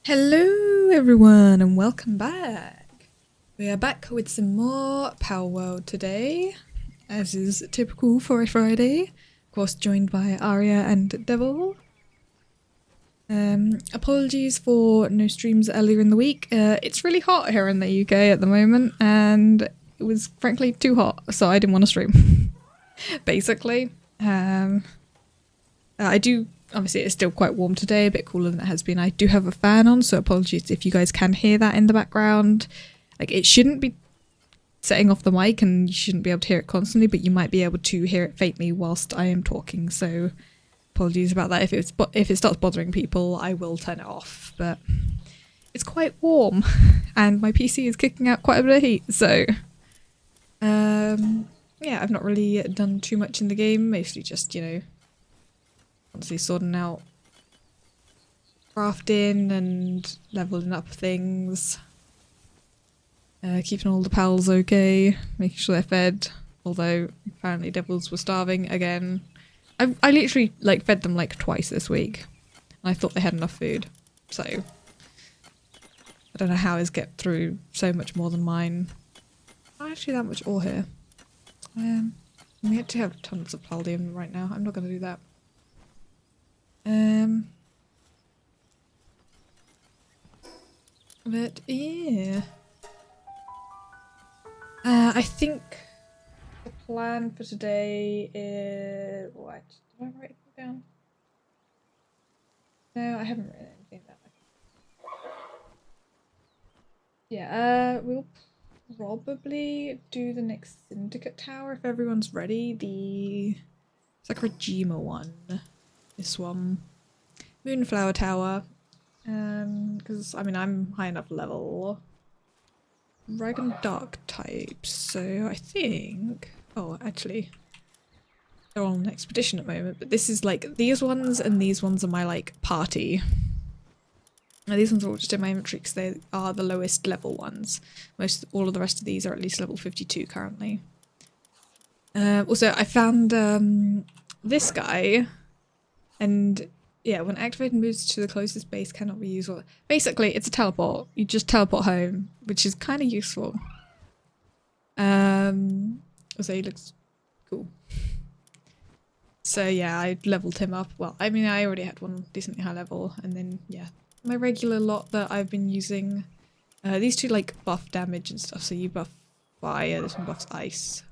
Hello everyone and welcome back. We are back with some more Power World today, as is typical for a Friday. Of course joined by Arya and Devil. Apologies for no streams earlier in the week. It's really hot here in the UK at the moment and it was frankly too hot, so I didn't want to stream. Basically. I do, obviously it's still quite warm today, a bit cooler than it has been. I do have a fan on, so apologies if you guys can hear that in the background. Like, it shouldn't be setting off the mic and you shouldn't be able to hear it constantly, but you might be able to hear it faintly whilst I am talking, so apologies about that. If it starts bothering people, I will turn it off, but it's quite warm and my PC is kicking out quite a bit of heat, so yeah, I've not really done too much in the game, mostly just, you know, honestly sorting out crafting and leveling up things, keeping all the pals okay, making sure they're fed, although apparently devils were starving again. I literally like fed them like twice this week and I thought they had enough food, so I don't know how his get through so much more than mine. Not actually that much ore here. We actually have tons of palladium right now. I'm not going to do that. But yeah, I think the plan for today is what? Did I write it down? No, I haven't written anything down. Yeah, we'll probably do the next syndicate tower if everyone's ready. The Sakurajima one. This one. Moonflower tower. Because, I mean, I'm high enough level. Dragon Dark types, so I think... Oh, actually, they're on an expedition at the moment, but this is like, these ones and these ones are my, like, party. Now, these ones are all just in my inventory because they are the lowest level ones. All of the rest of these are at least level 52 currently. Also, I found this guy, and yeah, when activated moves to the closest base cannot be used. Basically, it's a teleport. You just teleport home, which is kind of useful. Also, he looks cool. So yeah, I leveled him up. Well, I mean, I already had one decently high level, and then yeah, my regular lot that I've been using. These two like buff damage and stuff. So you buff fire, this one buffs ice,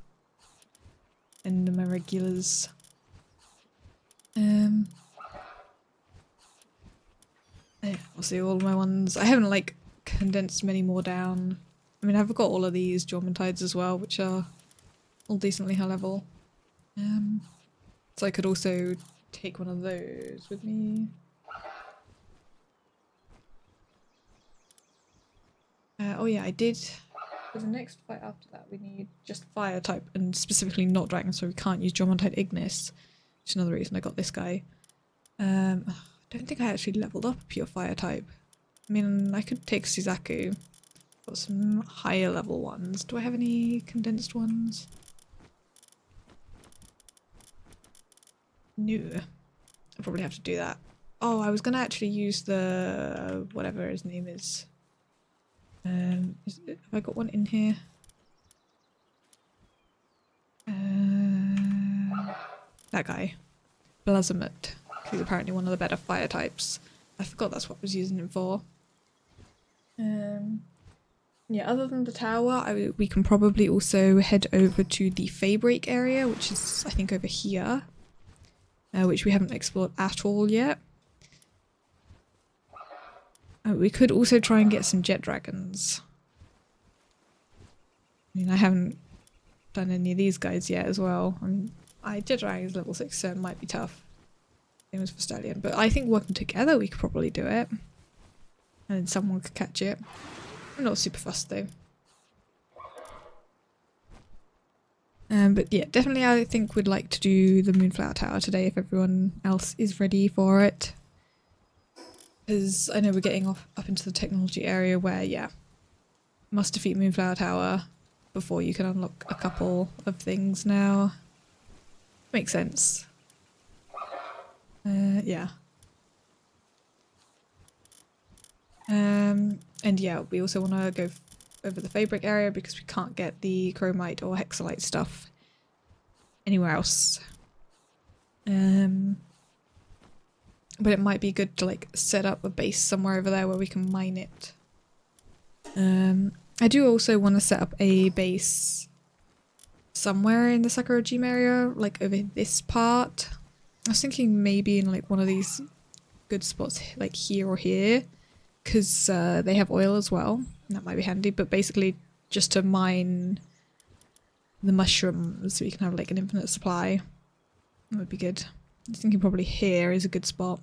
and my regulars. Yeah, I'll see all my ones. I haven't like condensed many more down. I mean, I've got all of these Jormuntides as well, which are all decently high level. So I could also take one of those with me. Oh yeah, I did. For the next fight after that, we need just fire type and specifically not dragon, so we can't use Jormuntide Ignis. Which is another reason I got this guy. I don't think I actually leveled up a pure fire type. I mean, I could take Suzaku. Got some higher level ones. Do I have any condensed ones? No. I'll probably have to do that. Oh, I was gonna actually use the whatever his name is. Have I got one in here? That guy. Blazamut. He's apparently one of the better fire types. I forgot that's what I was using him for. Yeah, other than the tower, we can probably also head over to the Feybreak area, which is, I think, over here. Which we haven't explored at all yet. We could also try and get some jet dragons. I mean, I haven't done any of these guys yet as well. I mean, jet dragon is level 6, so it might be tough. Same as for Stallion, but I think working together we could probably do it. And then someone could catch it. I'm not super fussed though. But yeah, definitely I think we'd like to do the Moonflower Tower today if everyone else is ready for it. Because I know we're getting up into the technology area where, yeah, must defeat Moonflower Tower before you can unlock a couple of things now. Makes sense. Yeah. And yeah, we also want to go over the Feybreak area because we can't get the chromite or hexalite stuff anywhere else. But it might be good to like set up a base somewhere over there where we can mine it. I do also want to set up a base somewhere in the Sakurajima area, like over this part. I was thinking maybe in like one of these good spots like here or here, because they have oil as well. That might be handy, but basically just to mine the mushrooms so we can have like an infinite supply. That would be good. I was thinking probably here is a good spot.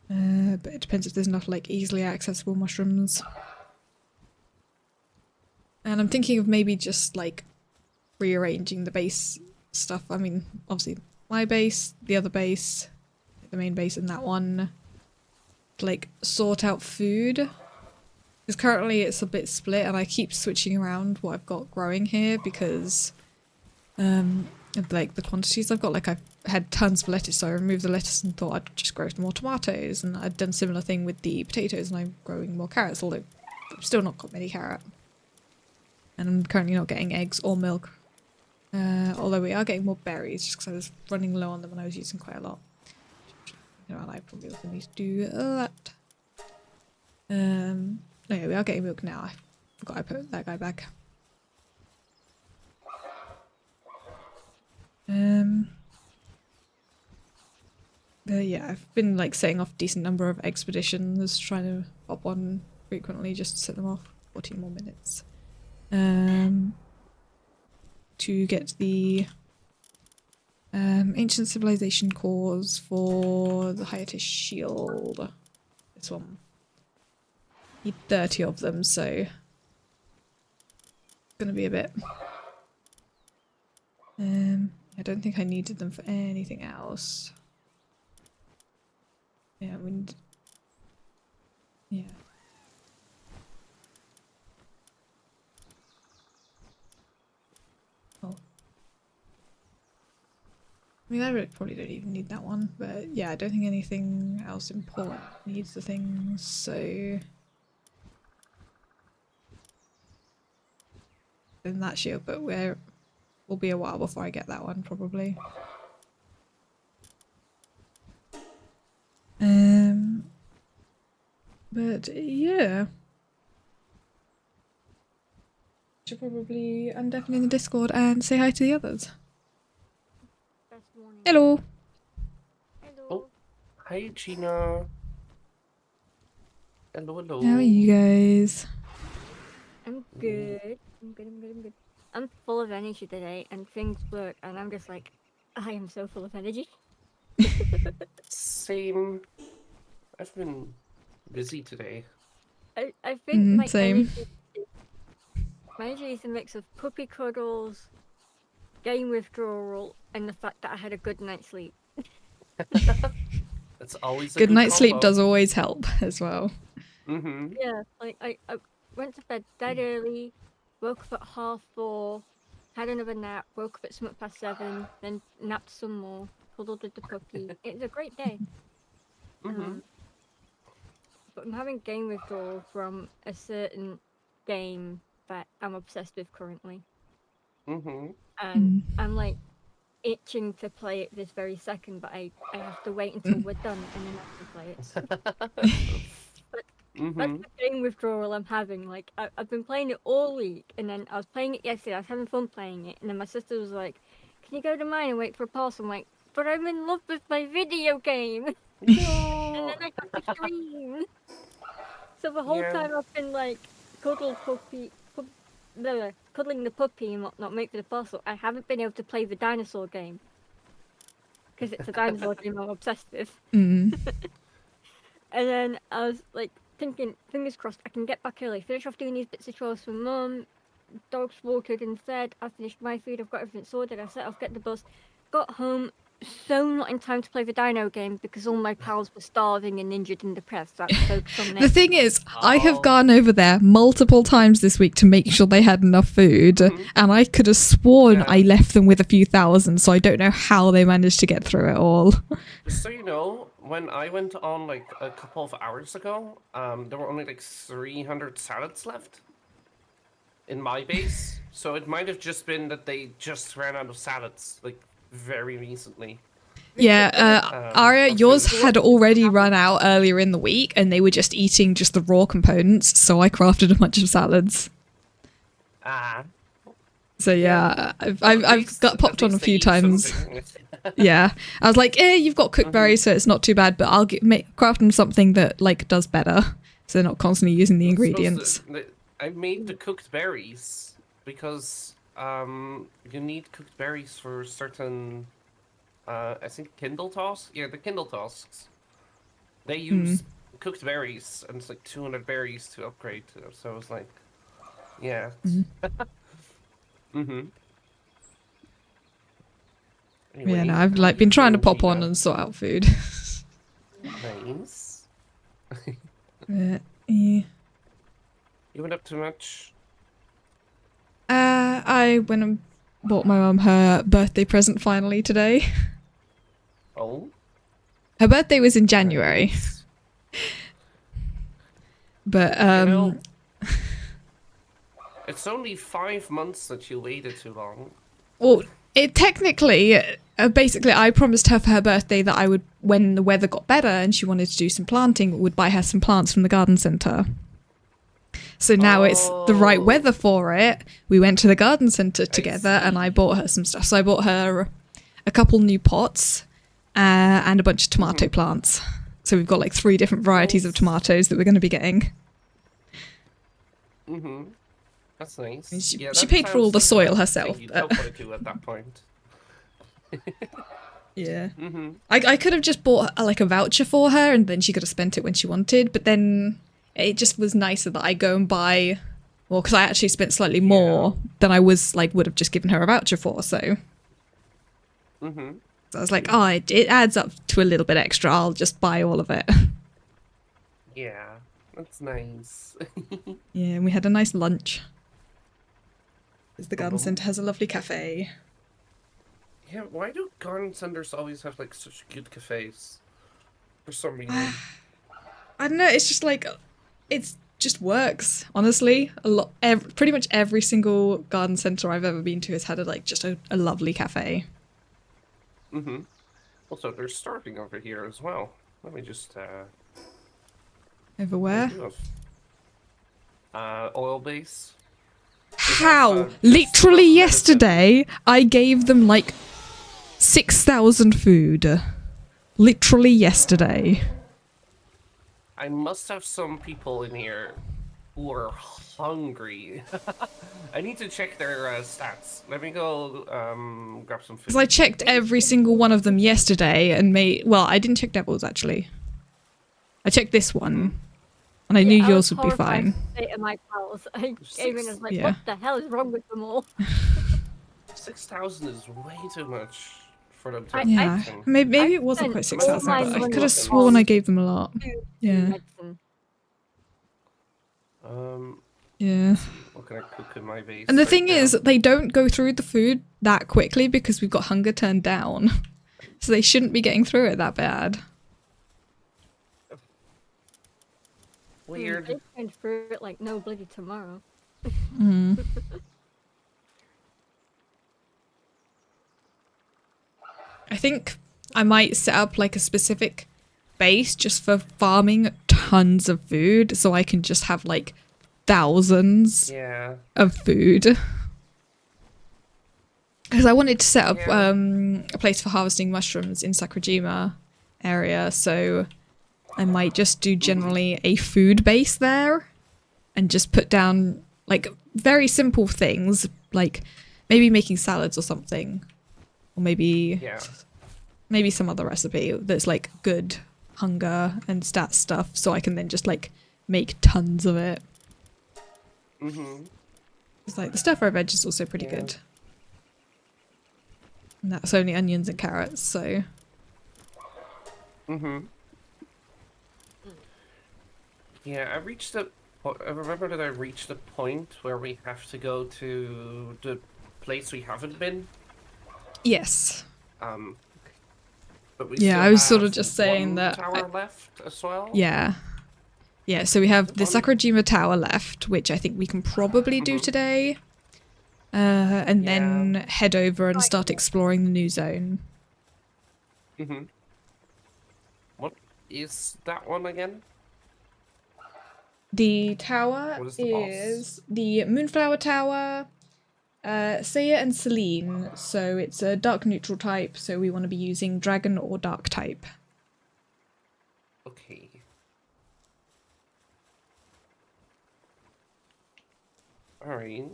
But it depends if there's enough like easily accessible mushrooms. And I'm thinking of maybe just like rearranging the base stuff. I mean, obviously my base, the other base, the main base and that one. To like sort out food. Because currently it's a bit split and I keep switching around what I've got growing here because of like the quantities I've got. Like I've had tons of lettuce, so I removed the lettuce and thought I'd just grow some more tomatoes, and I'd done a similar thing with the potatoes and I'm growing more carrots, although I've still not got many carrot. And I'm currently not getting eggs or milk. Although we are getting more berries just because I was running low on them and I was using quite a lot. You know, and I probably also need to do that. No, yeah, we are getting milk now. I forgot I put that guy back. But yeah, I've been like setting off a decent number of expeditions, trying to hop on frequently just to set them off. 14 more minutes. To get the ancient civilization cores for the hiatus shield. This one. Need 30 of them, so it's gonna be a bit. I don't think I needed them for anything else. Yeah, we need. Yeah. Oh. I mean, I probably don't even need that one, but yeah, I don't think anything else important needs the things, so. In that shield, but will be a while before I get that one, probably. But yeah. Should probably undeafen in the Discord and say hi to the others. Hello. Hello. Oh, hi Gina. Hello, hello. How are you guys? I'm good. I'm good. I'm full of energy today, and things work, and I'm just like, I am so full of energy. Same. I've been busy today. I think my same. energy is a mix of puppy cuddles, game withdrawal, and the fact that I had a good night's sleep. That's always a good night's combo. sleep does always help as well. Yeah, like I went to bed dead early, woke up at 4:30, had another nap, woke up at 7:07, then napped some more, cuddled with the puppy. It was a great day. But I'm having game withdrawal from a certain game that I'm obsessed with currently. And I'm like itching to play it this very second, but I have to wait until we're done and then I can play it. That's the game withdrawal I'm having. Like I've been playing it all week, and then I was playing it yesterday. I was having fun playing it, and then my sister was like, "Can you go to mine and wait for a parcel?" I'm like, "But I'm in love with my video game." No. And then I got to stream. So the whole time I've been like cuddling the puppy and whatnot, make for the parcel. I haven't been able to play the dinosaur game because it's a dinosaur game I'm obsessed with. And then I was like thinking, fingers crossed, I can get back early, finish off doing these bits of chores for mum. Dog's watered and fed. I finished my food. I've got everything sorted. I set off, get the bus, got home, so not in time to play the dino game because all my pals were starving and injured and depressed. So I had to focus on The this. thing is, I have gone over there multiple times this week to make sure they had enough food, and I could have sworn I left them with a few thousand, so I don't know how they managed to get through it all. Just so you know, when I went on like a couple of hours ago, there were only like 300 salads left in my base. So it might have just been that they just ran out of salads, like very recently. Yeah, Arya, yours had already run out earlier in the week, and they were just eating just the raw components, so I crafted a bunch of salads. So yeah, I've got popped on a few times. Yeah, I was like, you've got cooked berries, so it's not too bad, but I'll craft them something that like does better, so they're not constantly using the ingredients. I made the cooked berries because you need cooked berries for certain. I think Kindle tasks. Yeah, the Kindle tasks. They use cooked berries, and it's like 200 berries to upgrade to. So I was like, yeah. Anyway, Yeah, no, I've like been trying to pop on and sort out food. Nice. Yeah. You went up too much? I went and bought my mum her birthday present finally today. Oh? Her birthday was in January. Nice. But, You know, it's only 5 months that you waited too long. well, it technically, basically, I promised her for her birthday that I would, when the weather got better and she wanted to do some planting, would buy her some plants from the garden centre. So now it's the right weather for it. We went to the garden centre together and I bought her some stuff. So I bought her a couple new pots and a bunch of tomato plants. So we've got like 3 different varieties of tomatoes that we're going to be getting. That's nice. She paid for all the soil herself. You don't want to do at that point. Yeah. I could have just bought like a voucher for her and then she could have spent it when she wanted, but then it just was nicer that I go and buy, well, because I actually spent slightly more than I was like would have just given her a voucher for, so. So I was like, oh, it adds up to a little bit extra, I'll just buy all of it. Yeah, that's nice. Yeah, and we had a nice lunch. Because the garden centre has a lovely cafe. Yeah, why do garden centers always have like such good cafes? For some reason. I don't know, it's just like, it just works, honestly. Pretty much every single garden centre I've ever been to has had just a lovely cafe. Also, they're starting over here as well. Let me just Over where? Oil base. How? Literally yesterday, I gave them like 6,000 food. Literally yesterday. I must have some people in here who are hungry. I need to check their stats. Let me go grab some food. Because I checked every single one of them yesterday and well, I didn't check Devil's actually. I checked this one. And I knew yours would be fine. My pals. I came in and was like, Yeah. what the hell is wrong with them all? 6,000 is way too much for them to Yeah, eating. maybe it wasn't quite 6,000, but I could have sworn I gave them a lot. Yeah. Yeah. What can I cook in my base? And the right thing now? is, they don't go through the food that quickly because we've got hunger turned down. So they shouldn't be getting through it that bad. Weird. They went through it like no bloody tomorrow. I think I might set up like a specific base just for farming tons of food so I can just have like thousands of food. Because I wanted to set up a place for harvesting mushrooms in Sakurajima area, so I might just do generally a food base there and just put down like very simple things, like maybe making salads or something, or maybe some other recipe that's like good hunger and stat stuff, so I can then just like make tons of it. It's like the stir fry veg is also pretty good. And that's only onions and carrots, so... Yeah, I remember that I reached a point where we have to go to the place we haven't been. Yes. But we Yeah, still I was sort have of just saying one that... tower left as well. Yeah. Yeah, so we have the One- Sakurajima tower left, which I think we can probably do today. And then head over and start exploring the new zone. What is that one again? The tower What is the boss? the Moonflower Tower, Saya and Celine. So it's a dark neutral type, so we want to be using dragon or dark type. Okay. Alright.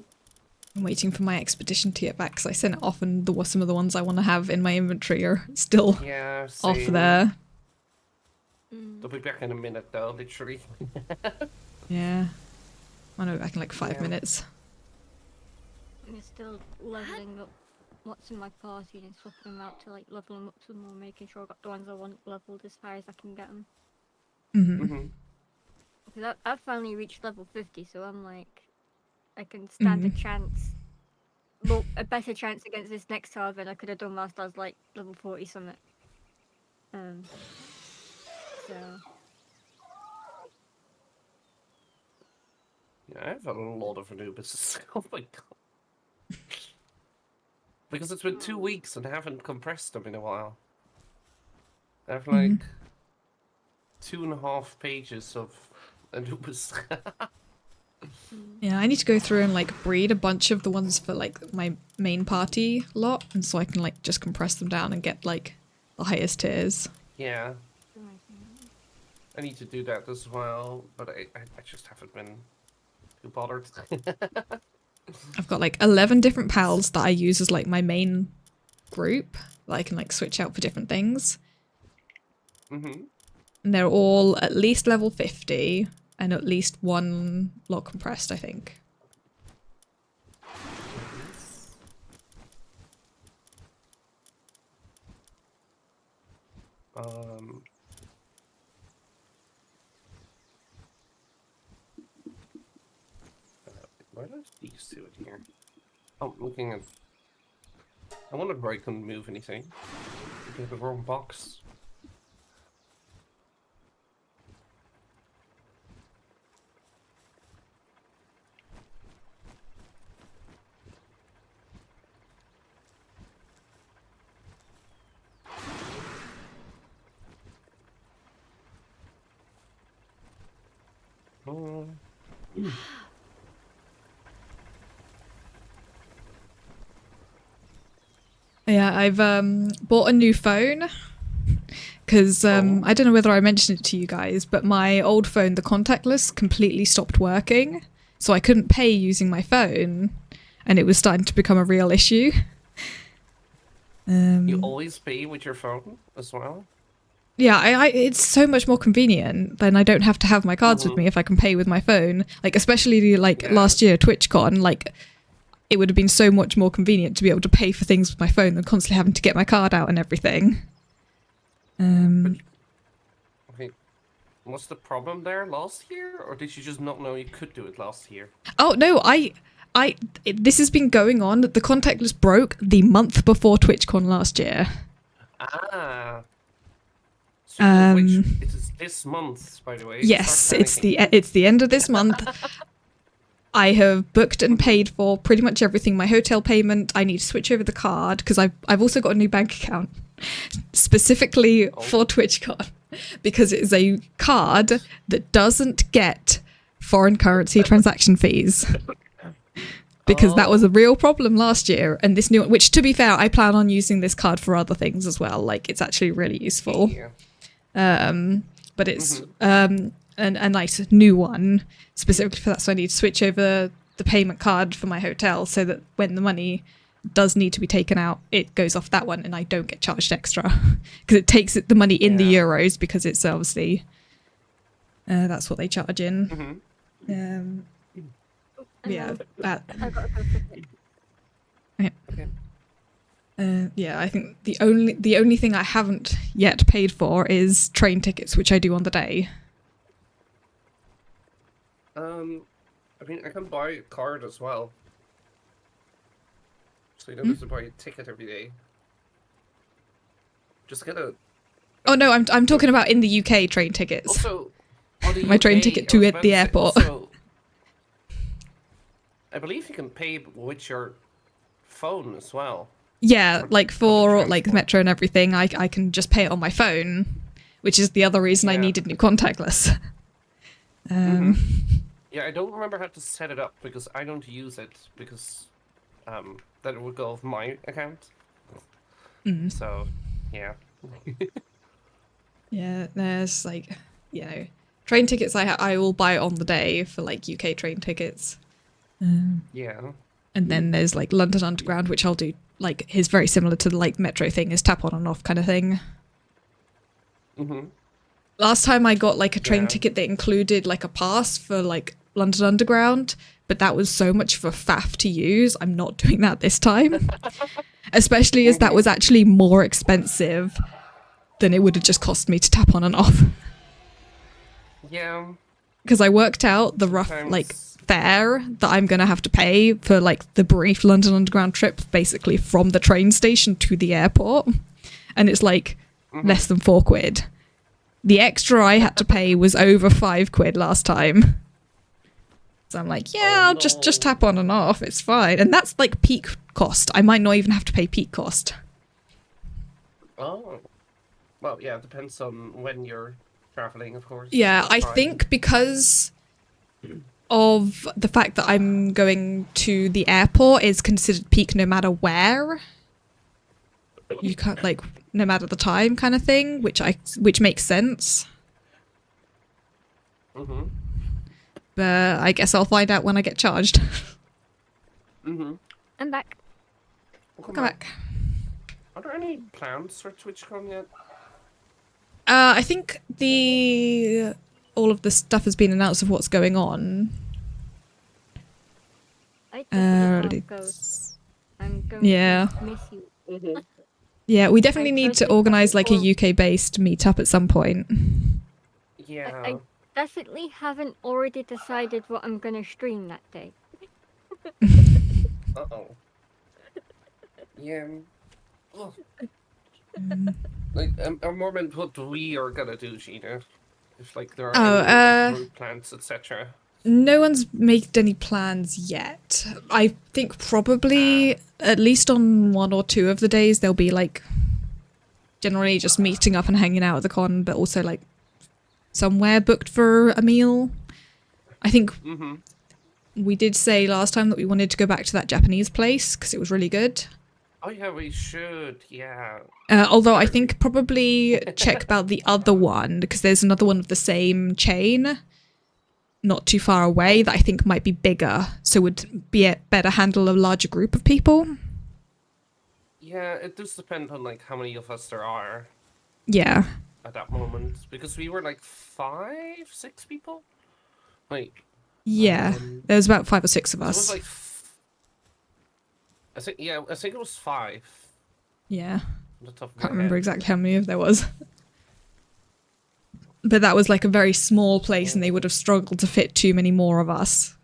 I'm waiting for my expedition to get back because I sent it off and some of the ones I want to have in my inventory are still off same. there. They'll be back in a minute though, literally. Yeah. I know, back in like 5 minutes. I'm still leveling up what's in my party and swapping them out to like level them up some more, making sure I got the ones I want leveled as high as I can get them. Because I've finally reached level 50, so I'm like, I can stand a chance. Well, a better chance against this next tower than I could have done whilst I was like level 40 something. So. Yeah, I have a lot of Anubis. Oh my god. Because it's been 2 weeks and I haven't compressed them in a while. I have like 2.5 pages of Anubis. Yeah, I need to go through and like breed a bunch of the ones for like my main party lot, and so I can like just compress them down and get like the highest tiers. Yeah. I need to do that as well, but I just haven't been too bothered. I've got like 11 different pals that I use as like my main group that I can like switch out for different things. And they're all at least level 50 and at least one lot compressed, I think. Why did these two in here? Oh, looking at... I wondered where I couldn't move anything. Looking at the wrong box. Yeah, I've bought a new phone because I don't know whether I mentioned it to you guys, but my old phone, the contactless, completely stopped working, so I couldn't pay using my phone, and it was starting to become a real issue. You always pay with your phone as well? Yeah, it's so much more convenient. Then I don't have to have my cards with me if I can pay with my phone. Like, especially like last year, TwitchCon, like, it would have been so much more convenient to be able to pay for things with my phone than constantly having to get my card out and everything. Okay. What's the problem there last year? Or did you just not know you could do it last year? Oh, no, this has been going on. The contactless broke the month before TwitchCon last year. Ah. So which, it is this month, by the way. Yes, it's the end of this month. I have booked and paid for pretty much everything. My hotel payment, I need to switch over the card because I've also got a new bank account specifically for TwitchCon because it is a card that doesn't get foreign currency transaction fees. Because that was a real problem last year, and this new one, which to be fair, I plan on using this card for other things as well. Like, it's actually really useful. Yeah. But it's a nice new one specifically for that, so I need to switch over the payment card for my hotel so that when the money does need to be taken out, it goes off that one and I don't get charged extra because it takes the money in the euros because it's obviously that's what they charge in. Yeah, that. I got a perfect. Okay. Okay. Yeah, I think the only thing I haven't yet paid for is train tickets, which I do on the day. I mean, I can buy a card as well. So you don't have to buy a ticket every day. Just get a... Oh no, I'm talking about in the UK train tickets. Also, my train ticket to the airport. Also, I believe you can pay with your phone as well. Yeah, like for like Metro and everything, I can just pay it on my phone, which is the other reason I needed new contactless. Yeah, I don't remember how to set it up because I don't use it because that it would go off my account. So, yeah. Yeah, there's like, you know, train tickets I will buy on the day for like UK train tickets. Yeah. And then there's like London Underground, which I'll do like is very similar to the like Metro thing, is tap on and off kind of thing. Last time I got like a train ticket that included like a pass for like London Underground, but that was so much for faff to use. I'm not doing that this time. Especially as that was actually more expensive than it would have just cost me to tap on and off. Yeah. Because I worked out the rough like fare that I'm going to have to pay for like the brief London Underground trip, basically from the train station to the airport. And it's like less than £4. The extra I had to pay was over £5 last time. So I'm like, yeah, I'll just tap on and off. It's fine. And that's like peak cost. I might not even have to pay peak cost. Oh. Well, yeah, it depends on when you're traveling, of course. Yeah, I think because of the fact that I'm going to the airport is considered peak no matter where. You can't like no matter the time kind of thing, which makes sense. But I guess I'll find out when I get charged. I'm back. Welcome back. Are there any plans for TwitchCon yet? I think all of the stuff has been announced of what's going on. I definitely can't go. I'm going to miss you. Yeah, we definitely need to organise like a UK-based meetup at some point. Yeah. I definitely haven't already decided what I'm going to stream that day. Uh-oh. Yeah. Oh. Like, I'm more meant what we are gonna do, Gina. If like there are any group plans, etc. No one's made any plans yet. I think probably at least on 1 or 2 of the days there'll be like generally just meeting up and hanging out at the con, but also like somewhere booked for a meal. I think we did say last time that we wanted to go back to that Japanese place because it was really good. Oh yeah, we should, yeah. Although I think probably check about the other one because there's another one of the same chain not too far away that I think might be bigger, so would be a better handle a larger group of people. Yeah, it does depend on like how many of us there are. Yeah. At that moment, because we were like 5, 6 people. Like. Yeah, there was about 5 or 6 of us. It was like. I think it was 5. Yeah. Can't remember exactly how many there was. But that was like a very small place and they would have struggled to fit too many more of us.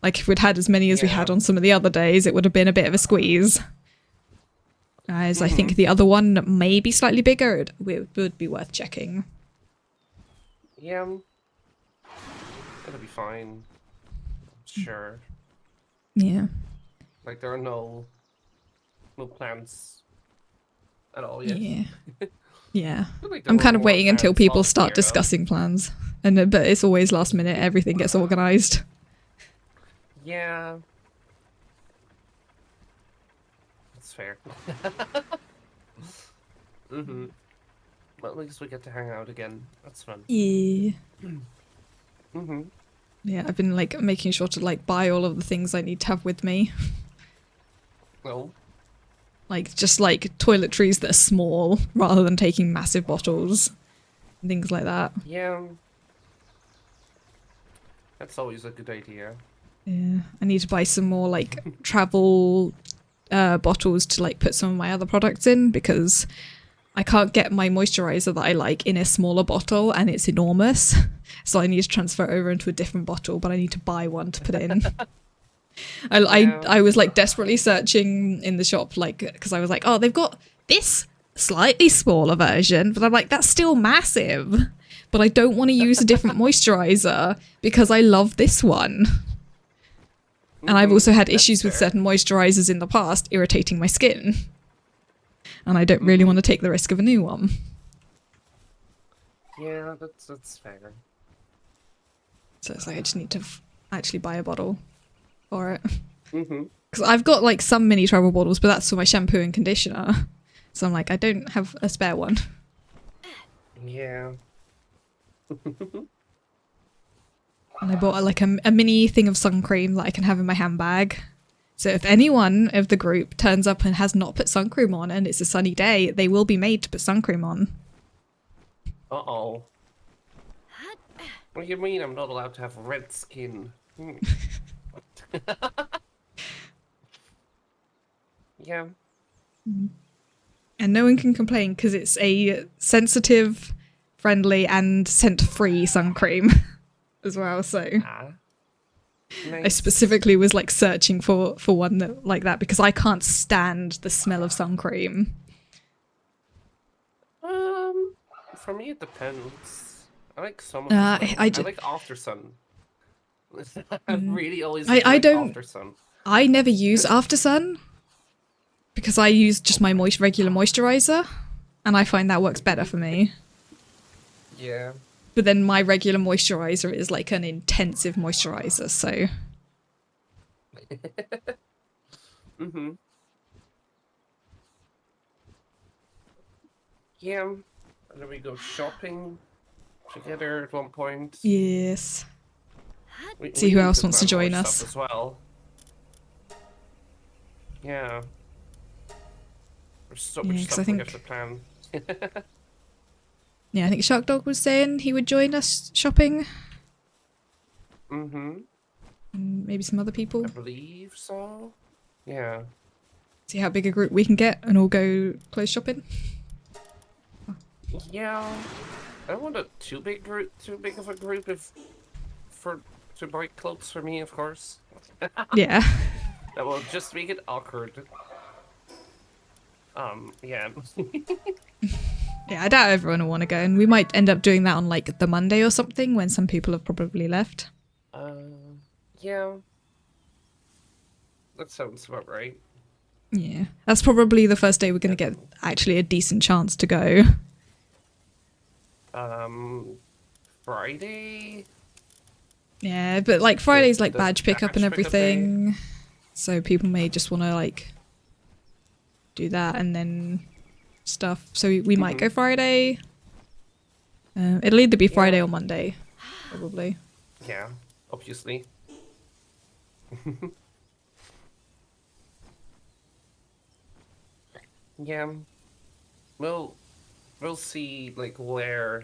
Like if we'd had as many as we had on some of the other days, it would have been a bit of a squeeze. Guys, I think the other one may be slightly bigger. It would be worth checking. Yeah. It'll be fine. Sure. Yeah. Like there are no plans at all yet. Yeah. Yeah. Like I'm kind of waiting until people start discussing plans. But it's always last minute, everything gets organised. Yeah. That's fair. Well, at least we get to hang out again. That's fun. Yeah. Yeah, I've been like making sure to like buy all of the things I need to have with me. Well. Like just like toiletries that are small rather than taking massive bottles and things like that. Yeah. That's always a good idea. Yeah, I need to buy some more like travel bottles to like put some of my other products in because I can't get my moisturizer that I like in a smaller bottle and it's enormous. So I need to transfer it over into a different bottle, but I need to buy one to put it in. I was like desperately searching in the shop, like, because I was like, oh, they've got this slightly smaller version, but I'm like, that's still massive. But I don't want to use a different moisturizer because I love this one. And I've also had issues with certain moisturizers in the past irritating my skin. And I don't really want to take the risk of a new one. Yeah, that's fair. So it's like I just need to actually buy a bottle for it. Because I've got like some mini travel bottles, but that's for my shampoo and conditioner. So I'm like, I don't have a spare one. Yeah. And I bought like a mini thing of sun cream that I can have in my handbag. So if anyone of the group turns up and has not put sun cream on and it's a sunny day, they will be made to put sun cream on. Uh-oh. What do you mean I'm not allowed to have red skin? Yeah. And no one can complain because it's a sensitive, friendly, and scent-free sun cream as well. So Nice. I specifically was like searching for one that like that because I can't stand the smell of sun cream. For me it depends. I like some of the smell. I like after sun. I've really always enjoyed after sun. I never use after sun because I use just my regular moisturizer, and I find that works better for me. Yeah. But then my regular moisturizer is like an intensive moisturizer, so. Yeah. And then we go shopping together at one point. Yes. See who else wants to join us. As well. Yeah. There's so much stuff we have to plan. Yeah, I think Shark Dog was saying he would join us shopping. And maybe some other people. I believe so. Yeah. See how big a group we can get and all go clothes shopping. Yeah. I don't want a too big of a group to buy clothes for me, of course. Yeah. That will just make it awkward. Yeah. Yeah, I doubt everyone will want to go, and we might end up doing that on like the Monday or something when some people have probably left. Yeah. That sounds about right. Yeah, that's probably the first day we're going to get actually a decent chance to go. Friday? Yeah, but like Friday's like badge pickup and everything, so people may just want to like do that and then stuff. So we might go Friday. It'll either be Friday or Monday, probably. Yeah, obviously. Yeah. We'll see like where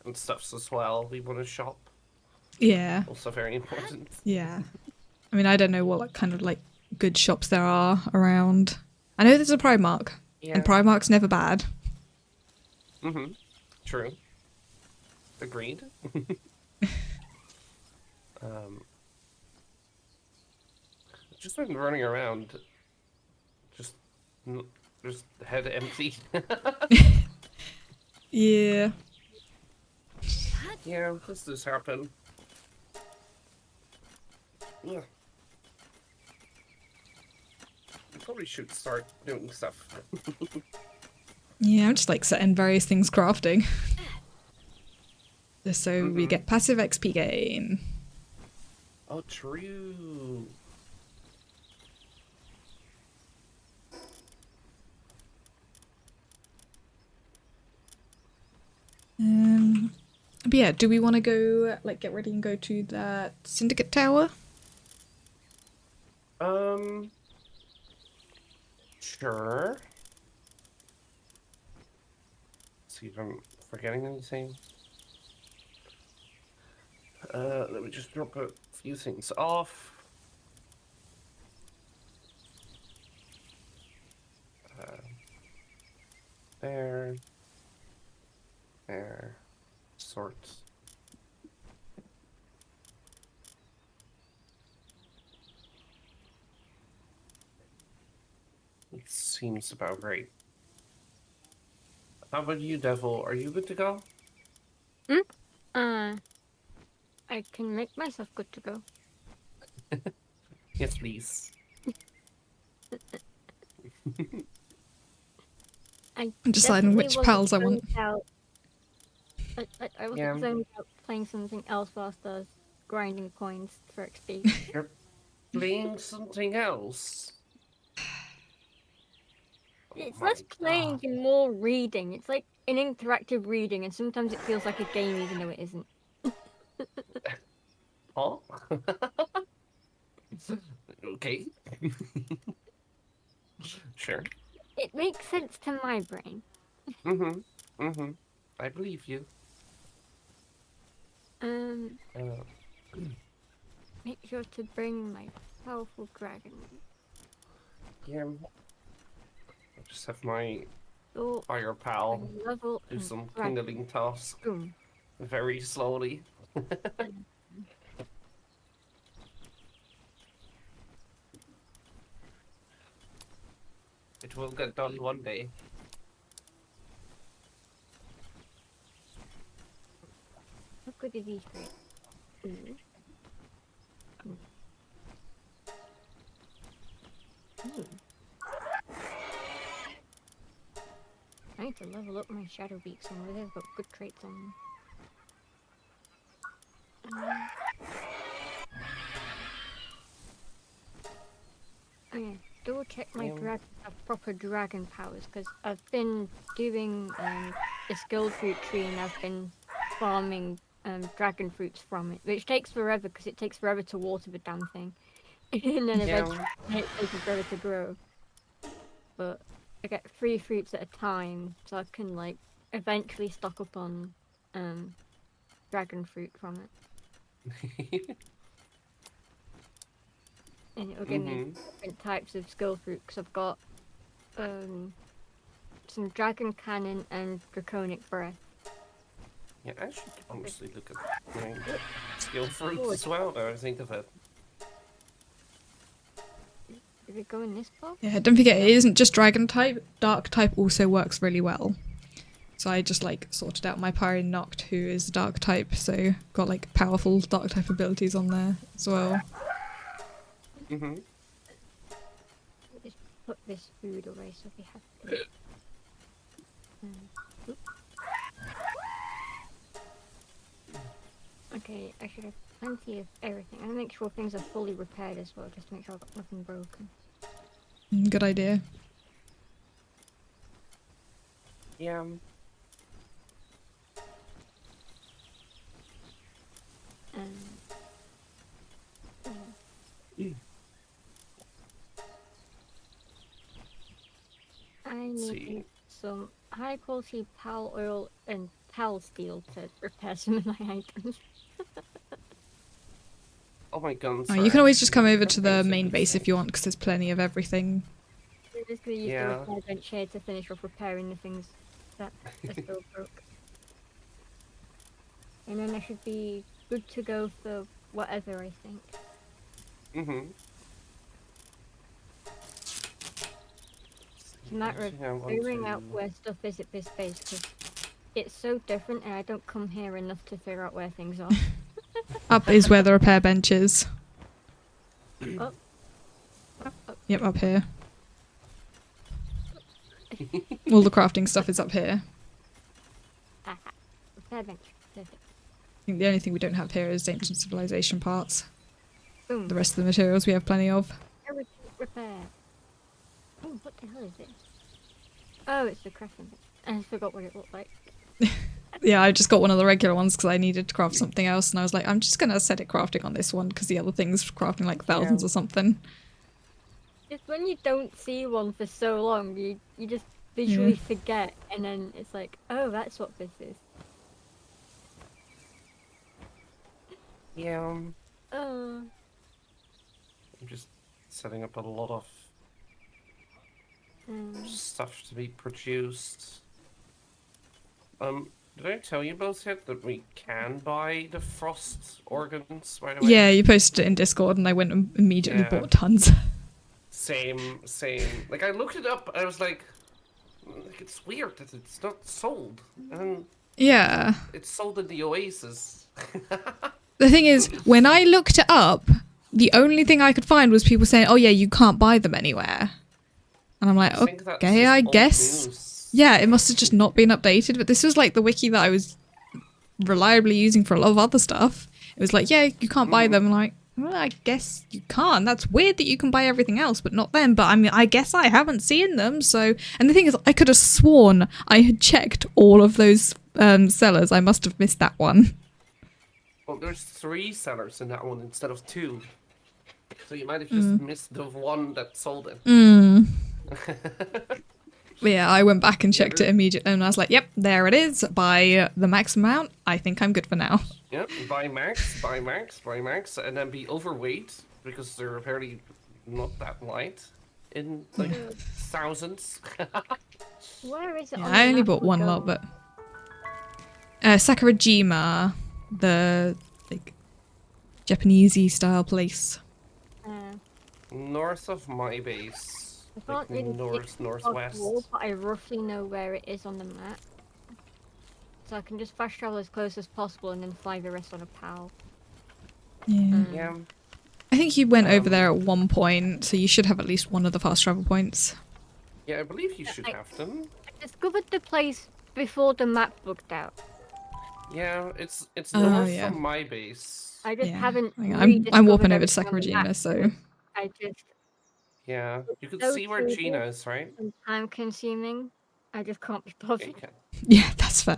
and stuff as well we want to shop. Yeah. Also very important. Yeah. I mean, I don't know what like, kind of like good shops there are around. I know there's a Primark, and Primark's never bad. True. Agreed. Just been running around, just head empty. Yeah. Yeah, this does happen. Yeah. I probably should start doing stuff. Yeah, I'm just like setting various things crafting. Just so we get passive XP gain. Oh, true. But yeah, do we want to go, like, get ready and go to that syndicate tower? Sure. See if I'm forgetting anything. Let me just drop a few things off. There. There. Sort. It seems about right. How about you, Devil? Are you good to go? I can make myself good to go. Yes, please. I I'm deciding definitely which wasn't pals I want. zoned out. I wasn't zoned out playing something else whilst I was grinding coins for XP. You're playing something else. It's Oh less my playing God. and more reading. It's like an interactive reading, and sometimes it feels like a game even though it isn't. Huh? Okay. Sure. It makes sense to my brain. Mm-hmm. Mm-hmm. I believe you. Um, Uh, make sure to bring my powerful dragon. yeah. I just have my So fire pal level do and some dragon. kindling task Boom. very slowly. It will get done one day. How good are these grades? Ooh. Ooh. I need to level up my shadow beaks and they've got good traits on them. Oh yeah, double check my Yeah. dragon have proper dragon powers because I've been doing a skill fruit tree and I've been farming dragon fruits from it, which takes forever because it takes forever to water the damn thing, and then eventually it takes forever to grow. But I get 3 fruits at a time, so I can like eventually stock up on dragon fruit from it. And it'll give me different types of skill fruit because I've got some dragon cannon and draconic breath. Yeah, I should honestly look at my skill fruits as well, now I think of it. Did it go in this box? Yeah, don't forget it isn't just dragon type. Dark type also works really well. So I just like sorted out my Pyre Noct, who is dark type, so got like powerful dark type abilities on there as well. Just put this food away so we have to. Okay, I should have plenty of everything. I'm gonna make sure things are fully repaired as well, just to make sure I've got nothing broken. Good idea. Yeah. I need some high quality pal oil and pal steel to repair some of my items. Oh my guns. Oh, you can always just come over to the main base if you want, because there's plenty of everything. I'm just gonna use the repair bench here to finish off repairing the things that are still broke. And then I should be good to go for whatever, I think. It's a matter of figuring out where stuff is at this base, because it's so different and I don't come here enough to figure out where things are. Up is where the repair bench is. Oh. Yep, up here. All the crafting stuff is up here. Aha. Repair bench. Perfect. I think the only thing we don't have here is ancient civilization parts. Boom. The rest of the materials we have plenty of. Heritage repair. Oh, what the hell is this? Oh, it's the crafting bench. I forgot what it looked like. Yeah, I just got one of the regular ones because I needed to craft something else, and I was like, I'm just gonna set it crafting on this one because the other thing's crafting like thousands or something. It's when you don't see one for so long, you just visually forget, and then it's like, oh, that's what this is. Yeah. Oh. I'm just setting up a lot of stuff to be produced. Did I tell you both yet that we can buy the frost organs, by the way? Yeah, you posted it in Discord and I went and immediately bought tons. Same. Like, I looked it up, I was like, it's weird that it's not sold. And Yeah. it's sold in the Oasis. The thing is, when I looked it up, the only thing I could find was people saying, oh yeah, you can't buy them anywhere. And I'm like, I think that's okay, just I old guess. news. Yeah, it must have just not been updated, but this was like the wiki that I was reliably using for a lot of other stuff. It was like, yeah, you can't buy them. I'm like, well, I guess you can't. That's weird that you can buy everything else, but not them. But I mean, I guess I haven't seen them. So, and the thing is, I could have sworn I had checked all of those sellers. I must have missed that one. Well, there's 3 sellers in that one instead of 2. So you might have just missed the one that sold it. But yeah, I went back and checked it immediately and I was like, yep, there it is. By the max amount, I think I'm good for now. Yep, buy max, and then be overweight, because they're apparently not that light in, like, thousands. Where is it? Yeah, on I the only map bought we're one going? lot, but... Sakurajima, the, like, Japanesey style place. North of my base. I Like, can't really northwest. but I roughly know where it is on the map. So I can just fast travel as close as possible and then fly the rest on a PAL. Yeah. Yeah. I think you went over there at one point, so you should have at least one of the fast travel points. Yeah, I believe you should have them. I discovered the place before the map booked out. Yeah, it's north yeah. from my base. I just Yeah. haven't. I'm warping over to rediscovered everything on the Sakurajima, map so... because I just Yeah, you can so see where tedious Gina is, right? and time consuming. I just can't be Yeah, bothered. you can. Yeah, that's fair.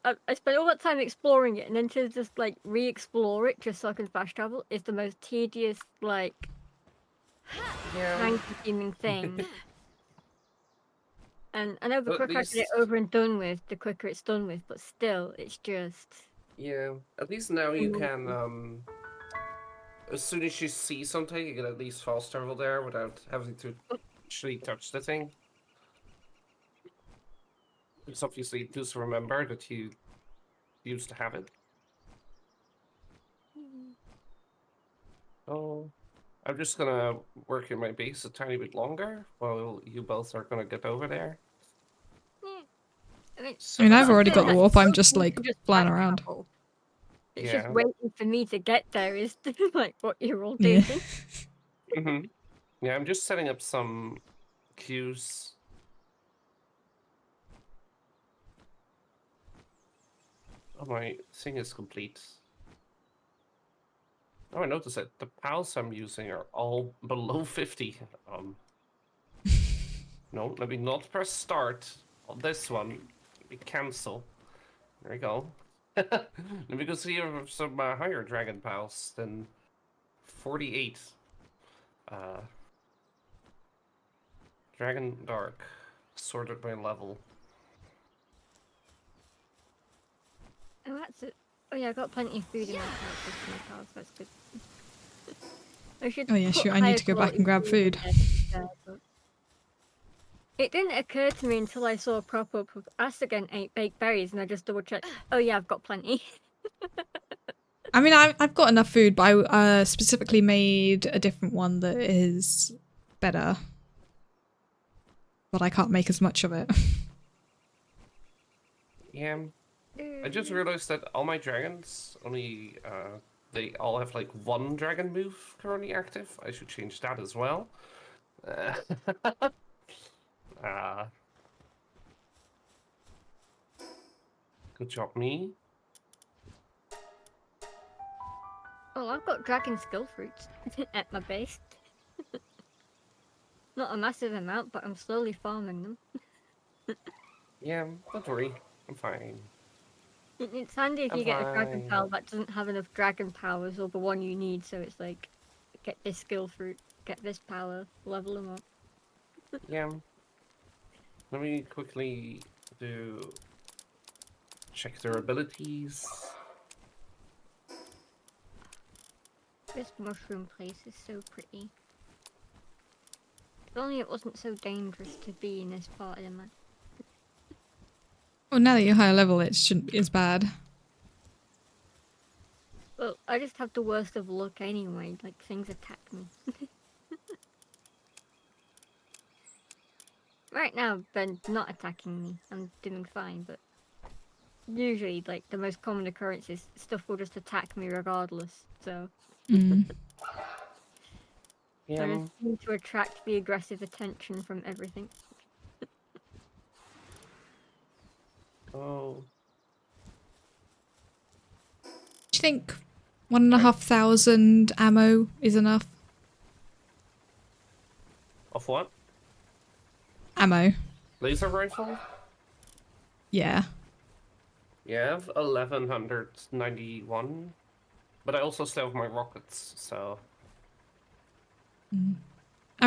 I spent all that time exploring it, and then to just like re-explore it just so I can fast travel is the most tedious, like, Yeah. time-consuming thing. And I know the But at quicker I get it least- over and done with, the quicker it's done with. But still, it's just. Yeah, at least now you can, as soon as you see something, you can at least fast travel there without having to actually touch the thing. It's obviously just remember that you used to have it. Oh, I'm just gonna work in my base a tiny bit longer while you both are gonna get over there. I mean, I've already got the the warp, I'm just, like, flying fast around. travel. It's Yeah. just waiting for me to get there is like what you're all Yeah. doing. Yeah, I'm just setting up some queues. Oh, my thing is complete. Oh, I noticed that the pals I'm using are all below 50. No, let me not press start on this one. Let me cancel. There we go. Let me go see some higher dragon pals than 48. Dragon Dark, sorted by level. Oh, that's it. Oh yeah, I got plenty of food in my house. That's good. I should Oh yeah, put shoot, I need higher to go back quality and grab in food. there, but it didn't occur to me until I saw a prop-up of us again 8 baked berries, and I just double checked. Oh yeah, I've got plenty. I mean, I've got enough food, but I specifically made a different one that is better. But I can't make as much of it. Yeah. I just realized that all my dragons only, they all have like 1 dragon move currently active. I should change that as well. Good job, me. Oh, I've got dragon skill fruits at my base. Not a massive amount, but I'm slowly farming them. Yeah, don't worry. I'm fine. It's handy if I'm you get a dragon fine. pal that doesn't have enough dragon powers or the one you need, so it's like, get this skill fruit, get this power, level them up. Yeah. Let me quickly check their abilities. This mushroom place is so pretty. If only it wasn't so dangerous to be in this part of the map. Well, now that you're higher level, it shouldn't be as bad. Well, I just have the worst of luck anyway. Like, things attack me. Right now, they're not attacking me. I'm doing fine, but usually, like, the most common occurrence is stuff will just attack me regardless. So Mm. I just need to attract the aggressive attention from everything. Oh. Do you think 1,500 ammo is enough? Of what? Ammo. Laser rifle? Yeah. Yeah, I have 1191. But I also still have my rockets, so. I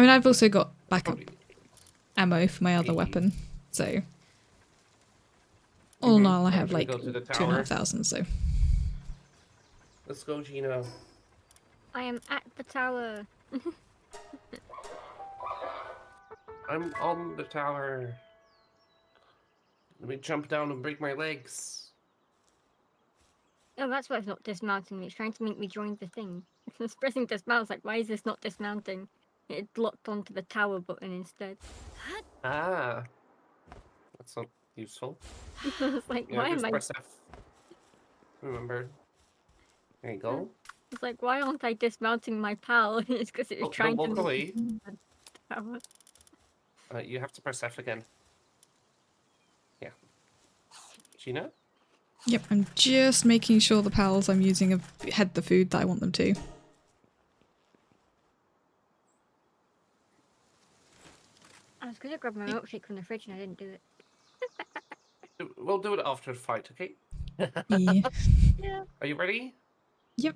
mean, I've also got backup Probably ammo for my other 80. weapon, so all in all, I Alright, have should we like go to the tower? 2,500. So Let's go, Gina. I am at the tower. I'm on the tower. Let me jump down and break my legs. Oh, that's why it's not dismounting me. It's trying to make me join the thing. It's pressing dismount. It's like, why is this not dismounting? It locked onto the tower button instead. Ah. That's not useful. It's like, Yeah, why just am I? press F. Remember. There you go. It's like, why aren't I dismounting my pal? It's because it was trying don't to walk away. the tower. You have to press F again. Yeah. Gina? yep, I'm just making sure the pals I'm using have had the food that I want them to. I was gonna grab my milkshake from the fridge and I didn't do it. We'll do it after the fight, okay? Yeah. Yeah. Are you ready? Yep.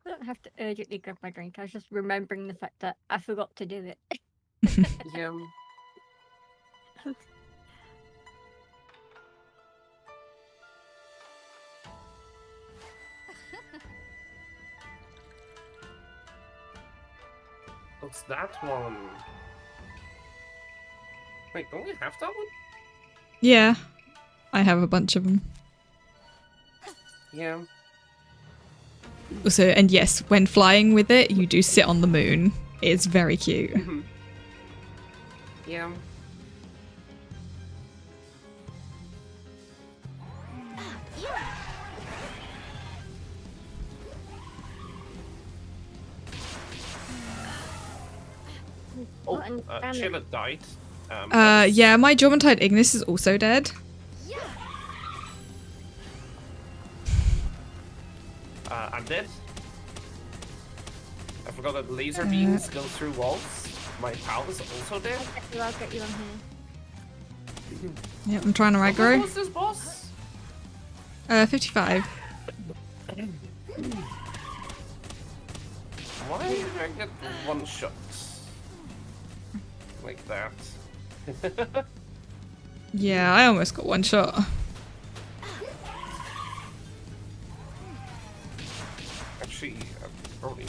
I don't have to urgently grab my drink. I was just remembering the fact that I forgot to do it. Yeah. What's that one? Wait, don't we have that one? Yeah. I have a bunch of them. Yeah. Also, and yes, when flying with it, you do sit on the moon. It's very cute. Yeah. Oh, Sheila died. Yeah, my Jormuntide Ignis is also dead. I'm dead. I forgot that laser beams go through walls. My pal is also dead. I'll get you on here. Yep, I'm trying to What aggro. was this boss? 55. Why did I get one shot? Like that. Yeah, I almost got one shot. Actually, I probably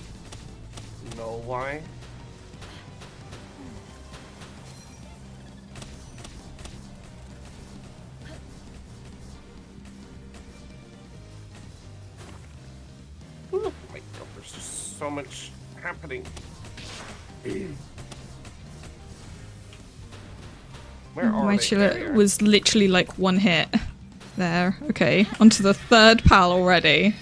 know why. Oh my god, there's just so much happening. Where are My they? Chilla was literally like one hit. There, okay. Onto the third pal already.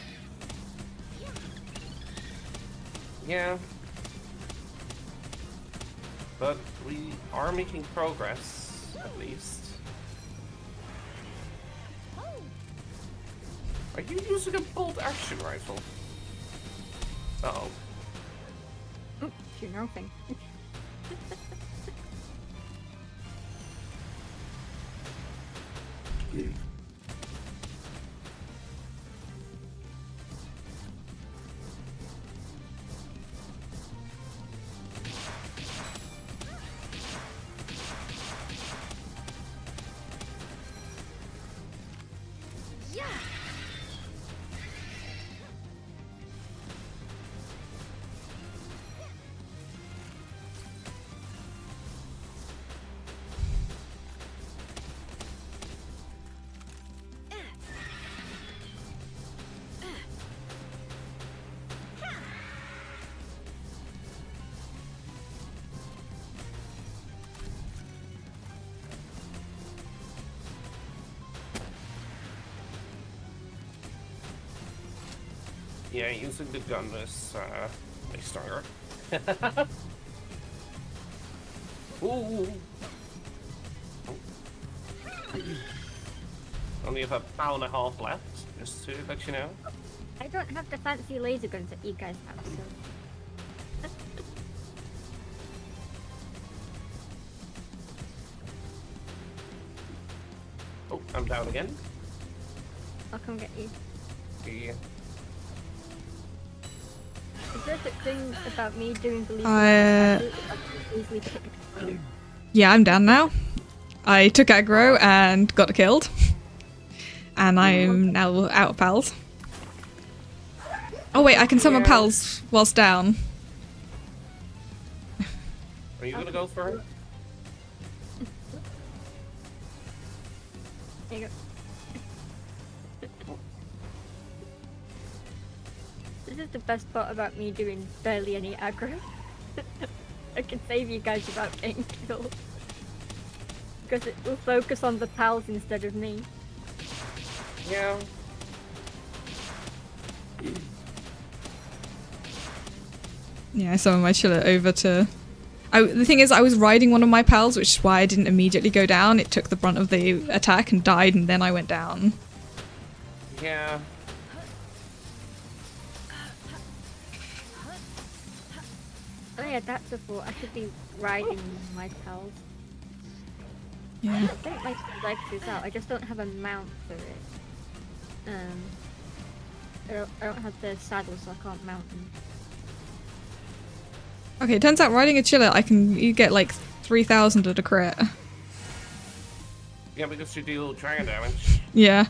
Yeah. But we are making progress, at least. Are you using a bolt action rifle? Uh-oh. You're nothing. Yeah, using the gun is way stronger. Ooh. Only have a pound and a half left, just to let you know. I don't have the fancy laser guns that you guys have, so. Oh, I'm down again. I'll come get you. Yeah. Is there a thing about me doing the least easily picked? Yeah, I'm down now. I took aggro and got killed. And I'm now out of pals. Oh wait, I can summon pals whilst down. Are you gonna go for it? There you go. This is the best part about me doing barely any aggro. I can save you guys without getting killed. Because it will focus on the pals instead of me. Yeah. Yeah, I summoned my chiller over to... the thing is, I was riding one of my pals, which is why I didn't immediately go down. It took the brunt of the attack and died, and then I went down. Yeah. Oh yeah, that's a thought. I should be riding my pals. Yeah. I think my legs is out. I just don't have a mount for it. I don't have the saddle, so I can't mount them. Okay, turns out riding a chiller, you get like 3,000 at a crit. Yeah, because you deal dragon damage. Yeah.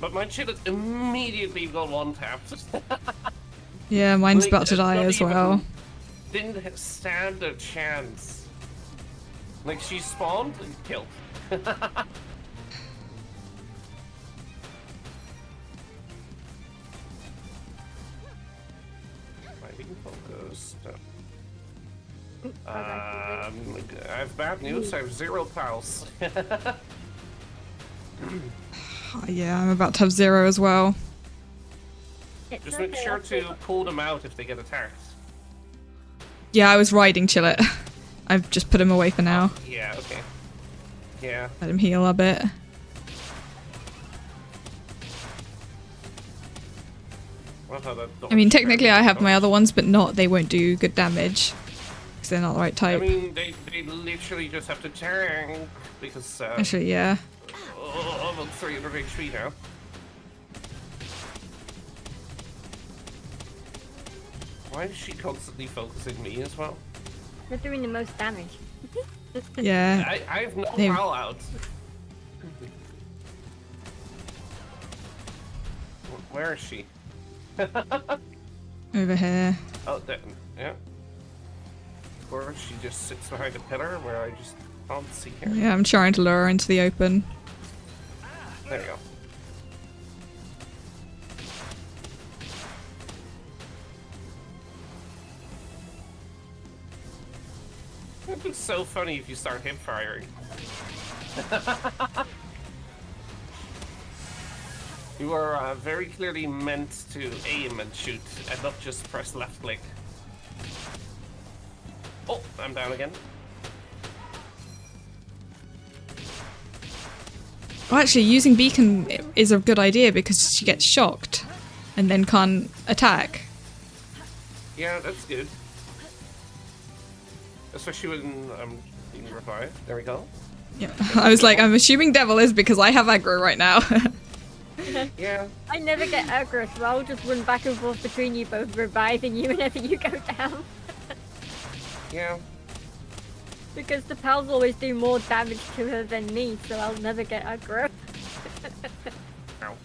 But my chiller immediately got one tapped. Yeah, mine's Like, about to die not as even- well. Didn't stand a chance. Like, she spawned and killed. Fighting focused. I have bad news. I have 0 pals. Yeah, I'm about to have 0 as well. It's Just make okay, sure I'll to take- pull them out if they get attacked. Yeah, I was riding Chillet. I've just put him away for now. Yeah, okay. Yeah. Let him heal a bit. I mean, technically I have my other ones, but they won't do good damage. Because they're not the right type. I mean, they literally just have to tank, because, Actually, yeah. oh, I'm on 300 HP now. Why is she constantly focusing me as well? They're doing the most damage. Yeah. I have no They- pal out. Where is she? Over here. Oh, there, yeah. Or she just sits behind a pillar where I just can't see her. Yeah, I'm trying to lure her into the open. There you go. It'd be so funny if you start hip firing. You are very clearly meant to aim and shoot, and not just press left click. Oh, I'm down again. Well, actually, using Beacon is a good idea because she gets shocked and then can't attack. Yeah, that's good. Especially when I'm being revived. There we go. Yeah, I was like, I'm assuming Devil is because I have aggro right now. Yeah. I never get aggro, so I'll just run back and forth between you both, reviving you whenever you go down. Yeah. Because the pals always do more damage to her than me, so I'll never get aggro. Ow.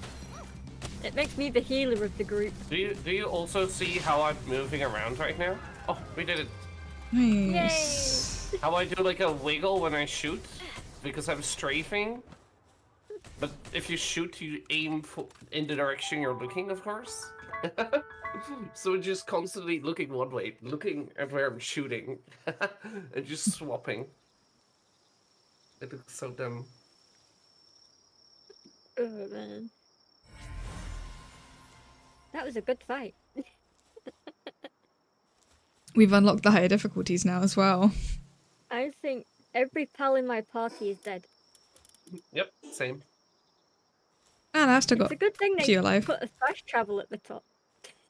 It makes me the healer of the group. Do you also see how I'm moving around right now? Oh, we did it. Nice. How I do like a wiggle when I shoot because I'm strafing. But if you shoot, you aim in the direction you're looking, of course. So just constantly looking one way, looking at where I'm shooting, and just swapping. It looks so dumb. Oh man. That was a good fight. We've unlocked the higher difficulties now as well. I think every pal in my party is dead. Yep, same. And I still It's got a good thing a they few alive. put a fast travel at the top.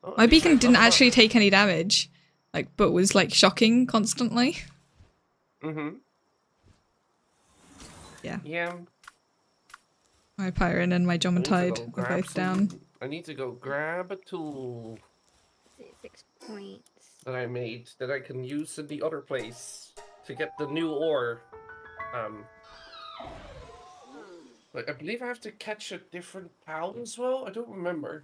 Oh, My at least I beacon didn't leveled up. actually take any damage, like, but was like shocking constantly. Mm-hmm. Yeah. Yeah. My Pyron and my I need to Jomatide go are grab both down. I need to go grab a tool 6 points. that I made that I can use in the other place to get the new ore. But I believe I have to catch a different pal as well. I don't remember.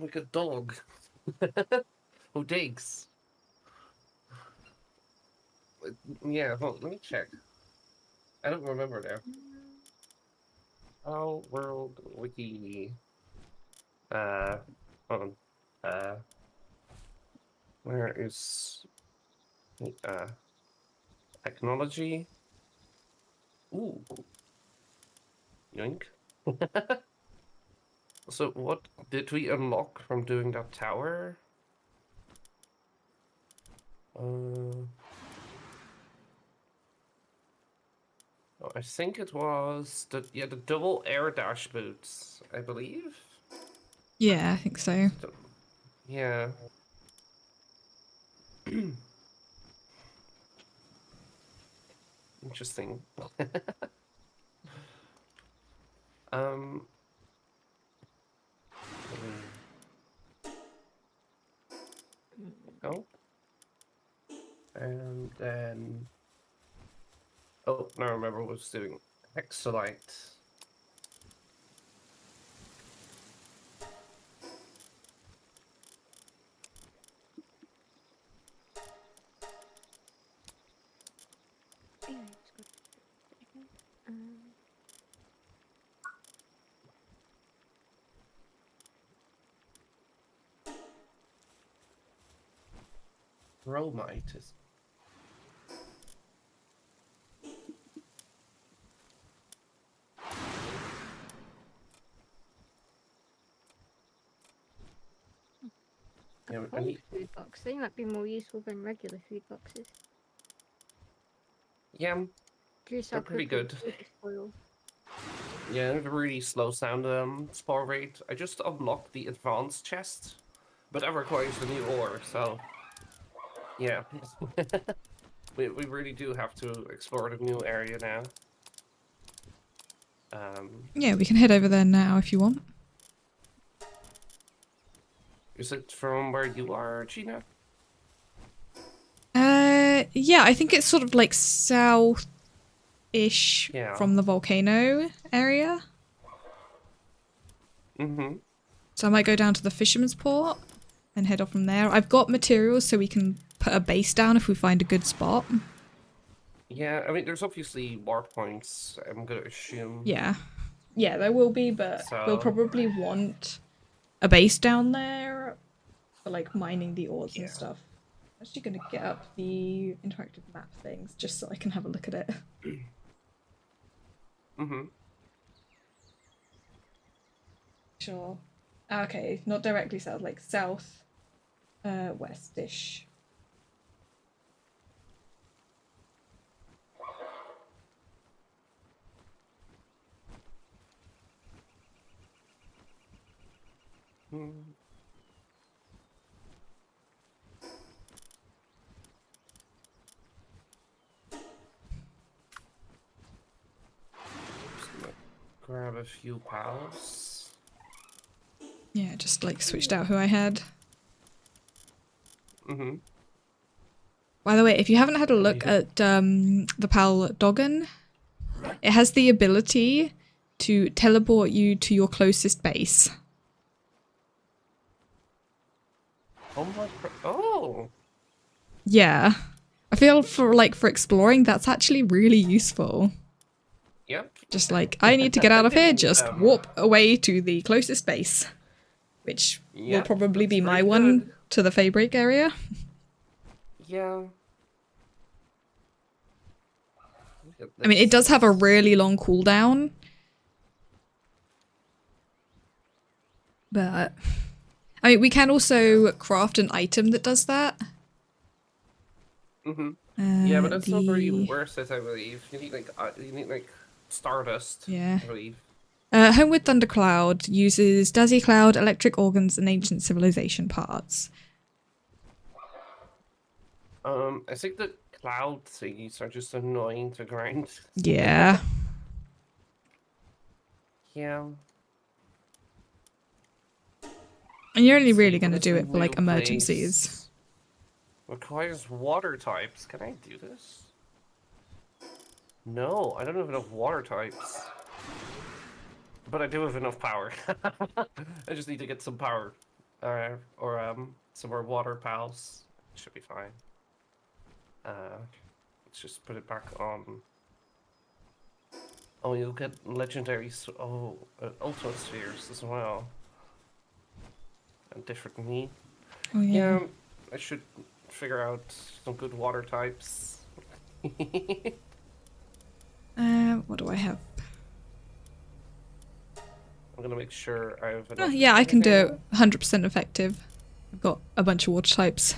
Like a dog who digs. Yeah, hold on, let me check. I don't remember now. Oh, world wiki. Hold on. Where is technology? Ooh, yoink. So what did we unlock from doing that tower? Oh, I think it was the double air dash boots, I believe. Yeah, I think so. Yeah. Interesting. um. Go. And then. Oh, now I remember what I was doing. Hexalite. Bromite is. Yeah, I need. Food box. They might be more useful than regular food boxes. Yeah, Just they're how pretty quickly good. food is spoiled. Yeah, it really slows down the spore rate. I just unlocked the advanced chest, but that requires the new ore, so yeah. we really do have to explore the new area now. Yeah, we can head over there now if you want. Is it from where you are, Gina? Yeah, I think it's sort of like south-ish Yeah. from the volcano area. Mm-hmm. So I might go down to the fisherman's port and head off from there. I've got materials so we can put a base down if we find a good spot. Yeah, I mean, there's obviously warp points, I'm gonna assume. Yeah. Yeah, there will be, but we'll So, probably want a base down there for like mining the ores yeah. and stuff. I'm actually going to get up the interactive map things just so I can have a look at it. Mm-hmm. Sure. Okay, not directly south, like south, west-ish. Mm. Just gonna grab a few pals. Yeah, just like switched out who I had. Mm-hmm. By the way, if you haven't had a look at the PAL Doggon, it has the ability to teleport you to your closest base. Oh! Yeah. I feel for exploring, that's actually really useful. Yep. Just like, I need to get out of here, Didn't, just warp away to the closest base. Which will Yep, probably be that's my pretty one good. to the Feybreak area. Yeah. I mean, it does have a really long cooldown. But I mean, we can also craft an item that does that. Yeah, but that's not very worth it, I believe. You need like stardust. Yeah. I believe. Homeward Thundercloud uses Dazzy Cloud, electric organs, and ancient civilization parts. I think the cloud thingies are just annoying to grind. Yeah. Yeah. And you're only Let's really see, going what to is do the it for like new emergencies. place? Requires water types. Can I do this? No, I don't have enough water types. But I do have enough power. I just need to get some power. Or some more water pals. Should be fine. Let's just put it back on. Oh, you'll get legendary ultimate spheres as well. And different meat. Oh yeah. Yeah, I should figure out some good water types. What do I have? I'm gonna make sure I have Oh, enough. yeah, I can do it 100% effective. I've got a bunch of water types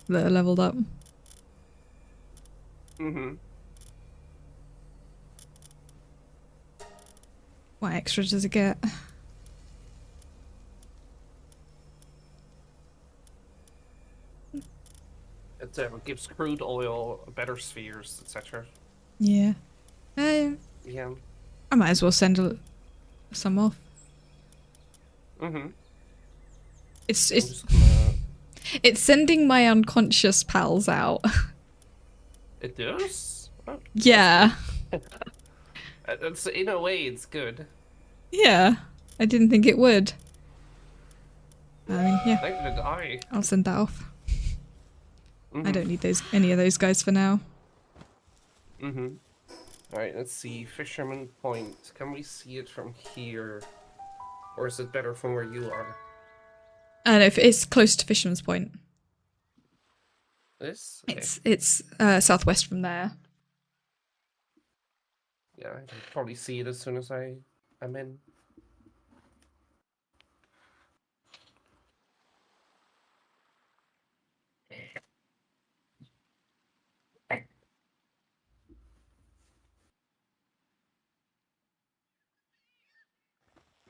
that are leveled up. What extra does it get? It gives crude oil, better spheres, etc. Yeah. Yeah. I might as well send some off. It's it's sending my unconscious pals out. It does? Oh, Yeah. it's, in a way, it's good. Yeah. I didn't think it would. I mean, yeah. Neither did I. I'll send that off. I don't need any of those guys for now. Alright, let's see. Fisherman Point. Can we see it from here? Or is it better from where you are? And if it's close to Fisherman's Point. This? Okay. It's southwest from there. Yeah, I can probably see it as soon as I'm in.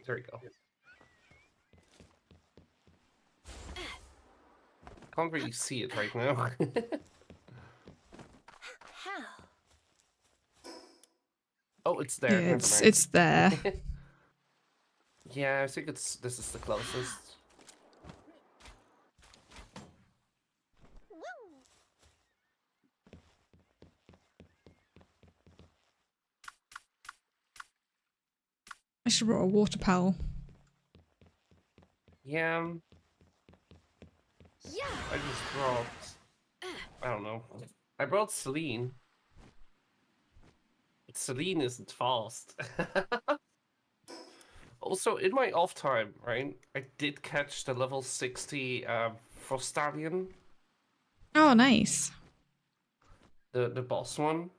There we go. Can't really see it right now. Oh, it's there. Yeah, Never mind. it's there. Yeah, I think this is the closest. I should have brought a water pal. Yeah. I just brought... I don't know. I brought Celine. But Celine isn't fast. Also, in my off time, right, I did catch the level 60 Frostallion. Oh, nice. The boss one.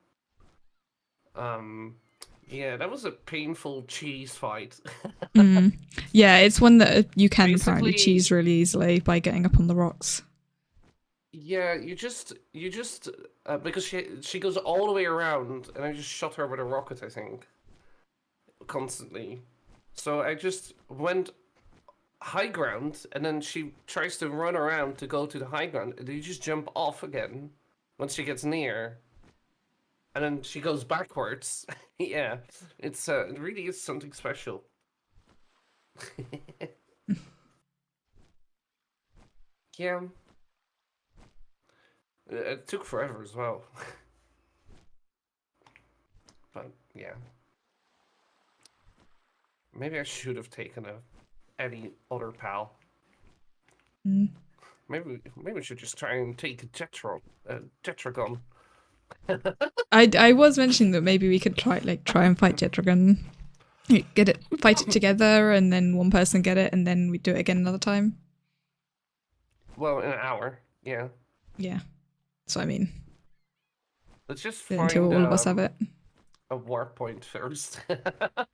Yeah, that was a painful cheese fight. Yeah, it's one that you can apparently Basically- cheese really easily by getting up on the rocks. Yeah, you just because she goes all the way around, and I just shot her with a rocket, I think, constantly. So I just went high ground, and then she tries to run around to go to the high ground, and you just jump off again once she gets near, and then she goes backwards. Yeah, it really is something special. Yeah. It took forever as well. But yeah. Maybe I should have taken any other pal. Maybe we should just try and take a Tetragon. I was mentioning that maybe we could try and fight Tetragon. Fight it together, and then one person get it, and then we do it again another time. Well, in an hour, yeah. Yeah, that's what I mean. Let's just find Until all of us have it. a warp point first.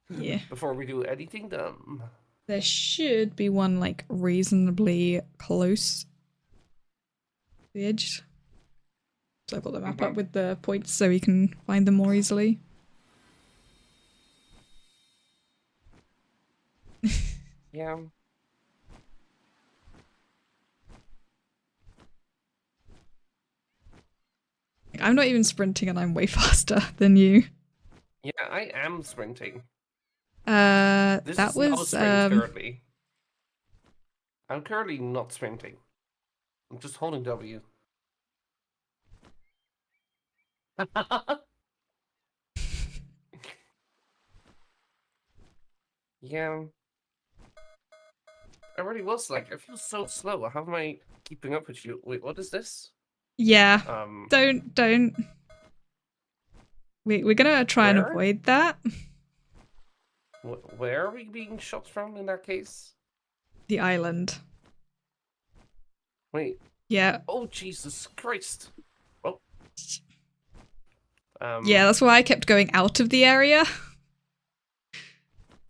Yeah. Before we do anything dumb. There should be one like reasonably close to the edge. So I put the map up with the points so we can find them more easily. Yeah. I'm not even sprinting and I'm way faster than you. Yeah, I am sprinting. This That is not a was sprint currently. I'm currently not sprinting. I'm just holding W. Yeah. I really was like, I feel so slow. How am I keeping up with you? Wait, what is this? Yeah. Don't. We're gonna try and Where? avoid that. Where are we being shot from in that case? The island. Wait. Yeah. Oh, Jesus Christ. Oh. Yeah, that's why I kept going out of the area.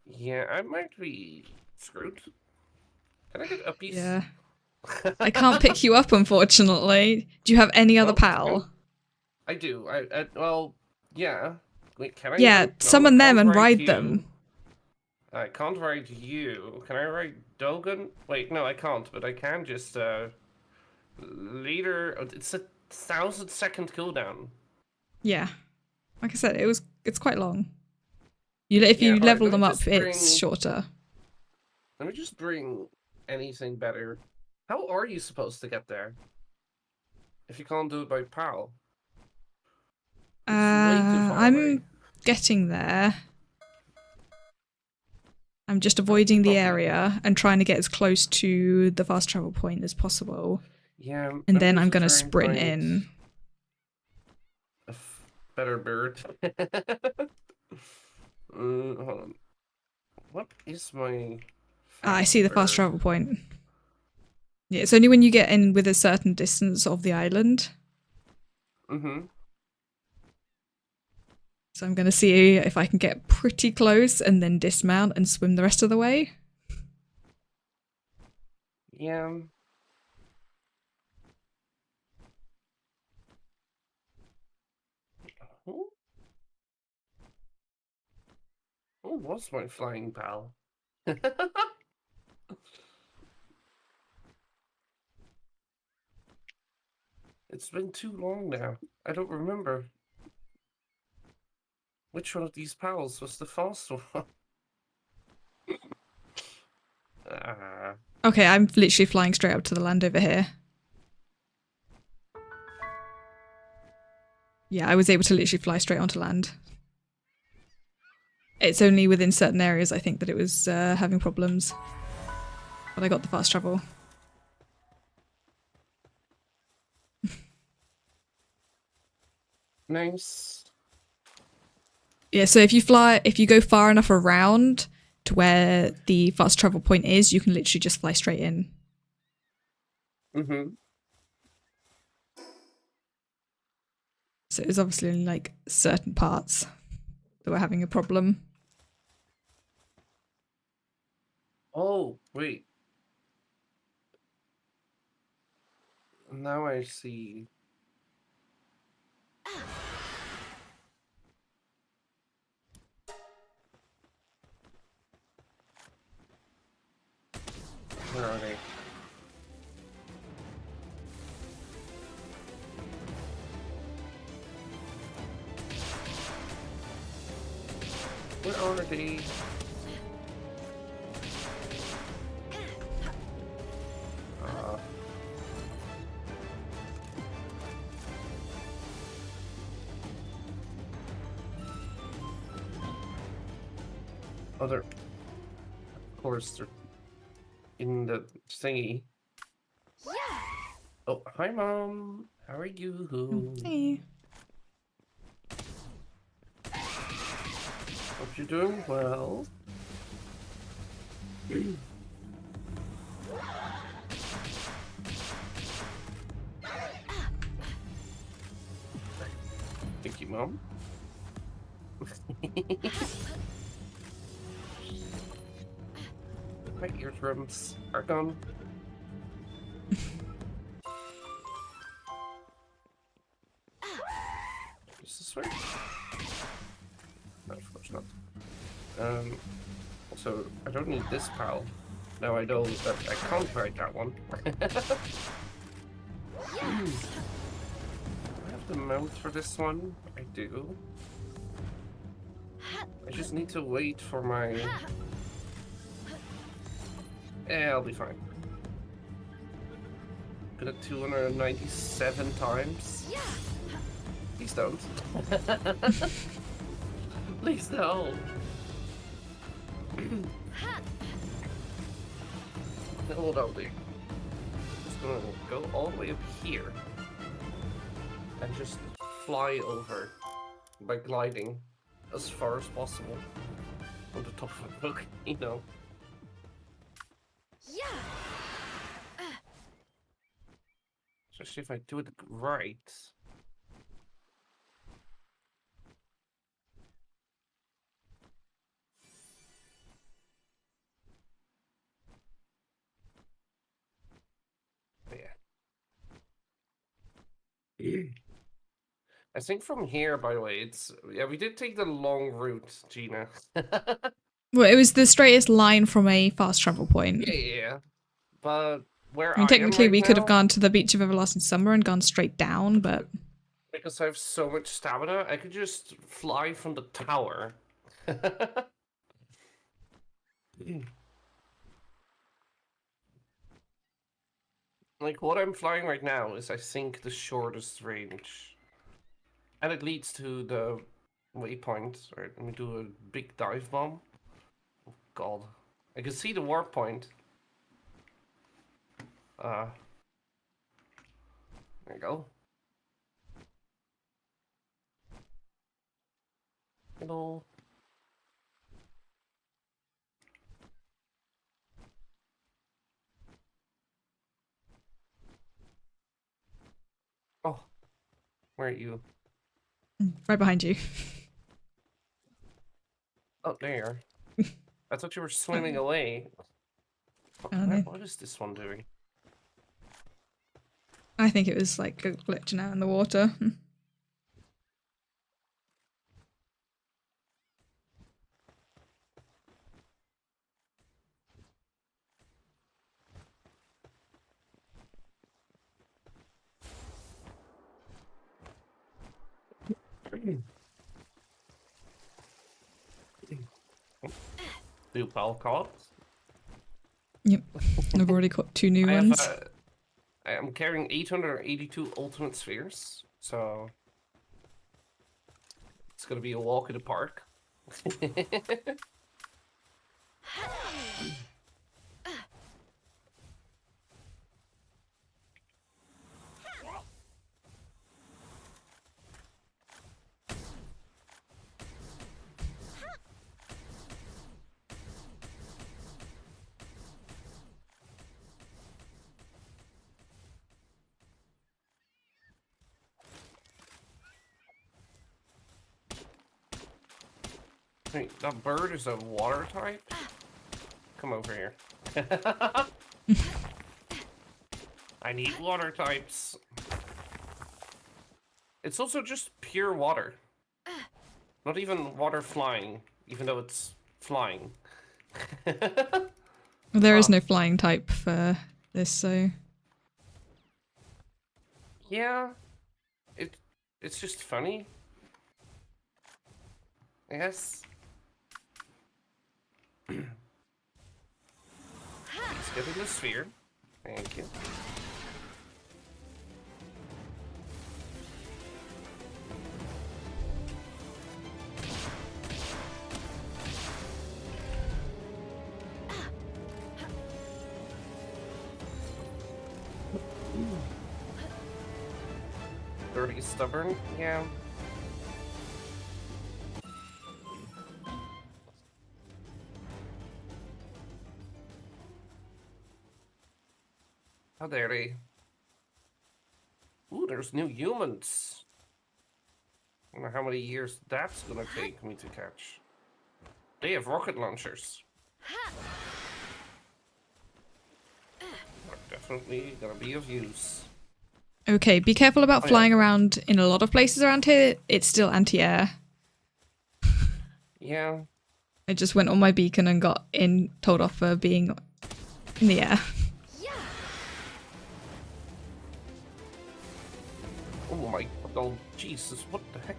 Yeah, I might be screwed. Can I get a piece? Yeah. I can't pick you up, unfortunately. Do you have any other pal? I do. Well, yeah. Wait, can I? Yeah, No, summon them and ride you. them. I can't ride you. Can I ride Dogen? Wait, no, I can't. But I can just leader. It's a 1,000-second cooldown. Yeah, like I said, it's quite long. If you Alright, level them up, it's shorter. Let me just bring anything better. How are you supposed to get there? If you can't do it by PAL? It's way too far away. I'm getting there. I'm just avoiding the area and trying to get as close to the fast travel point as possible. Yeah. And then I'm gonna sprint in. A better bird. Hold on. What is my... I see the fast travel point. Yeah, it's only when you get in with a certain distance of the island. So I'm going to see if I can get pretty close and then dismount and swim the rest of the way. Yeah. Who was my flying pal? It's been too long now. I don't remember. Which one of these pals was the fast one? Okay, I'm literally flying straight up to the land over here. Yeah, I was able to literally fly straight onto land. It's only within certain areas, I think, that it was having problems. But I got the fast travel. Nice. Yeah, so if you go far enough around to where the fast travel point is, you can literally just fly straight in. So it was obviously in like certain parts that were having a problem. Oh, wait. Now I see. Where are they? Where are they? Of course, they're in the thingy. Oh, hi, Mom. How are you? Hey. Hope you're doing well. Thank you, Mom. My eardrums are gone. Does this work? No, of course not. Also, I don't need this pal. Now I know that I can't ride that one. I have the mount for this one. I do. I just need to wait for my... Yeah, I'll be fine. Good at 297 times. Please don't. Please no. Hold on, dude. Just gonna go all the way up here and just fly over by gliding as far as possible on the top of a book, you know. Especially if I do it right. Yeah. I think from here, by the way, it's... Yeah, we did take the long route, Gina. Well, it was the straightest line from a fast travel point. Yeah. But where I mean, I am technically, right we could have now, gone to the Beach of Everlasting Summer and gone straight down, but... because I have so much stamina, I could just fly from the tower. Like, what I'm flying right now is, I think, the shortest range. And it leads to the waypoint. Alright, let me do a big dive bomb. Oh, God. I can see the warp point. There you go. Hello. Oh, where are you? Right behind you. Oh, there. I thought you were swimming away. What is this one doing? I think it was like glitching out in the water. New pal caught. Yep. I've already caught 2 new ones. I am carrying 882 ultimate spheres, so it's gonna be a walk in the park. Wait, that bird is a water type? Come over here. I need water types. It's also just pure water. Not even water flying, even though it's flying. There is no flying type for this, so... Yeah. It's just funny. Yes. Let's get in the sphere. Thank you. Dirty stubborn, yeah. How dare they? Ooh, there's new humans. I wonder how many years that's gonna take me to catch. They have rocket launchers. definitely gonna be of use. Okay, be careful about flying around in a lot of places around here. It's still anti-air. Yeah. I just went on my beacon and got told off for being in the air. Oh my god, oh Jesus, what the heck?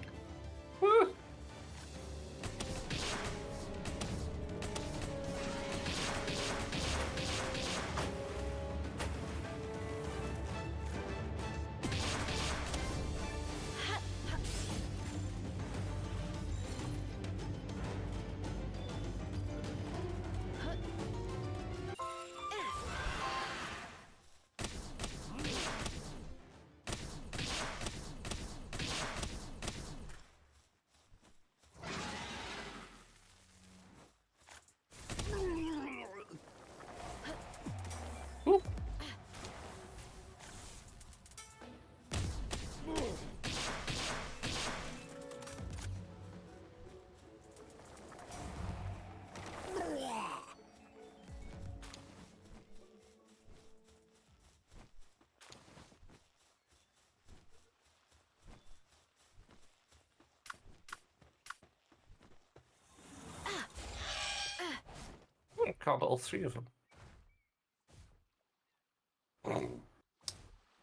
I caught all three of them.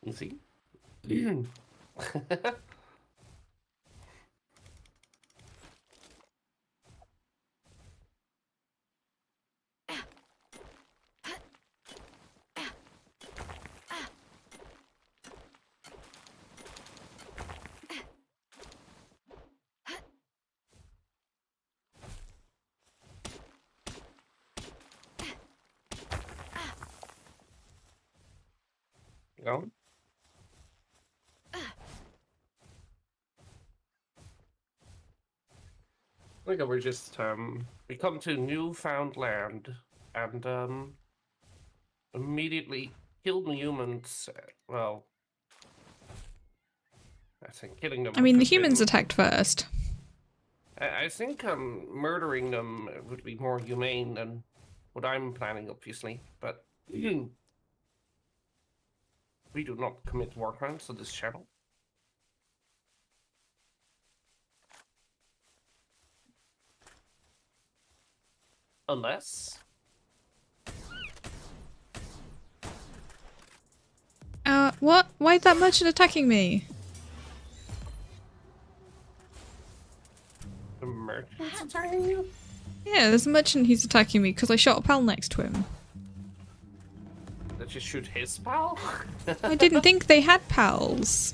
You see? No? I think we're just we come to newfound land and immediately killed the humans. Well, I think killing them. I mean, the humans attacked first. I think murdering them would be more humane than what I'm planning, obviously. But we do not commit war crimes on this channel. Unless... What? Why is that merchant attacking me? The merchant's attacking you? Yeah, there's a merchant who's attacking me because I shot a pal next to him. Did you shoot his pal? I didn't think they had pals.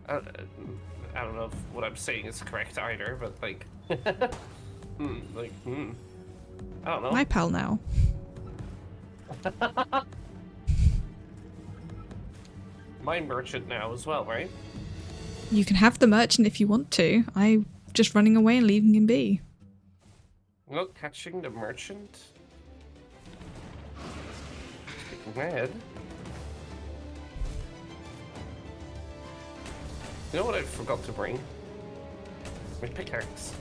I don't know if what I'm saying is correct either, but like... I don't know. My pal now. My merchant now as well, right? You can have the merchant if you want to. I'm just running away and leaving him be. Not catching the merchant? Mad. You know what I forgot to bring? My pickaxe.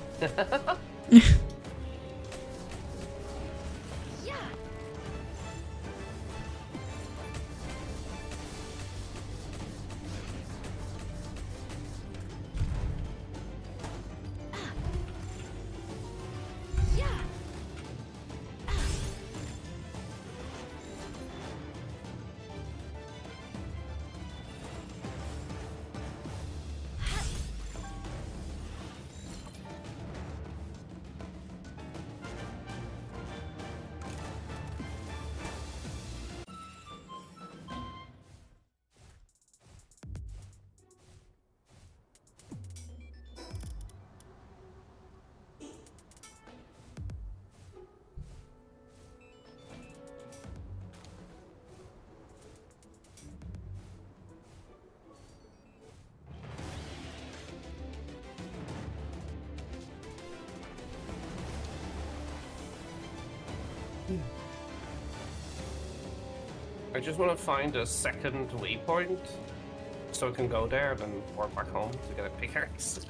I just want to find a second waypoint so I can go there, then walk back home to get a pickaxe.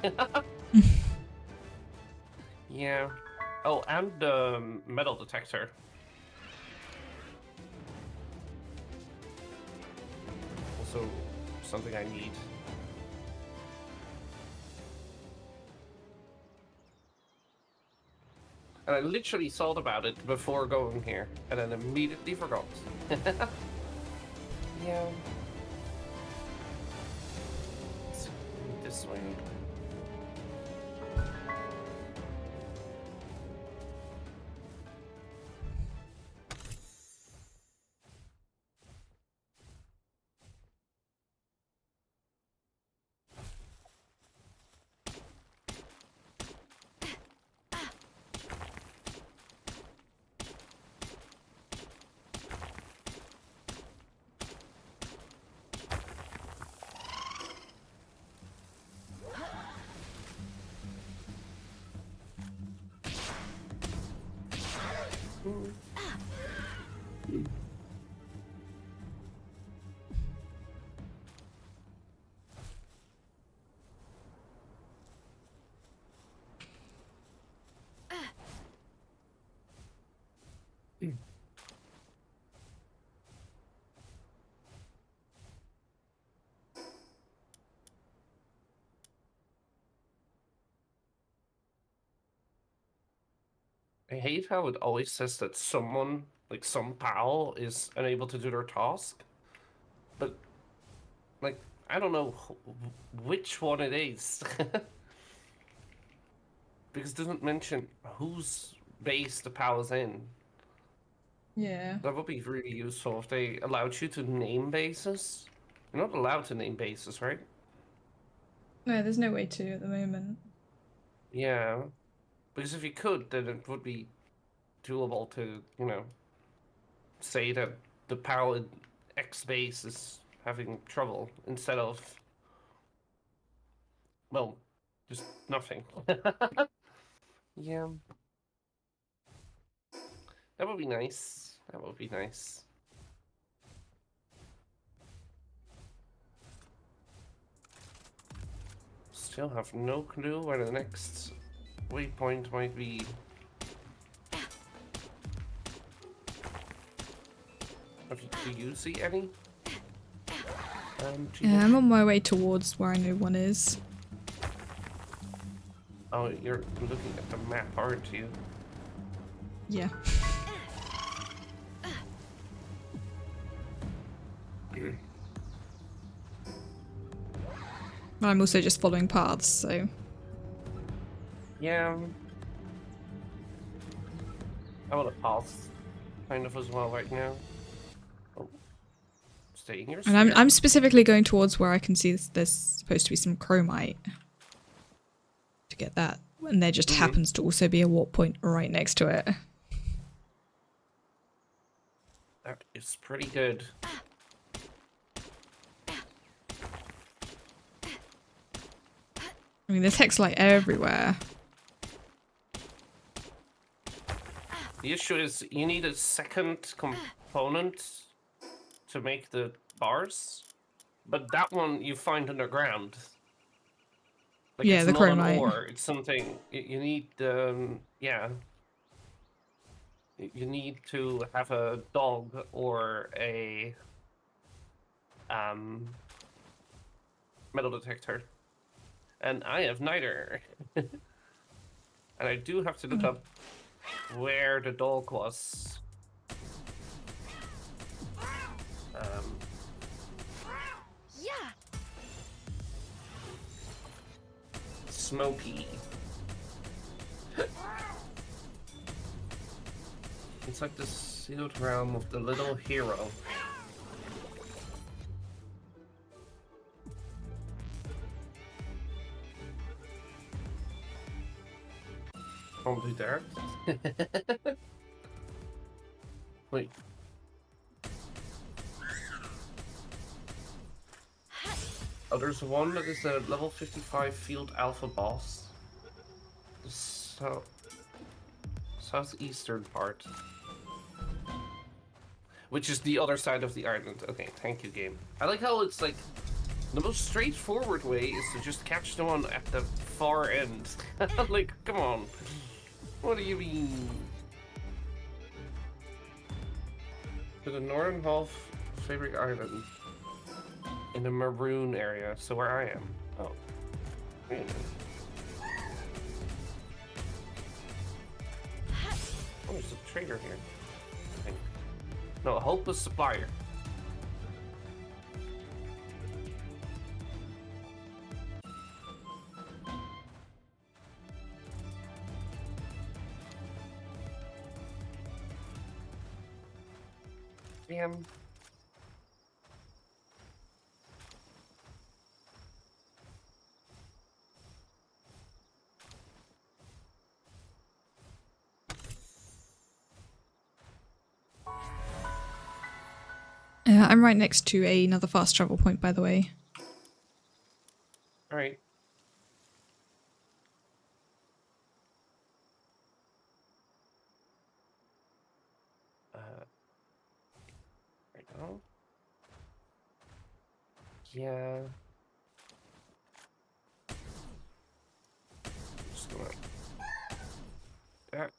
Yeah. Oh, and the metal detector. something I need. And I literally thought about it before going here, and then immediately forgot. Yeah. Let's go this way. I hate how it always says that someone, like some pal, is unable to do their task. But, like, I don't know which one it is. Because it doesn't mention whose base the pal is in. Yeah. That would be really useful if they allowed you to name bases. You're not allowed to name bases, right? No, there's no way to at the moment. Yeah. Because if you could, then it would be doable to, you know, say that the pal in X base is having trouble instead of, well, just nothing. Yeah. That would be nice. That would be nice. Still have no clue where the next waypoint might be. Do you see any? Yeah, I'm on my way towards where I know one is. Oh, you're looking at the map, aren't you? Yeah. I'm also just following paths, so... Yeah. I want to pass kind of as well right now. Oh. Stay in your And sphere. I'm specifically going towards where I can see there's supposed to be some chromite. To get that. And there just happens to also be a warp point right next to it. That is pretty good. I mean, there's hexlite everywhere. The issue is you need a second component to make the bars, but that one you find underground. Like, Yeah, it's the not an chromite. ore, it's something you need. Yeah, you need to have a dog or a metal detector, and I have neither. And I do have to look up where the dog was. Yeah. Smoky. It's like the sealed realm of the little hero. Don't do that. Wait. Oh, there's one that is a level 55 field alpha boss. The southeastern part. Which is the other side of the island. Okay, thank you, game. I like how it's like, the most straightforward way is to just catch the one at the far end. Like, come on. What do you mean? To the northern half of Feybreak Island. in the maroon area, so where I am. Oh. Really? Oh, there's a trader here. I think. No, a hopeless supplier. Damn. I'm right next to another fast travel point, by the way. All right. Right now. Yeah. Just gonna that.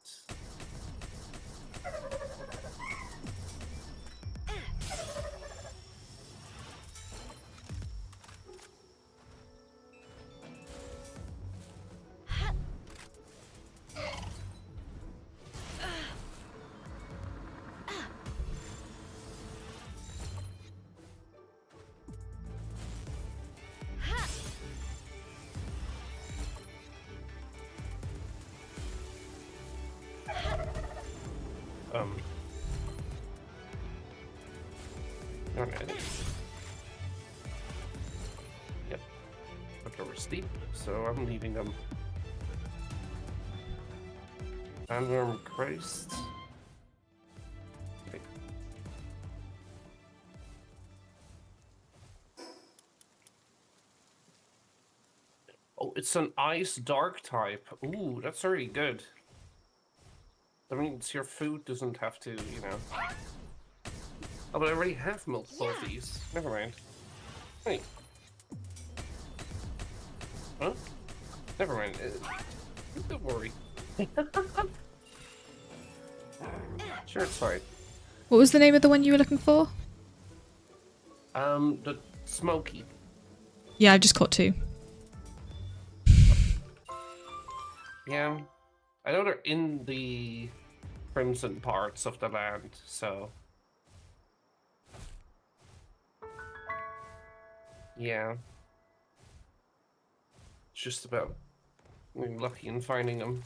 Alright. Yep. Leftover sleep, so I'm leaving them. Sandworm Christ. Okay. Oh, it's an ice dark type. Ooh, that's very good. That means your food doesn't have to, you know. Oh, but I already have multiple of these. Never mind. Wait. Huh? Never mind. Don't worry. Sure, it's fine. What was the name of the one you were looking for? The Smoky. Yeah, I just caught 2. Yeah. I know they're in the crimson parts of the land, so... Yeah. It's just about being lucky in finding them.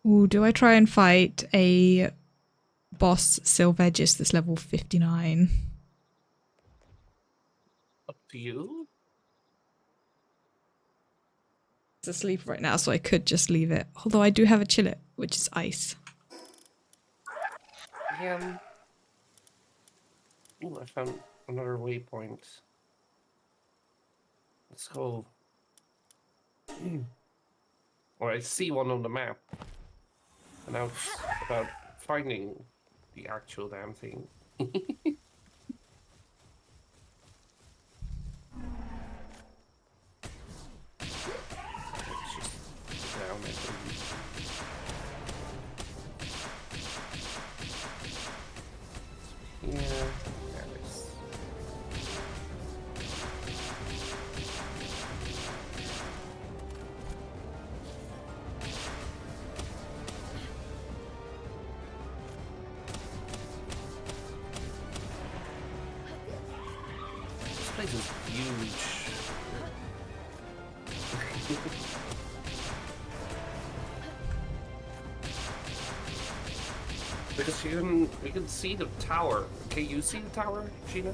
Ooh, do I try and fight a boss Sylvaegis that's level 59? Up to you? It's asleep right now, so I could just leave it. Although I do have a chillet, which is ice. Yeah. Ooh, I found another waypoint. Let's go. Or I see one on the map. And now it's about finding the actual damn thing. It's just down, I think. Yeah, that is. This place is huge. Because you can see the tower. Can you see the tower, Gina?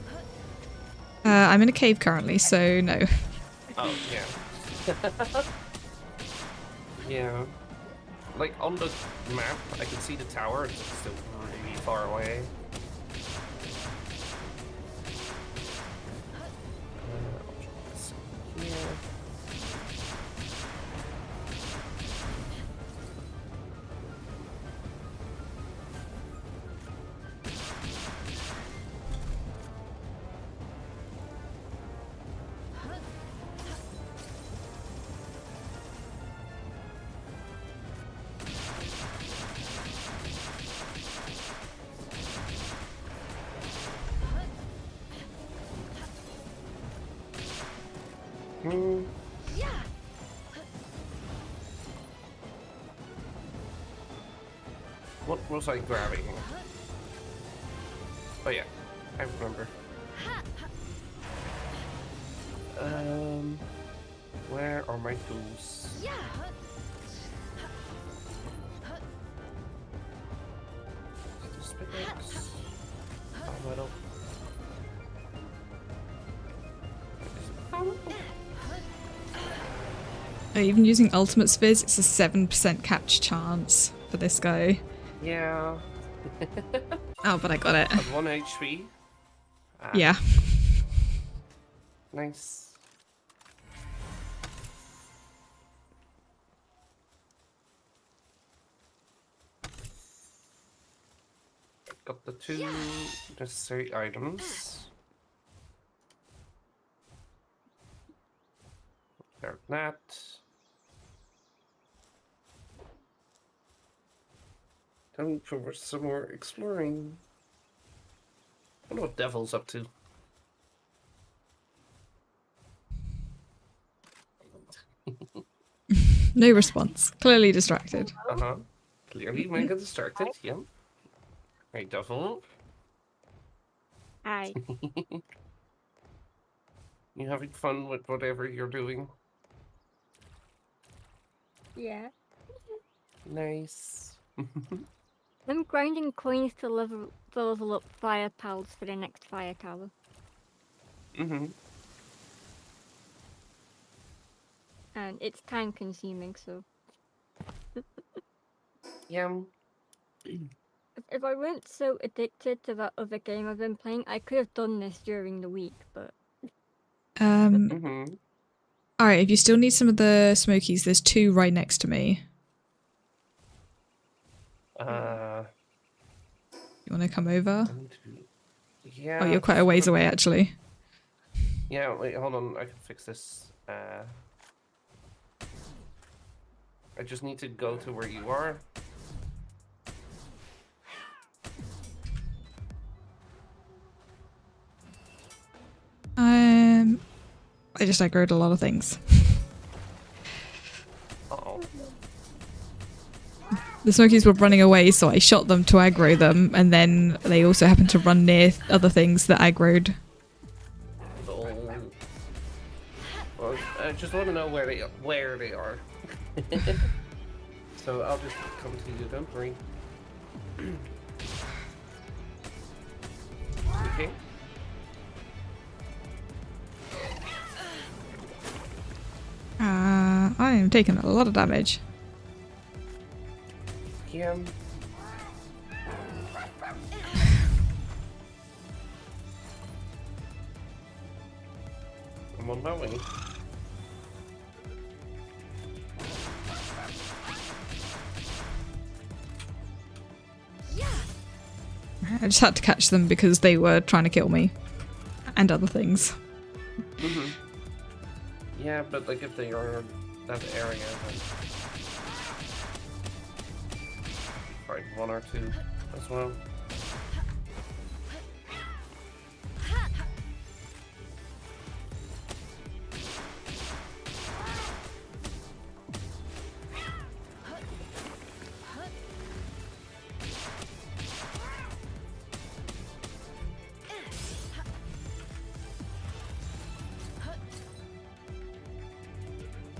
I'm in a cave currently, so no. Oh, yeah. Yeah. Like, on the map, I can see the tower, it's still really far away. Yeah. Hmm. What was I grabbing? Oh yeah, I remember. Where are my tools? Spinnex. Oh, metal. Even using ultimate spheres, it's a 7% catch chance for this guy. Yeah. Oh, but I got it. At 1 HP. Ah, Yeah. nice. Got the 2 necessary items. There's that. Time for some more exploring. I wonder what Devil's up to. No response. Clearly distracted. Uh-huh. Clearly mega distracted, yeah. Hey, Devil. Hi. You having fun with whatever you're doing? Yeah. Nice. I'm grinding coins to level up fire pals for the next fire tower. Mm-hmm. And it's time consuming, so Yeah. if I weren't so addicted to that other game I've been playing, I could have done this during the week, but Mm-hmm. Alright, if you still need some of the smokies, there's 2 right next to me. You want to come over? Yeah. Oh, you're quite a ways away, actually. Yeah, wait, hold on. I can fix this. I just need to go to where you are. I just aggroed a lot of things. Uh-oh. The smokies were running away, so I shot them to aggro them, and then they also happened to run near other things that aggroed. Oh. Well, I just want to know where they are. So I'll just come to you, don't worry. Okay. I am taking a lot of damage. Yeah. I'm on my way. I just had to catch them because they were trying to kill me. And other things. Mm-hmm. Yeah, but like if they are in that area, then find 1 or 2 as well.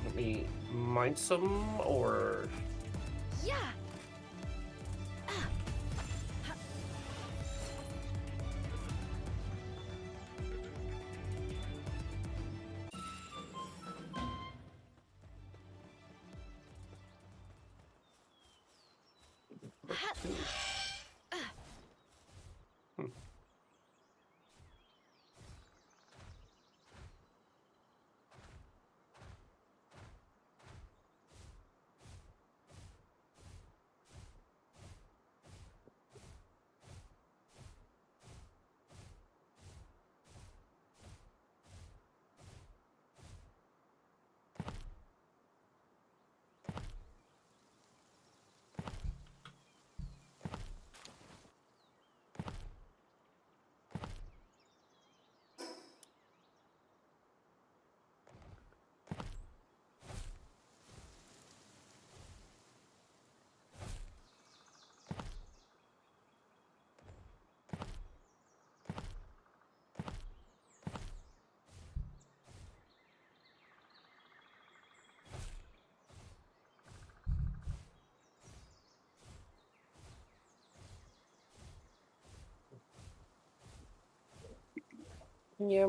Let me mine some, or Yeah.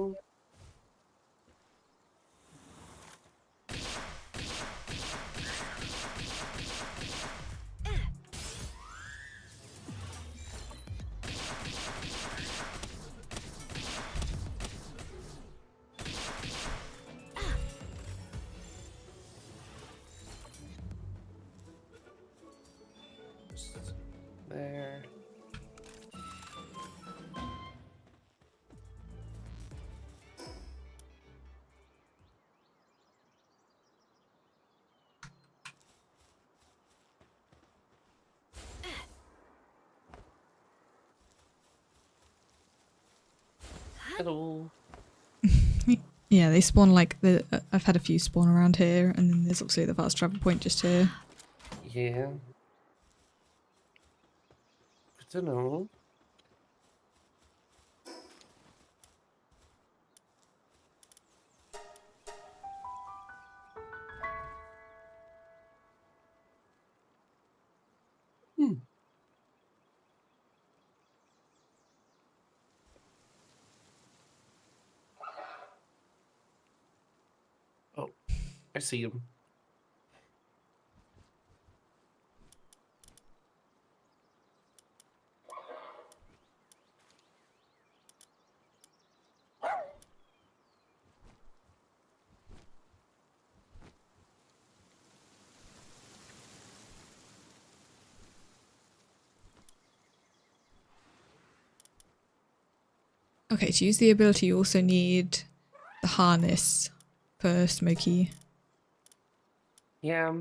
Just there. Hello. Yeah, they spawn like the. I've had a few spawn around here, and then there's obviously the fast travel point just here. Yeah. Good to know. Oh, I see him. Okay, to use the ability, you also need the harness for Smokey. Yeah.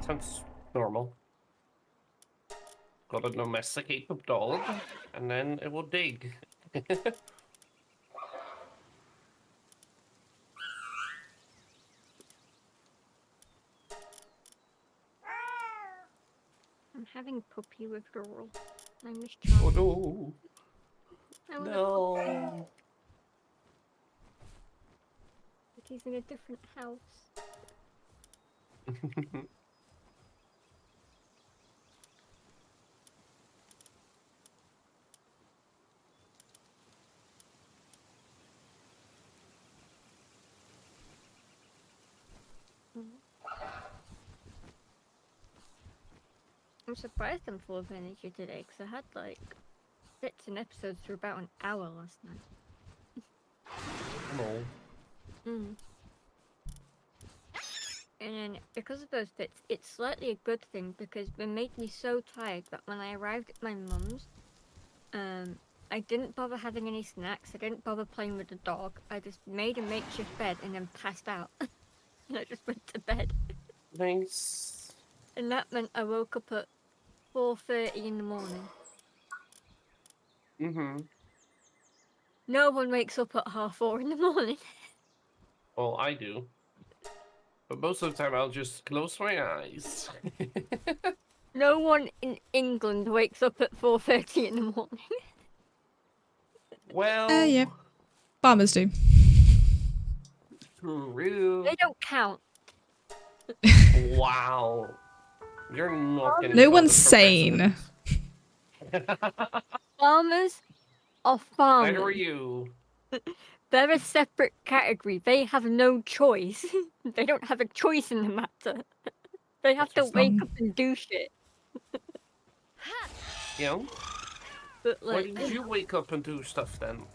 Sounds normal. Gotta domesticate the dog, and then it will dig. I'm having puppy withdrawal. I miss Oh Charlie. no. I want a No. puppy. But he's in a different house. I'm surprised I'm full of energy today because I had like bits and episodes for about an hour last night. No. And then because of those bits, it's slightly a good thing because it made me so tired that when I arrived at my mum's, I didn't bother having any snacks. I didn't bother playing with the dog. I just made a makeshift bed and then passed out. And I just went to bed. Nice. And that meant I woke up at 4:30 in the morning. No one wakes up at 4:30 in the morning. Well, I do. But most of the time, I'll just close my eyes. No one in England wakes up at 4:30 in the morning. Well, Yeah, farmers do. True. They don't count. Wow. You're not getting No voted one's for sane. president. Farmers are farmers. Neither are you. They're a separate category. They have no choice. They don't have a choice in the matter. They have to wake up and do shit. Yeah? But Why like, didn't you wake up and do stuff then?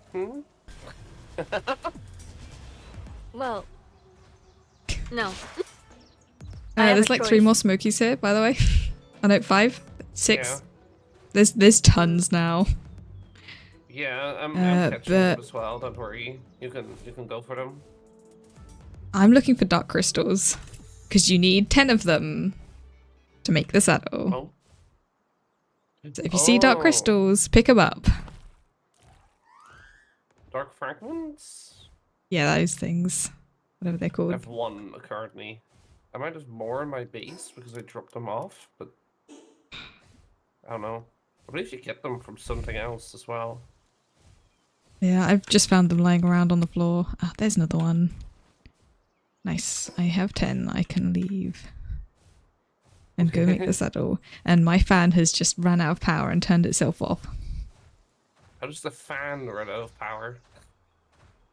well, no. There's like 3 more Smokies here, by the way. I know 5, 6. Yeah. There's tons now. Yeah, I'm catching them as well. Don't worry. You can go for them. I'm looking for dark crystals because you need 10 of them to make the saddle. Oh. So if you see dark crystals, pick them up. Dark fragments? Yeah, those things. Whatever they're called. I have 1 currently. I might have more in my base because I dropped them off, but I don't know. I believe you get them from something else as well. Yeah, I've just found them lying around on the floor. Ah, there's another one. Nice. I have 10. I can leave and go make the saddle. And my fan has just ran out of power and turned itself off. How does the fan run out of power?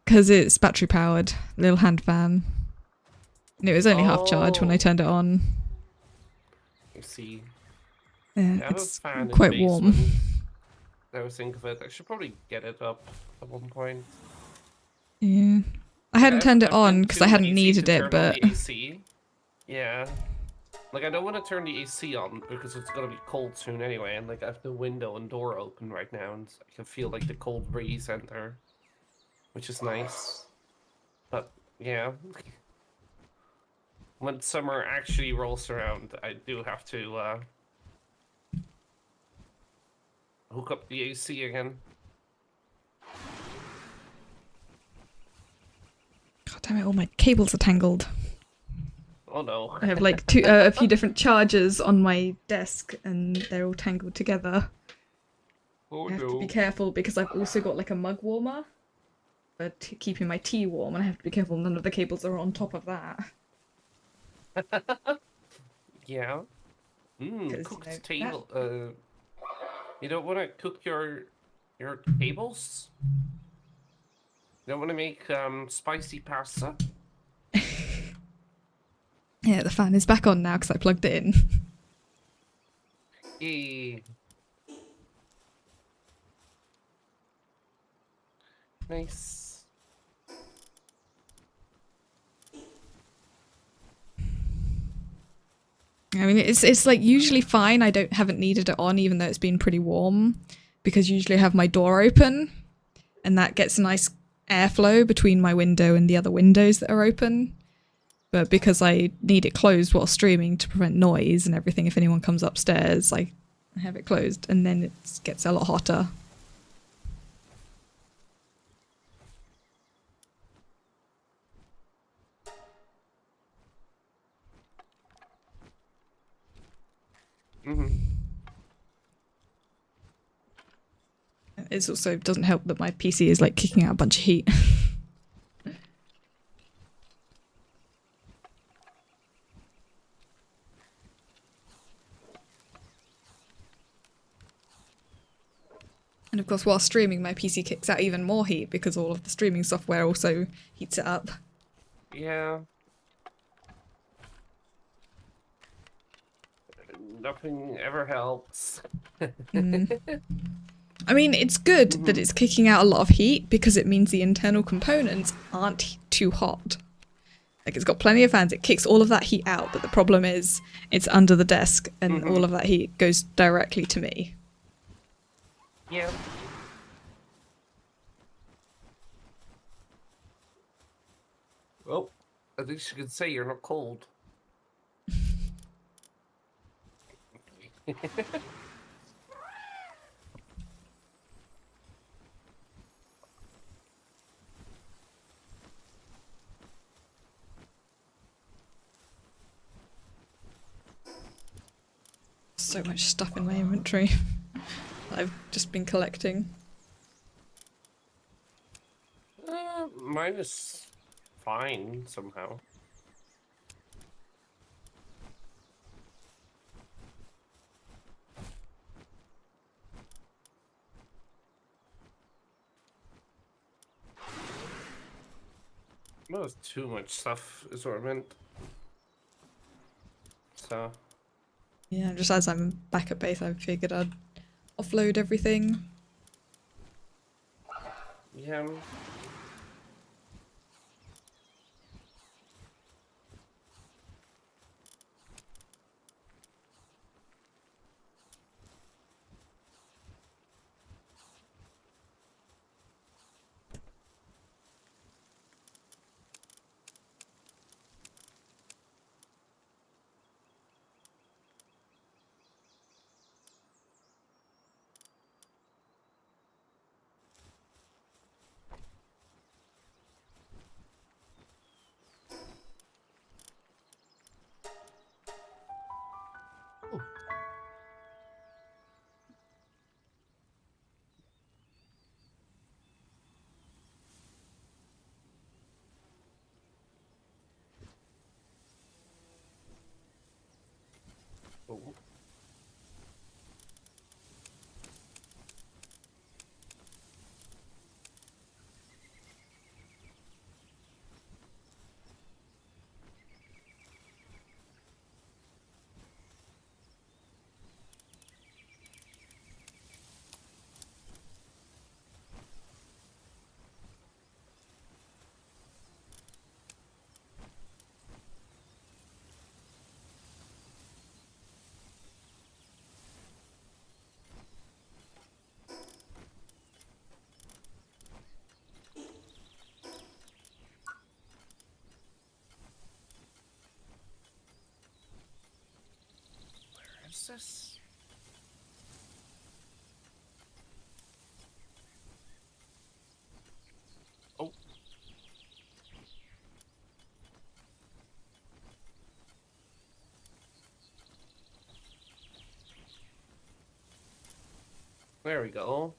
Because it's battery powered, little hand fan. And it was only half charge when I Oh, turned it on. you see. Yeah, I have a it's fan in the quite warm. basement. Now I think of it, I should probably get it up at one point. Yeah. I Like, hadn't turned it I've been on because I too hadn't lazy to needed it, turn on but... the AC. Yeah. Like, I don't want to turn the AC on because it's gonna be cold soon anyway, and like I have the window and door open right now, and I can feel like the cold breeze enter, which is nice. But yeah, when summer actually rolls around, I do have to hook up the AC again. God damn it, all my cables are tangled. Oh no. I have like a few different chargers on my desk and they're all tangled together. Oh I have to be no. careful because I've also got like a mug warmer for keeping my tea warm, and I have to be careful none of the cables are on top of that. Yeah. Because, Cooked table. You don't want to cook your cables? You don't want to make spicy pasta? Yeah, the fan is back on now because I plugged it in. Eh. Nice. I mean, it's like usually fine. I haven't needed it on even though it's been pretty warm, because usually I have my door open and that gets a nice airflow between my window and the other windows that are open. But because I need it closed while streaming to prevent noise and everything, if anyone comes upstairs, I have it closed, and then it gets a lot hotter. It also doesn't help that my PC is like kicking out a bunch of heat. And of course, while streaming, my PC kicks out even more heat because all of the streaming software also heats it up. Yeah. Nothing ever helps. I mean, it's good that it's kicking out a lot of heat because it means the internal components aren't too hot. Like, it's got plenty of fans, it kicks all of that heat out, but the problem is it's under the desk and all of that heat goes directly to me. Yeah. Well, at least you can say you're not cold. So much stuff in my inventory that I've just been collecting. Mine is fine somehow. Well, too much stuff is what I meant. So. Yeah, just as I'm back at base, I figured I'd offload everything. Yeah. is this? Oh. There we go.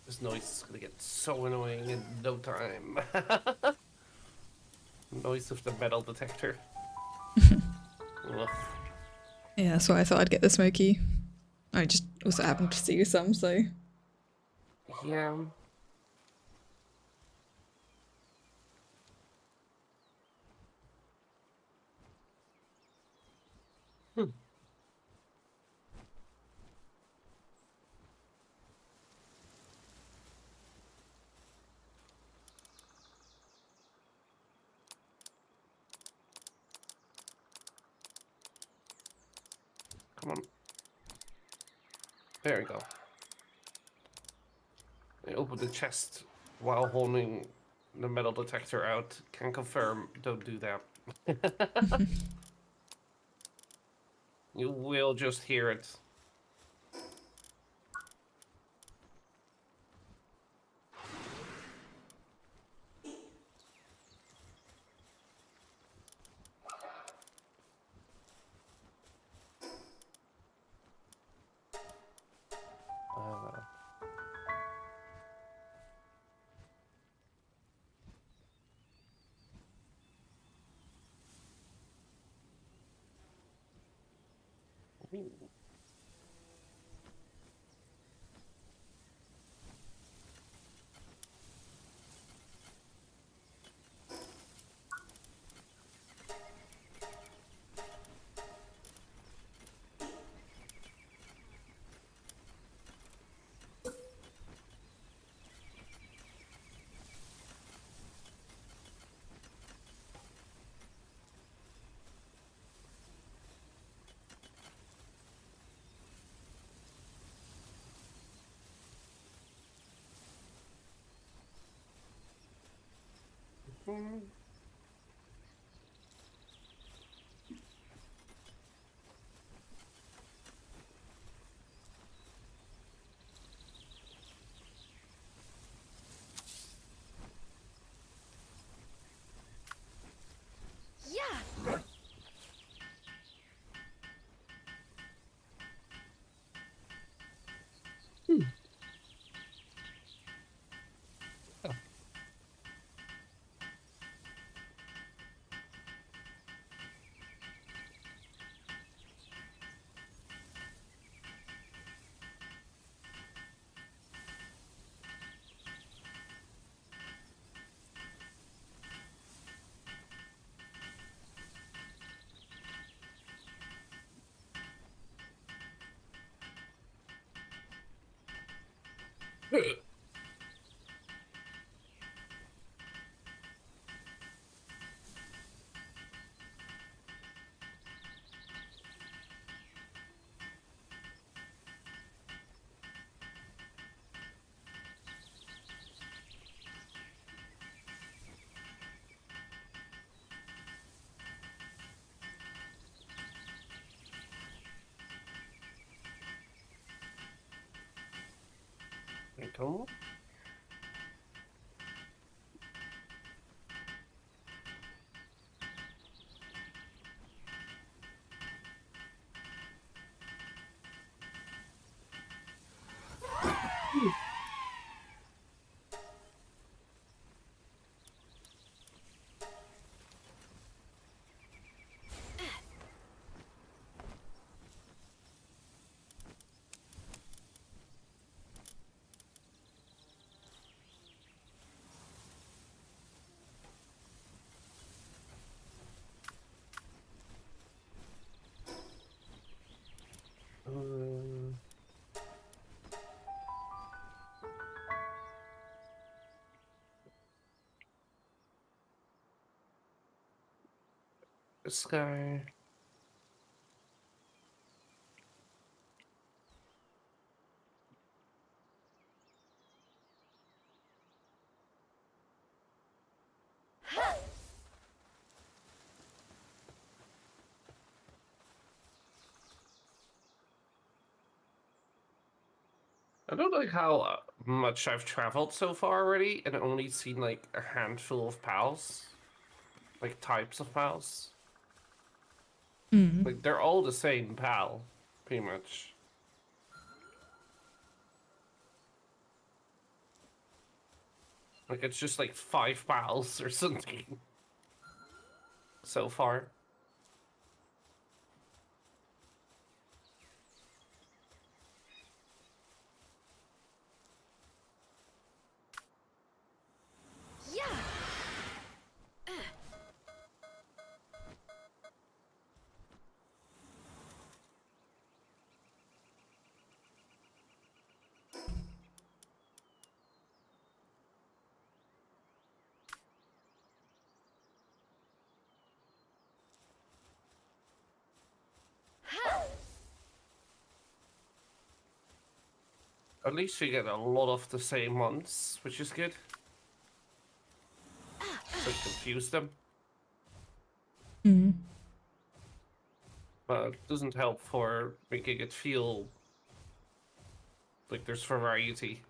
This noise is gonna get so annoying in no time. Noise of the metal detector. Yeah, that's why I thought I'd get the smoky. I just also happened to see some, so. Yeah. Come on. There we go. I opened the chest while holding the metal detector out. Can confirm, don't do that. You will just hear it. Ooh. There you go. This guy. I don't like how much I've traveled so far already and only seen like a handful of pals. Like types of pals. Like they're all the same pal, pretty much. Like it's just like 5 pals or something. So far. At least we get a lot of the same ones, which is good. So confuse them. But it doesn't help for making it feel like there's variety.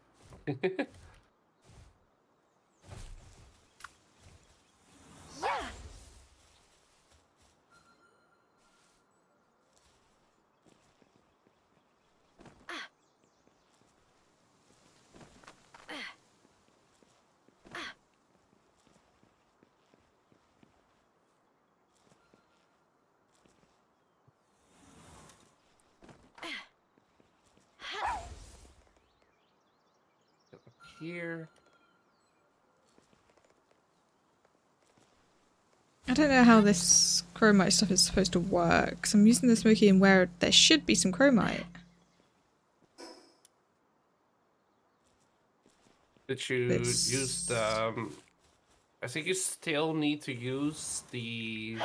Here. I don't know how this chromite stuff is supposed to work. So I'm using the smoky in where there should be some chromite. Did you use the... I think you still need to use the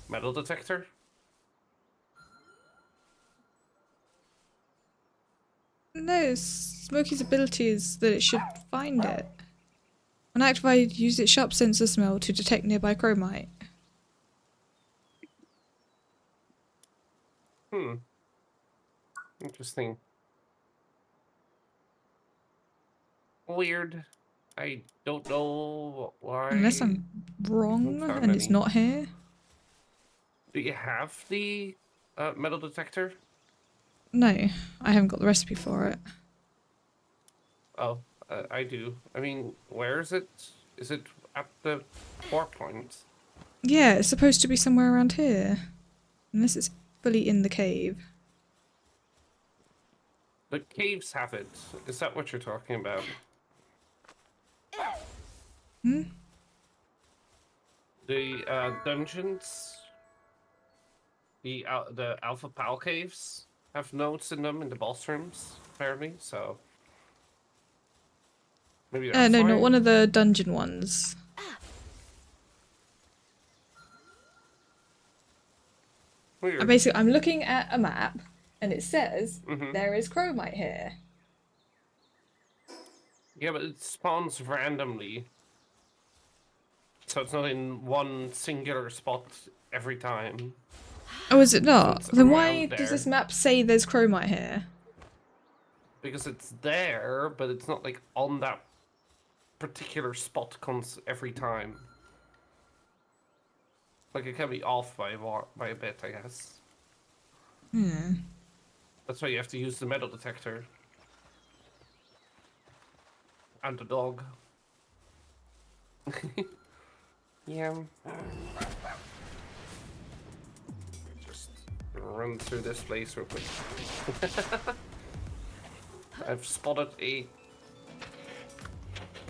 metal detector. No, Smoky's ability is that it should find it. When activated, use its sharp sensor smell to detect nearby chromite. Interesting. Weird. I don't know why. Unless I'm wrong and it's not here. Do you have the metal detector? No, I haven't got the recipe for it. Oh, I do. I mean, where is it? Is it at the port point? Yeah, it's supposed to be somewhere around here. Unless it's fully in the cave. The caves have it. Is that what you're talking about? Hmm? The dungeons, the Alpha Pal caves have notes in them in the boss rooms, apparently. So maybe that's No, why. not one of the dungeon ones. Weird. Basically, I'm looking at a map and it says there is chromite here. Yeah, but it spawns randomly. So it's not in one singular spot every time. Oh, is it not? So Then why does this map say there's chromite here? Because it's there, but it's not like on that particular spot every time. Like it can be off by a bit, I guess. That's why you have to use the metal detector. And the dog. Yeah. Just run through this place real quick. I've spotted a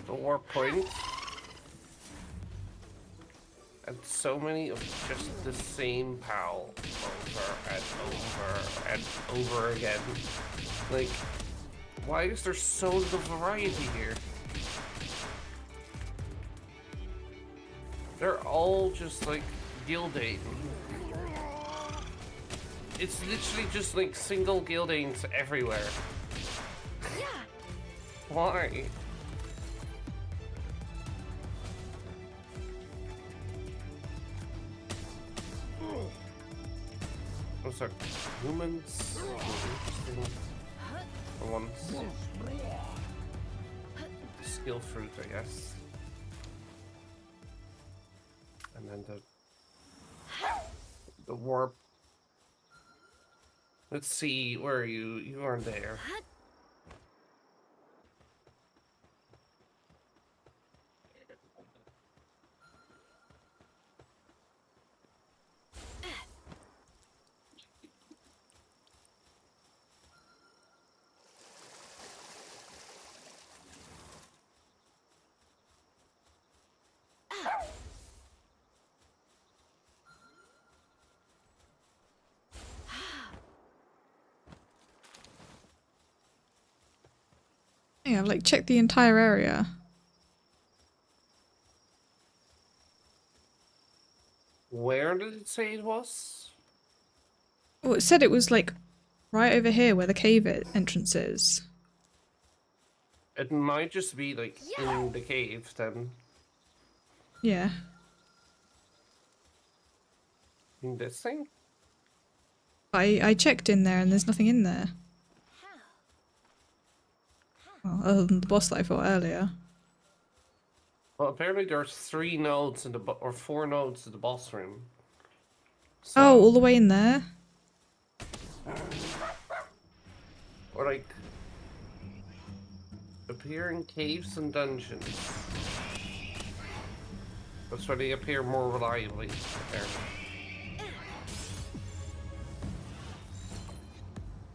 door point. And so many of just the same pal over and over and over again. Like, why is there so little variety here? They're all just like Gildane. It's literally just like single Gildanes everywhere. Why? Those are humans. for once. Skill fruit, I guess. And then the warp. Let's see, where are you? You aren't there. Yeah, I've like checked the entire area. Where did it say it was? Well, it said it was like right over here where the cave entrance is. It might just be like in the cave then. Yeah. In this thing? I checked in there and there's nothing in there. Well, other than the boss that I fought earlier. Well, apparently there's 3 nodes in the or 4 nodes in the boss room. So, Oh, all the way in there? or like appear in caves and dungeons. That's where they appear more reliably. Apparently.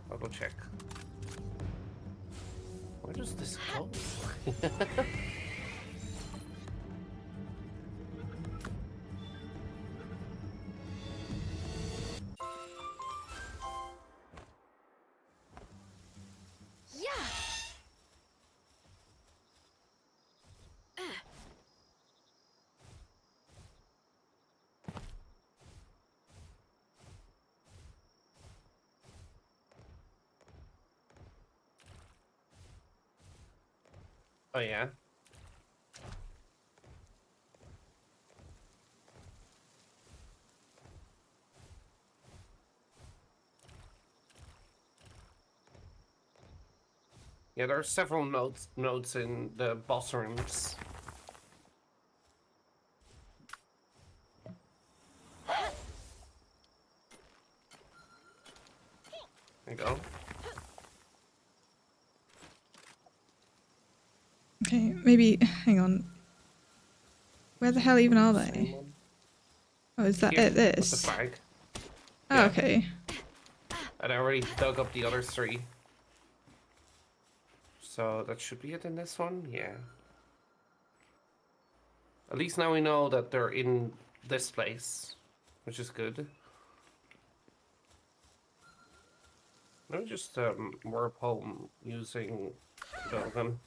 I'll go check. Where does this go? Oh yeah. Yeah, there are several nodes in the boss rooms. There you go. Okay, maybe hang on. Where the hell even are they? Oh, is that Here, it? with the This? flag. Oh, Yeah. okay. And I already dug up the other 3. So that should be it in this one, yeah. At least now we know that they're in this place, which is good. Let me just warp home using Dogan.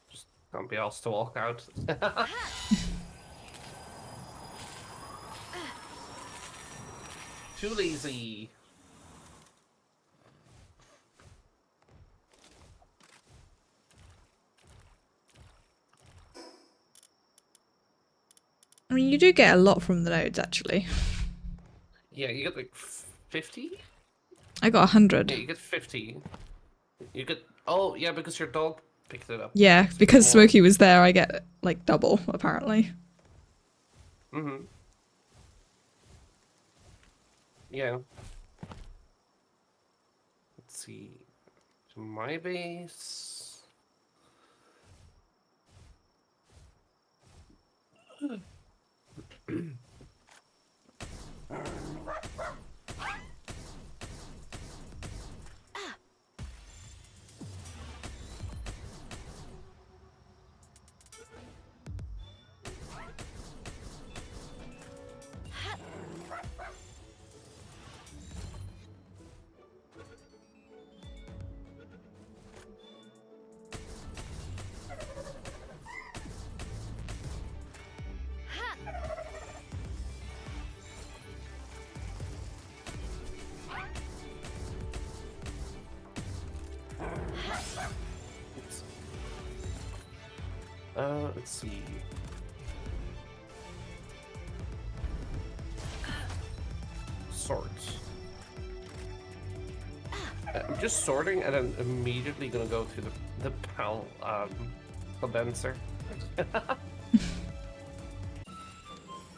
Just can't be asked to walk out. Too lazy. I mean, you do get a lot from the nodes, actually. Yeah, you get like 50? I got 100. Yeah, you get 50. You get... Oh, yeah, because your dog picked it up. Yeah, So because more. Smokey was there, I get like double, apparently. Mm-hmm. Yeah. Let's see. To my base. Let's see. Swords. I'm just sorting and then immediately gonna go to the PAL condenser.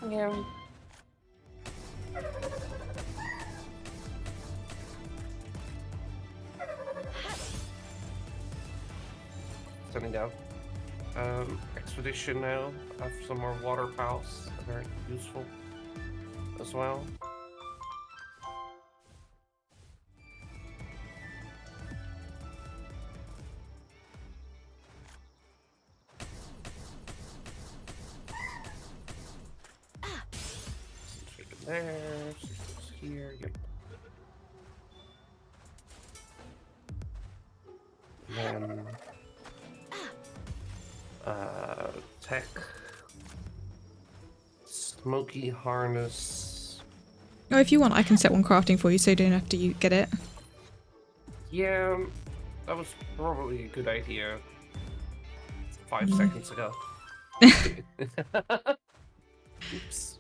Yeah. Sending out expedition now. I have some more water pals. Very useful as well. There, here, yep. Then tech, smoky harness. Oh, if you want, I can set one crafting for you, so you don't have to get it. Yeah, that was probably a good idea 5 seconds ago. Oops.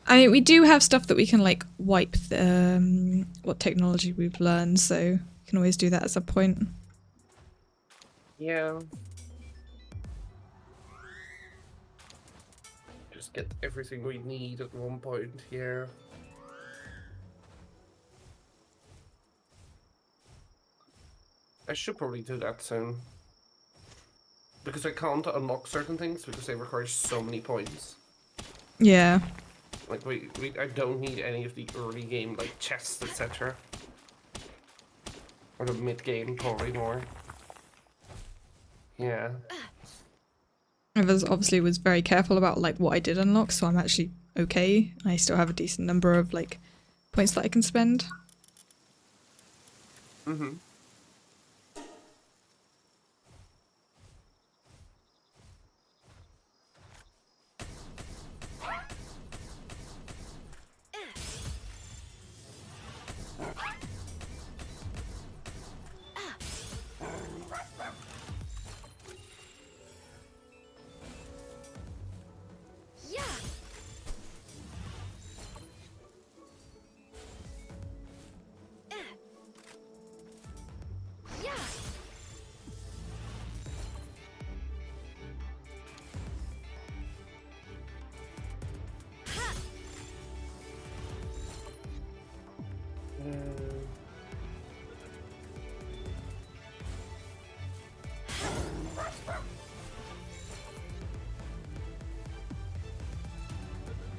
I mean, we do have stuff that we can like wipe the what technology we've learned, so you can always do that at some point. Yeah. Just get everything we need at one point here. I should probably do that soon. Because I can't unlock certain things because they require so many points. Yeah. Like, I don't need any of the early game, like, chests, etc. Or the mid-game, probably more. Yeah. I obviously was very careful about like what I did unlock, so I'm actually okay. I still have a decent number of like points that I can spend. Mm-hmm.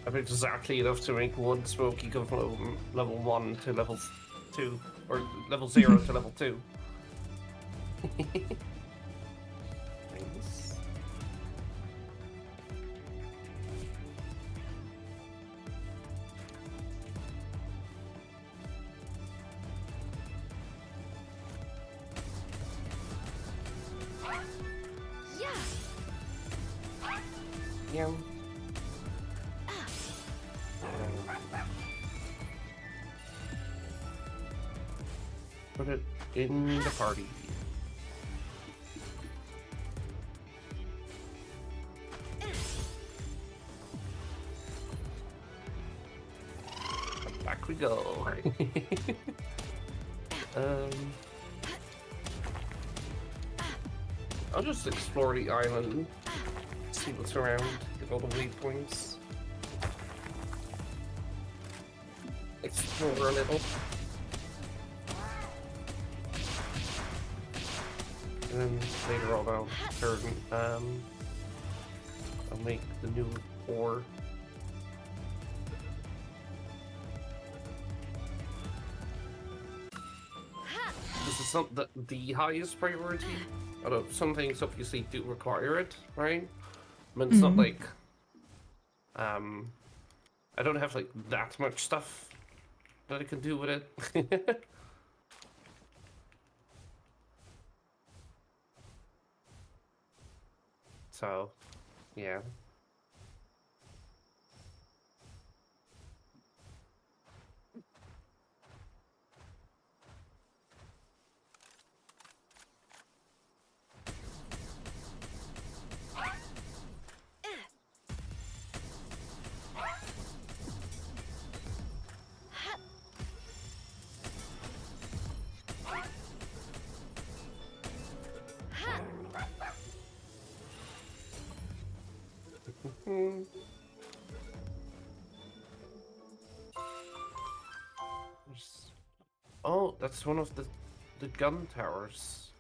I have exactly enough to make one smoky go from level 1 to level 2, or level 0 to level 2. Nice. Yeah. Put it in the party. Back we go. I'll just explore the island, see what's around, get all the waypoints. Explore a little. And then later on I'll make the new ore. This is not the highest priority, although some things obviously do require it, right? But it's not like I don't have like that much stuff that I can do with it. So, yeah. Oh, that's one of the gun towers.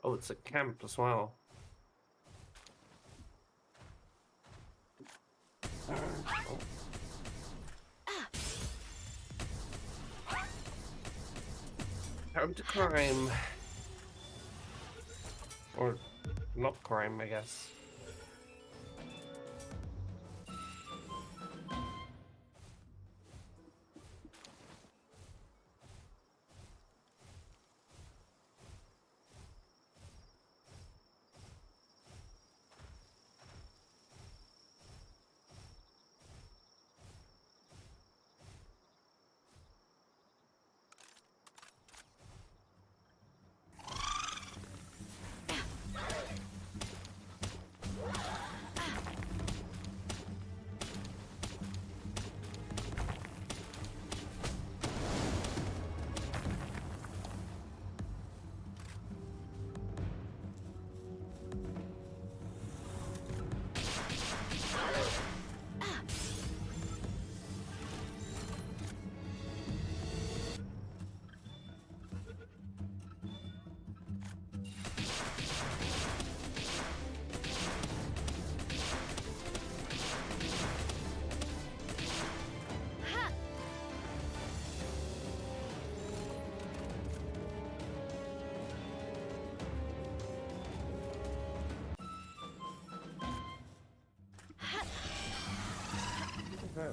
Oh, it's a camp as well. Oh. Time to climb. Or not climb, I guess. that?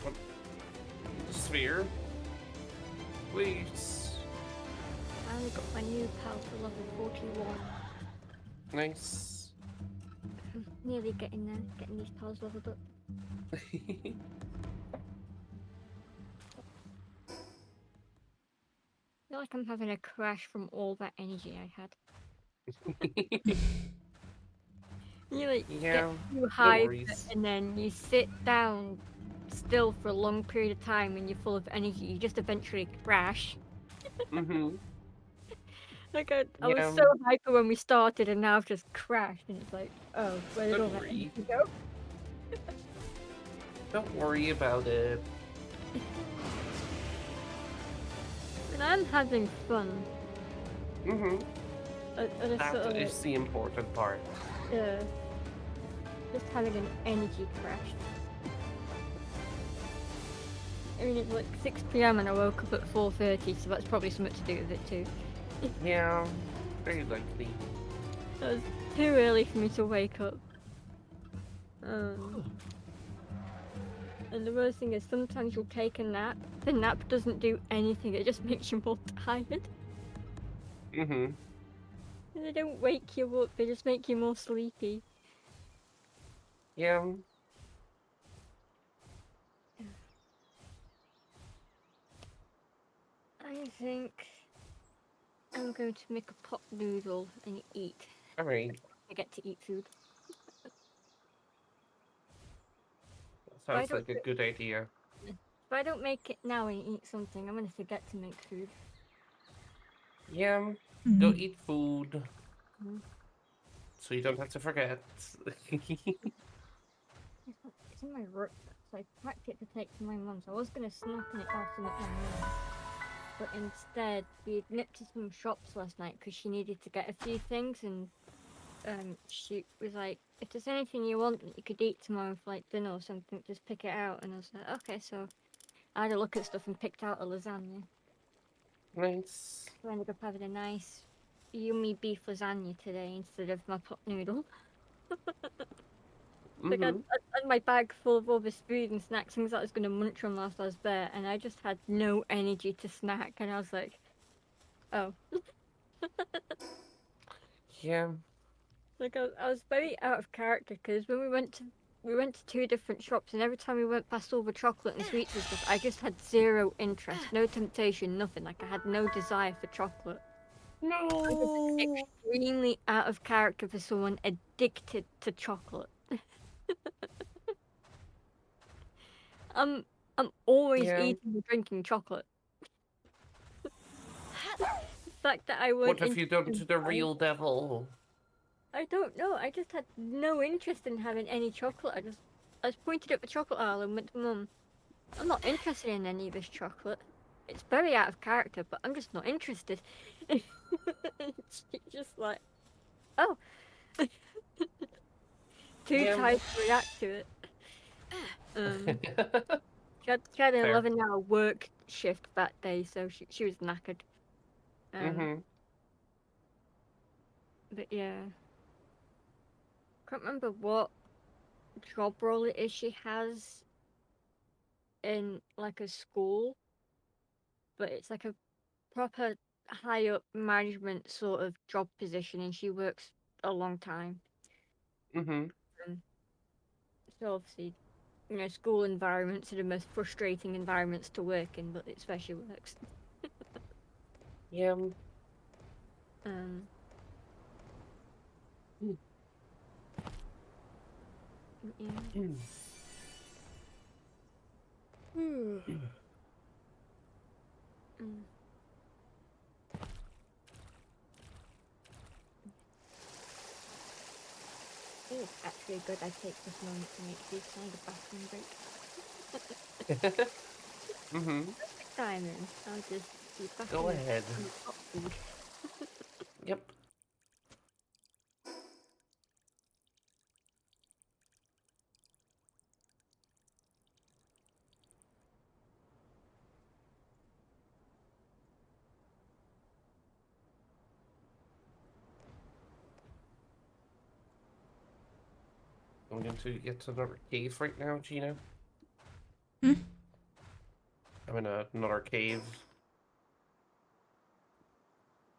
What? Sphere? Please. I only got my new pal to level 41. Nice. Nearly getting there, getting these pals leveled up. I feel like I'm having a crash from all that energy I had. You like Yeah, get too no high worries. and then you sit down still for a long period of time and you're full of energy, you just eventually crash. Mm-hmm. Like I was Yeah, so hyper when we started and now I've just crashed and it's like, oh, where did all don't that worry. energy go? Don't worry about it. And I'm having fun. Mm-hmm. I just sort That of is the important part. just having an energy crash. I mean, it's like 6 p.m. and I woke up at 4:30, so that's probably something to do with it too. Yeah, very likely. It was too early for me to wake up. And the worst thing is sometimes you'll take a nap. The nap doesn't do anything, it just makes you more tired. Mm-hmm. And they don't wake you up, they just make you more sleepy. Yeah. I think I'm going to make a pot noodle and eat. Alright. I get to eat food. Sounds like a good idea. If I don't make it now and eat something, I'm gonna forget to make food. Yeah. Go Mhm. eat food. so you don't have to forget. It's in my rucksack, so I packed it to take to my mum's. I was gonna snack on it after my mum, but instead we had nipped to some shops last night because she needed to get a few things, and she was like, "If there's anything you want that you could eat tomorrow for like dinner or something, just pick it out." And I was like, "Okay." So I had a look at stuff and picked out a lasagna. Nice. So I ended up having a nice, yummy beef lasagna today instead of my pot noodle. Like I had my bag full of all this food and snacks, things that I was gonna munch on whilst I was there, and I just had no energy to snack, and I was like, "Oh." Yeah. Like I was very out of character because when we went to two different shops, and every time we went past all the chocolate and sweets and stuff, I just had zero interest, no temptation, nothing. Like I had no desire for chocolate. I was No. extremely out of character for someone addicted to chocolate. I'm I'm always Yeah. eating and drinking chocolate. The fact that I What weren't have you done interested to in the buying, real devil? I don't know. I just had no interest in having any chocolate. I was pointed at the chocolate aisle and went to Mum, "I'm not interested in any of this chocolate. It's very out of character, but I'm just not interested." She's just like, "Oh." Too Yeah. tired to react to it. She had an Fair. 11-hour work shift that day, so she was knackered. But yeah, can't remember what job role it is she has in like a school, but it's like a proper high up management sort of job position, and she works a long time. Um, so obviously, you know, school environments are the most frustrating environments to work in, but it's where she works. Yeah. Um, yeah. Mm. I think it's actually good I take this moment to make these kind of bathroom break. Perfect timing. I'll just be back Go in ahead. the hot food. Yep. I'm going to get to another cave right now, Gina. I'm in another cave.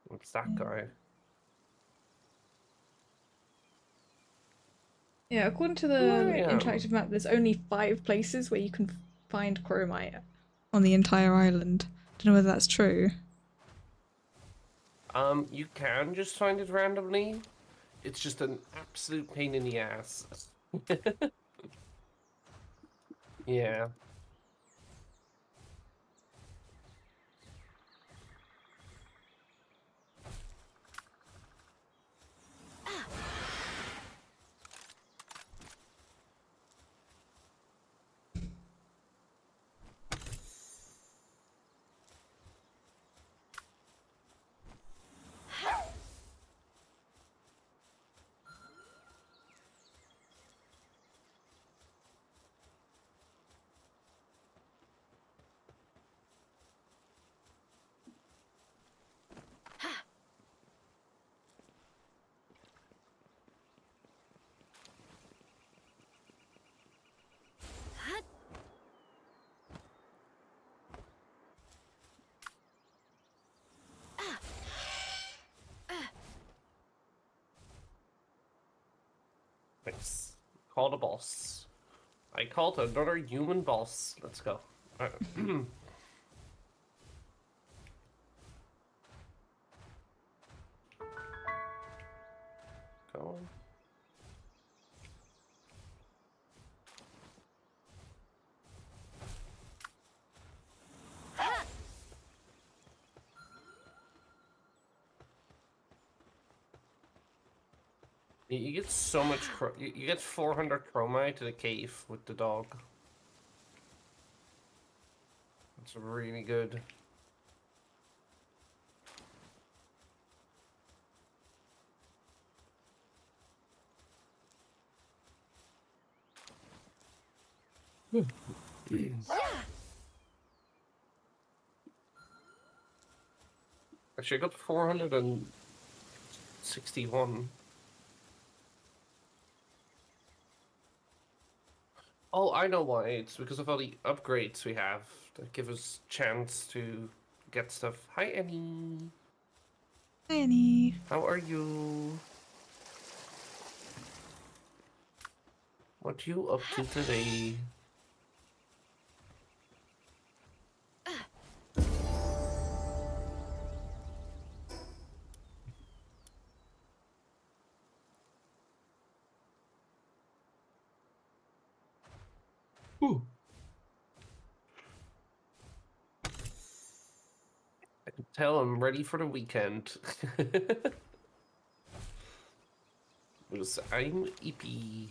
What's that guy? Yeah, according to the interactive map, there's only 5 places where you can find chromite on the entire island. Don't know whether that's true. You can just find it randomly. It's just an absolute pain in the ass. Yeah. Nice. Called a boss. I called another human boss. Let's go. Go. You get so much. You get 400 chromite to the cave with the dog. It's really good. Actually, I got 461. Oh, I know why. It's because of all the upgrades we have that give us chance to get stuff. Hi, Annie. Hi, Annie. How are you? What you up to today? Ooh. I can tell I'm ready for the weekend. Because I'm eepy.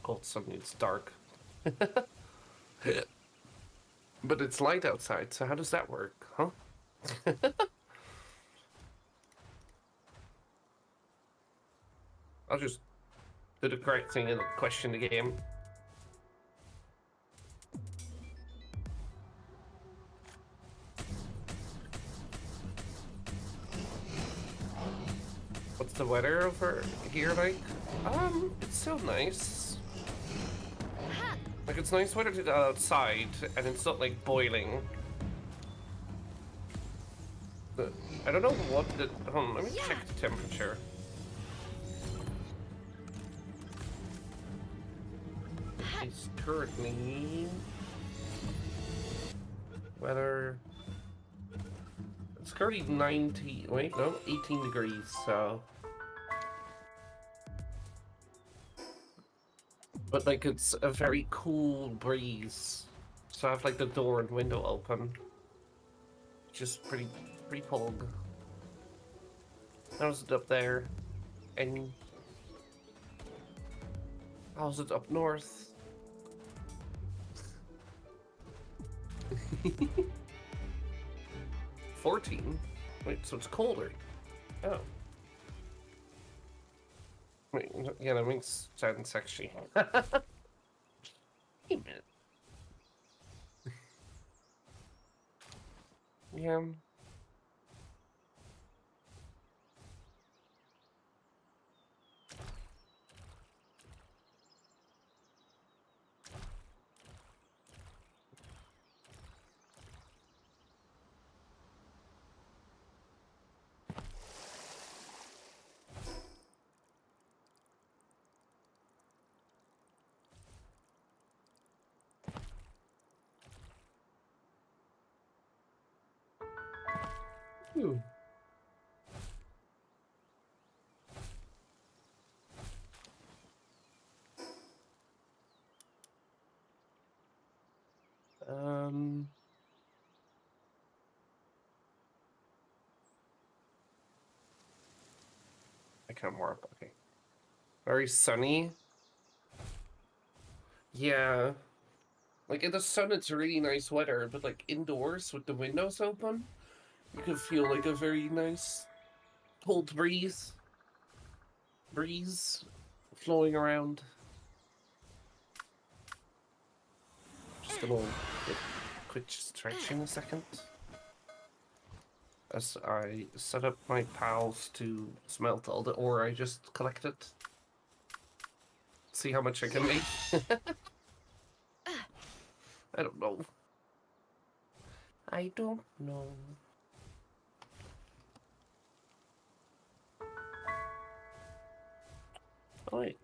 God, suddenly it's dark. But it's light outside, so how does that work, huh? I'll just do the correct thing and question the game. What's the weather over here like? It's so nice. Like, it's nice weather to go outside, and it's not, like, boiling. I don't know what the... Hold on, let me check the temperature. It's currently... Weather... It's currently 90... Wait, no, 18 degrees, so... But, like, it's a very cool breeze. So I have, like, the door and window open. Just pretty pog. How's it up there? And... How's it up north? 14? Wait, so it's colder. Oh. Wait, yeah, that makes sense, actually. Wait a minute. Yeah. Ooh. I can't warp. Okay. Very sunny. Yeah. Like, in the sun, it's really nice weather, but, like, indoors with the windows open, you can feel, like, a very nice cold breeze flowing around. Just gonna get quick stretching a second. As I set up my pals to smelt all the ore I just collected. See how much I can make. I don't know. I don't know. Oh, wait.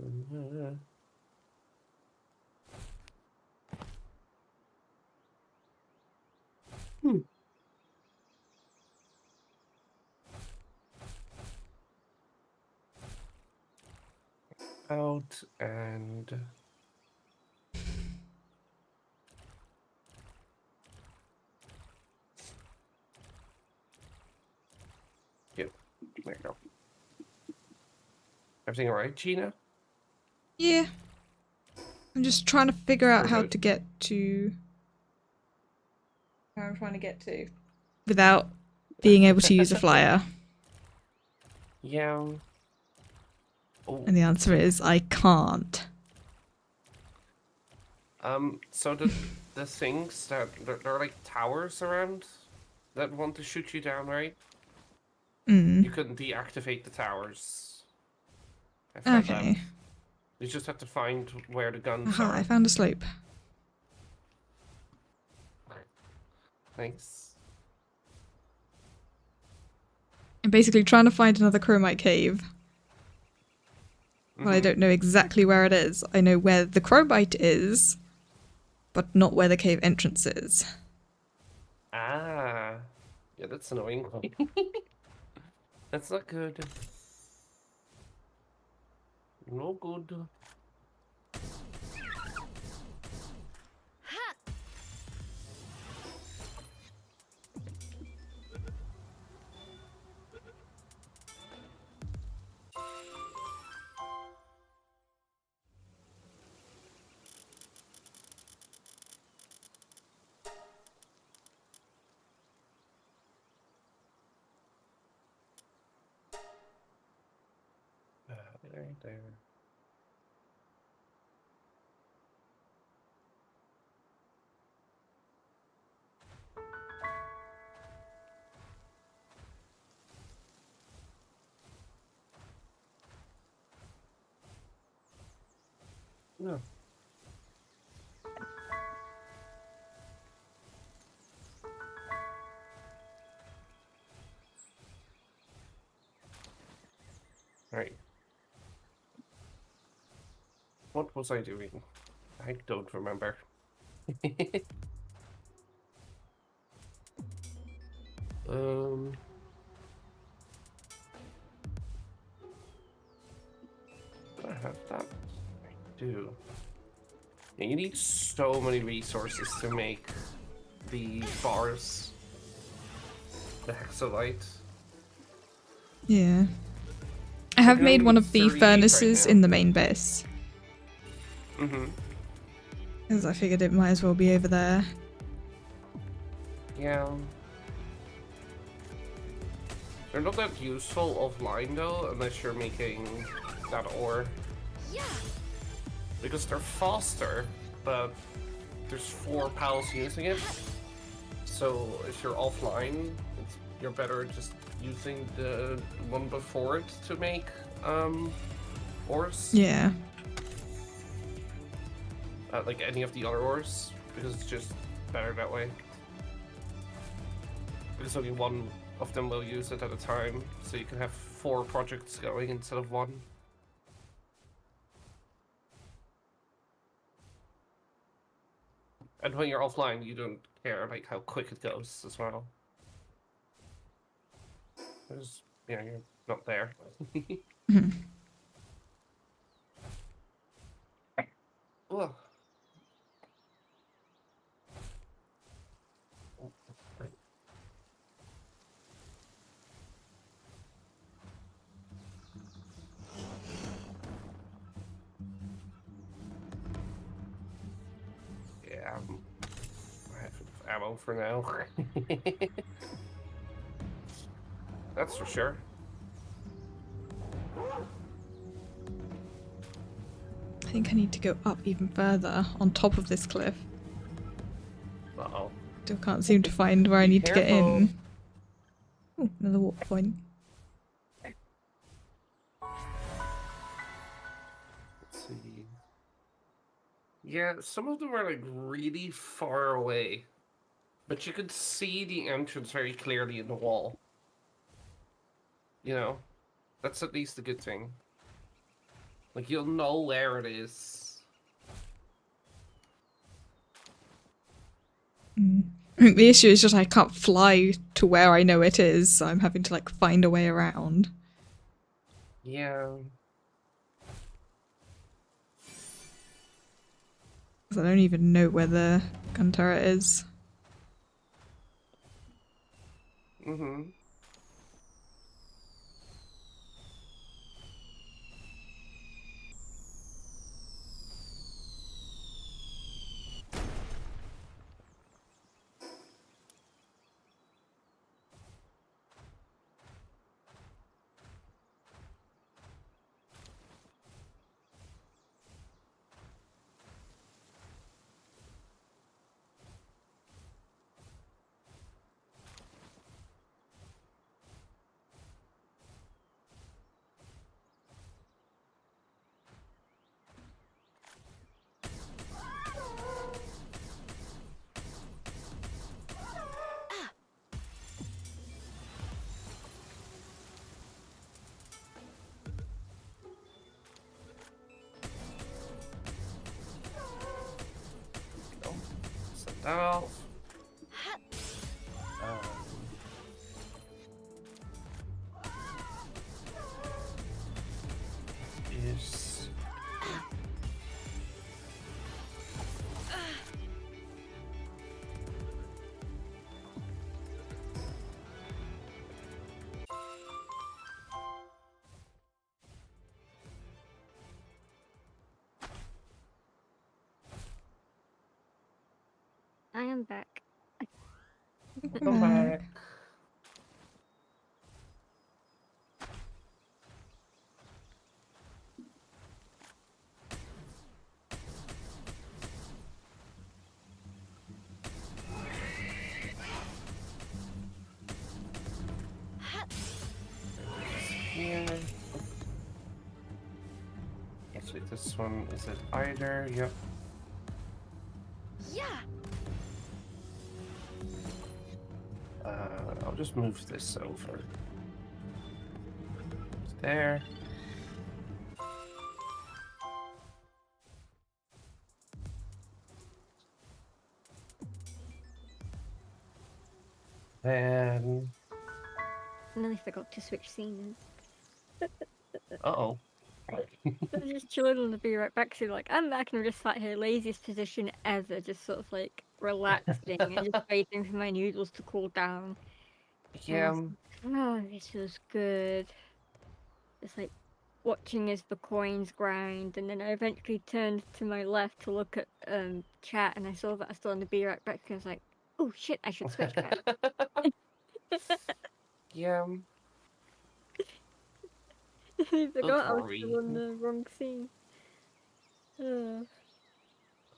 Uh, Out and... Yep, there you go. Everything alright, Gina? Yeah. I'm just trying to figure out how Perfect. to get to... Where I'm trying to get to. Without being able to use a flyer. Yeah. Oh. And the answer is, I can't. So the things that... There are like towers around that want to shoot you down, right? Mm. You couldn't deactivate the towers. I found that. Okay. You just have to find where the guns Aha, are. I found a slope. Thanks. I'm basically trying to find another chromite cave. Well, I don't know exactly where it is. I know where the chromite is, but not where the cave entrance is. Ah. Yeah, that's annoying. That's not good. No good. There. No. Right. What was I doing? I don't remember. um. I have that. I do. Yeah, you need so many resources to make the bars. The hexolite. Yeah. I have can made only one make of the 38 right furnaces now. in the main base. Mm-hmm. Because I figured it might as well be over there. Yeah. They're not that useful offline though, unless you're making that ore. Yeah. Because they're faster, but there's 4 pals using it. So if you're offline, you're better just using the one before it to make ores. Yeah. Like any of the other ores, because it's just better that way. Because only one of them will use it at a time, so you can have 4 projects going instead of 1. And when you're offline, you don't care like how quick it goes as well. Because yeah, you're not there. Ugh. Yeah, I have enough ammo for now. That's for sure. I think I need to go up even further on top of this cliff. Uh-oh. Still can't seem to find where I need to get in. Oh, another warp point. Let's see. Yeah, some of them are like really far away. But you could see the entrance very clearly in the wall. You know? That's at least a good thing. Like, you'll know where it is. I think the issue is just I can't fly to where I know it is, so I'm having to like find a way around. Yeah. Because I don't even know where the gun turret is. Mm-hmm. Set that off. Is I am back. come back. Here. Actually, this one is it either? Yep. Yeah. I'll just move this over. There. Then. I nearly forgot to switch scenes. Uh-oh. I was just chilling on the be right back. So like, I'm back and I'm just sat here, laziest position ever, just sort of like relaxing and just waiting for my noodles to cool down. Yeah. Oh, this was good. Just like watching as the coins grind, and then I eventually turned to my left to look at chat, and I saw that I was still on the be right back. And I was like, oh shit, I should switch back. Yeah. I forgot I was worry. still on the wrong scene. I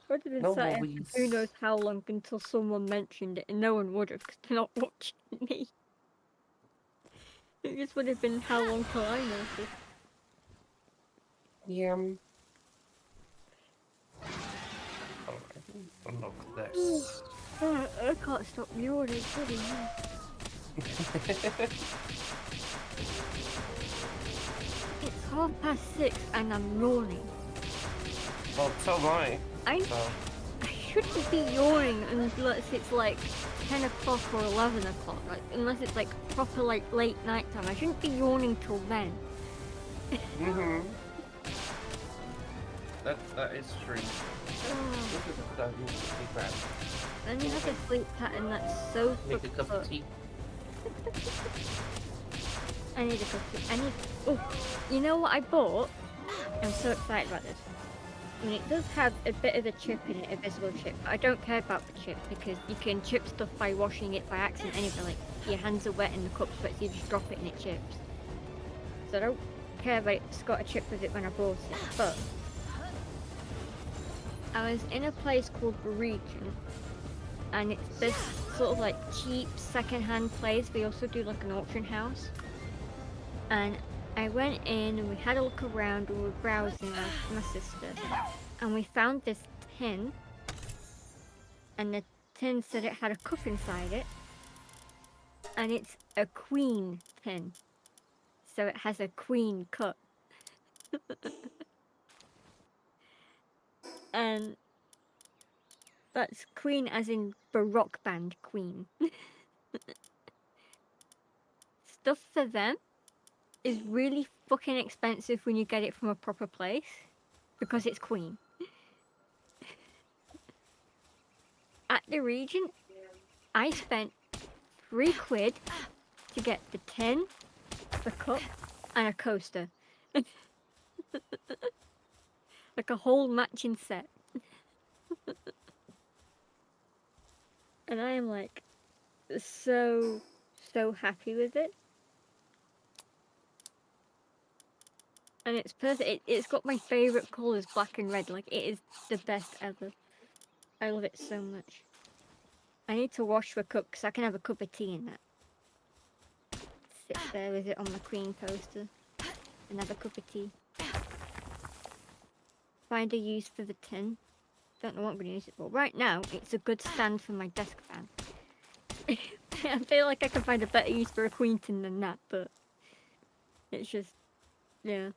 would have been No sat here worries. for who knows how long until someone mentioned it, and no one would have because they're not watching me. It just would have been how long till I noticed. Yeah. Alright. Unlock this. I can't stop yawning. Bloody hell. It's 6:30 and I'm yawning. Well, so am I. I shouldn't be yawning unless it's like 10 o'clock or 11 o'clock. Like, unless it's like proper like late night time. I shouldn't be yawning till then. Mm-hmm. That is true. Then you have a sleep pattern that's so Make a cup of tea. I need a cup of tea. Oh, you know what I bought? I'm so excited about this. I mean, it does have a bit of a chip in it, a visible chip, but I don't care about the chip because you can chip stuff by washing it by accident anyway. Like, your hands are wet in the cup, but you just drop it and it chips. So I don't care that it's got a chip with it when I bought it, but I was in a place called Region, and it's this sort of like cheap second-hand place. We also do like an auction house, and I went in and we had a look around and we were browsing with my sister, and we found this tin, and the tin said it had a cup inside it, and it's a queen tin, so it has a queen cup. And That's Queen as in the rock band Queen. Stuff for them is really fucking expensive when you get it from a proper place because it's Queen. At the Regent, I spent £3 to get the tin, the cup, and a coaster. Like a whole matching set. And I am like so happy with it. And it's perfect. It's got my favourite colours, black and red. Like, it is the best ever. I love it so much. I need to wash the cup because I can have a cup of tea in that. Sit there with it on the Queen coaster and have a cup of tea. Find a use for the tin. Don't know what I'm going to use it for. Right now, it's a good stand for my desk fan. I feel like I can find a better use for a Queen tin than that, but it's just, yeah,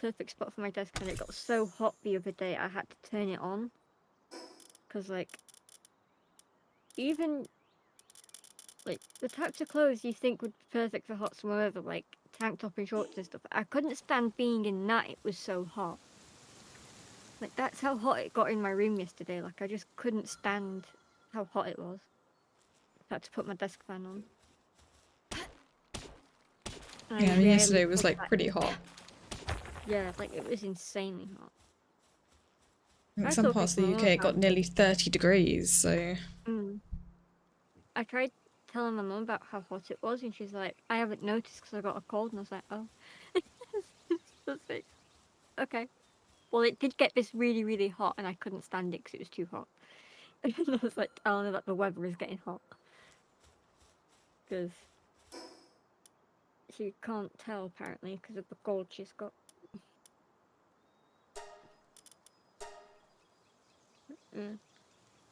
perfect spot for my desk fan. It got so hot the other day I had to turn it on. Because, like, even, like, the types of clothes you think would be perfect for hot summer weather, like tank top and shorts and stuff, I couldn't stand being in that, it was so hot. Like, that's how hot it got in my room yesterday. Like, I just couldn't stand how hot it was. I had to put my desk fan on. And Yeah, I mean, yesterday was like pretty hot. Yeah, like it was insanely hot. In some parts of the UK, it got nearly 30 degrees, so. I tried telling my mum about how hot it was, and she's like, I haven't noticed because I got a cold, and I was like, oh. That's it. Okay. Well, it did get this really, really hot, and I couldn't stand it because it was too hot. And I was like telling her that the weather is getting hot. Because she can't tell, apparently, because of the cold she's got. I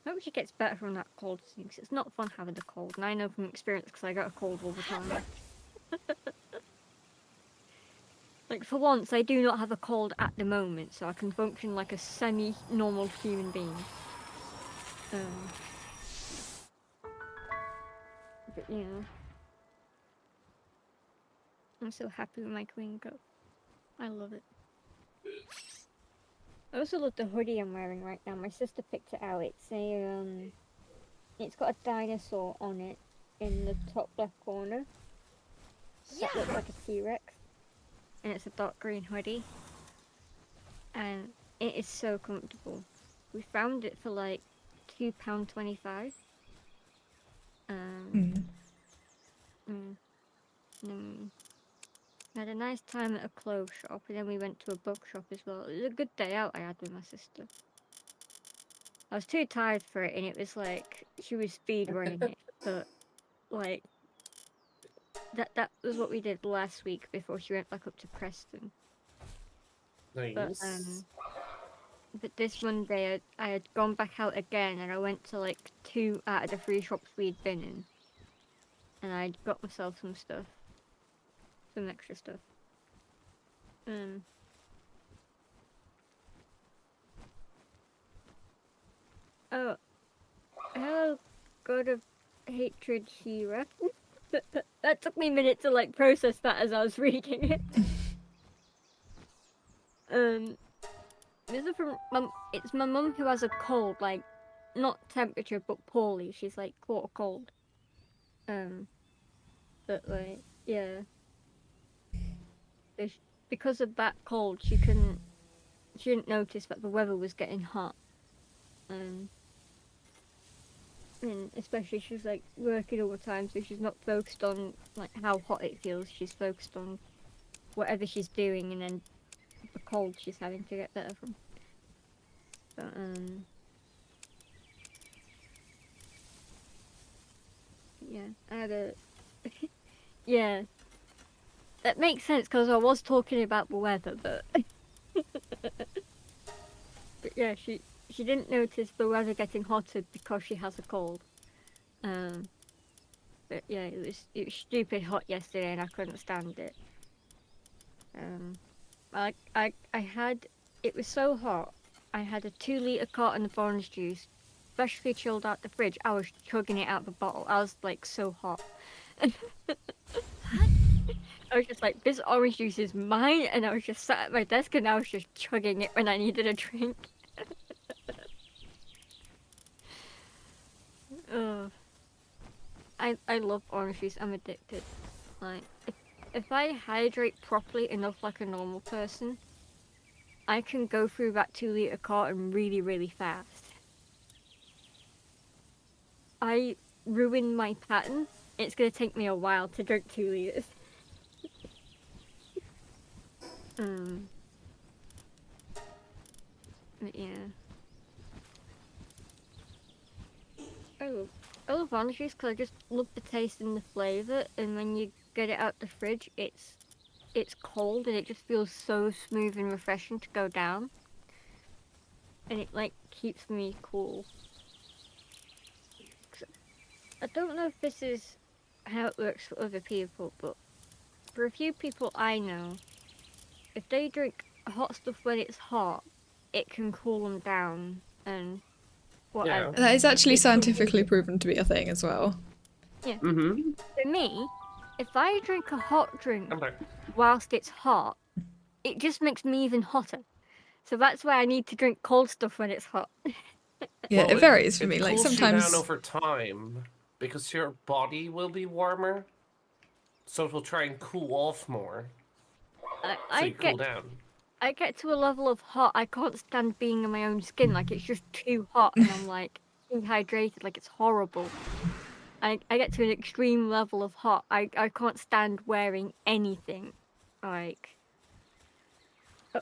hope she gets better from that cold thing, because it's not fun having a cold, and I know from experience because I get a cold all the time. Like, for once, I do not have a cold at the moment, so I can function like a semi-normal human being. But, you know. I'm so happy with my Queen Cup. I love it. I also love the hoodie I'm wearing right now. My sister picked it out. It's a, it's got a dinosaur on it in the top left corner. That looks like a T-Rex. And it's a dark green hoodie. And it is so comfortable. We found it for like £2.25. Had a nice time at a clothes shop, and then we went to a bookshop as well. It was a good day out I had with my sister. I was too tired for it, and it was like she was speed running it, but like that was what we did last week before she went back up to Preston. Nice. But this Monday I had gone back out again, and I went to like 2 out of the 3 shops we'd been in, and I got myself some stuff, some extra stuff. Oh, hello, God of Hatred, Shira. That took me a minute to like process that as I was reading it. This is from mum. It's my mum who has a cold, like not temperature but poorly. She's like caught a cold. But like yeah, because of that cold, she didn't notice that the weather was getting hot. And especially she's like working all the time, so she's not focused on like how hot it feels. She's focused on whatever she's doing, and then the cold she's having to get better from. But yeah, I had a yeah. That makes sense because I was talking about the weather, but but yeah, she didn't notice the weather getting hotter because she has a cold. But yeah, it was stupid hot yesterday, and I couldn't stand it. I had, it was so hot. I had a 2-litre carton of orange juice freshly chilled out the fridge, I was chugging it out the bottle. I was like so hot. I was just like, this orange juice is mine, and I was just sat at my desk and I was just chugging it when I needed a drink. I love orange juice. I'm addicted. Like, if I hydrate properly enough like a normal person, I can go through that 2-liter carton really, really fast. I ruin my pattern. It's gonna take me a while to drink 2 liters. But yeah. I love orange juice because I just love the taste and the flavour, and when you get it out the fridge, it's cold and it just feels so smooth and refreshing to go down. And it like keeps me cool. I don't know if this is how it works for other people, but for a few people I know, if they drink hot stuff when it's hot, it can cool them down and whatever. That is actually scientifically proven to be a thing as well. Yeah. For me, if I drink a hot drink whilst it's hot, it just makes me even hotter. So that's why I need to drink cold stuff when it's hot. Yeah, Well, it varies for me. It Like cools sometimes you down over time because your body will be warmer, so it will try and cool off more. So you cool down. I get to a level of hot. I can't stand being in my own skin. Like it's just too hot, and I'm like dehydrated. Like it's horrible. I get to an extreme level of hot. I can't stand wearing anything. Like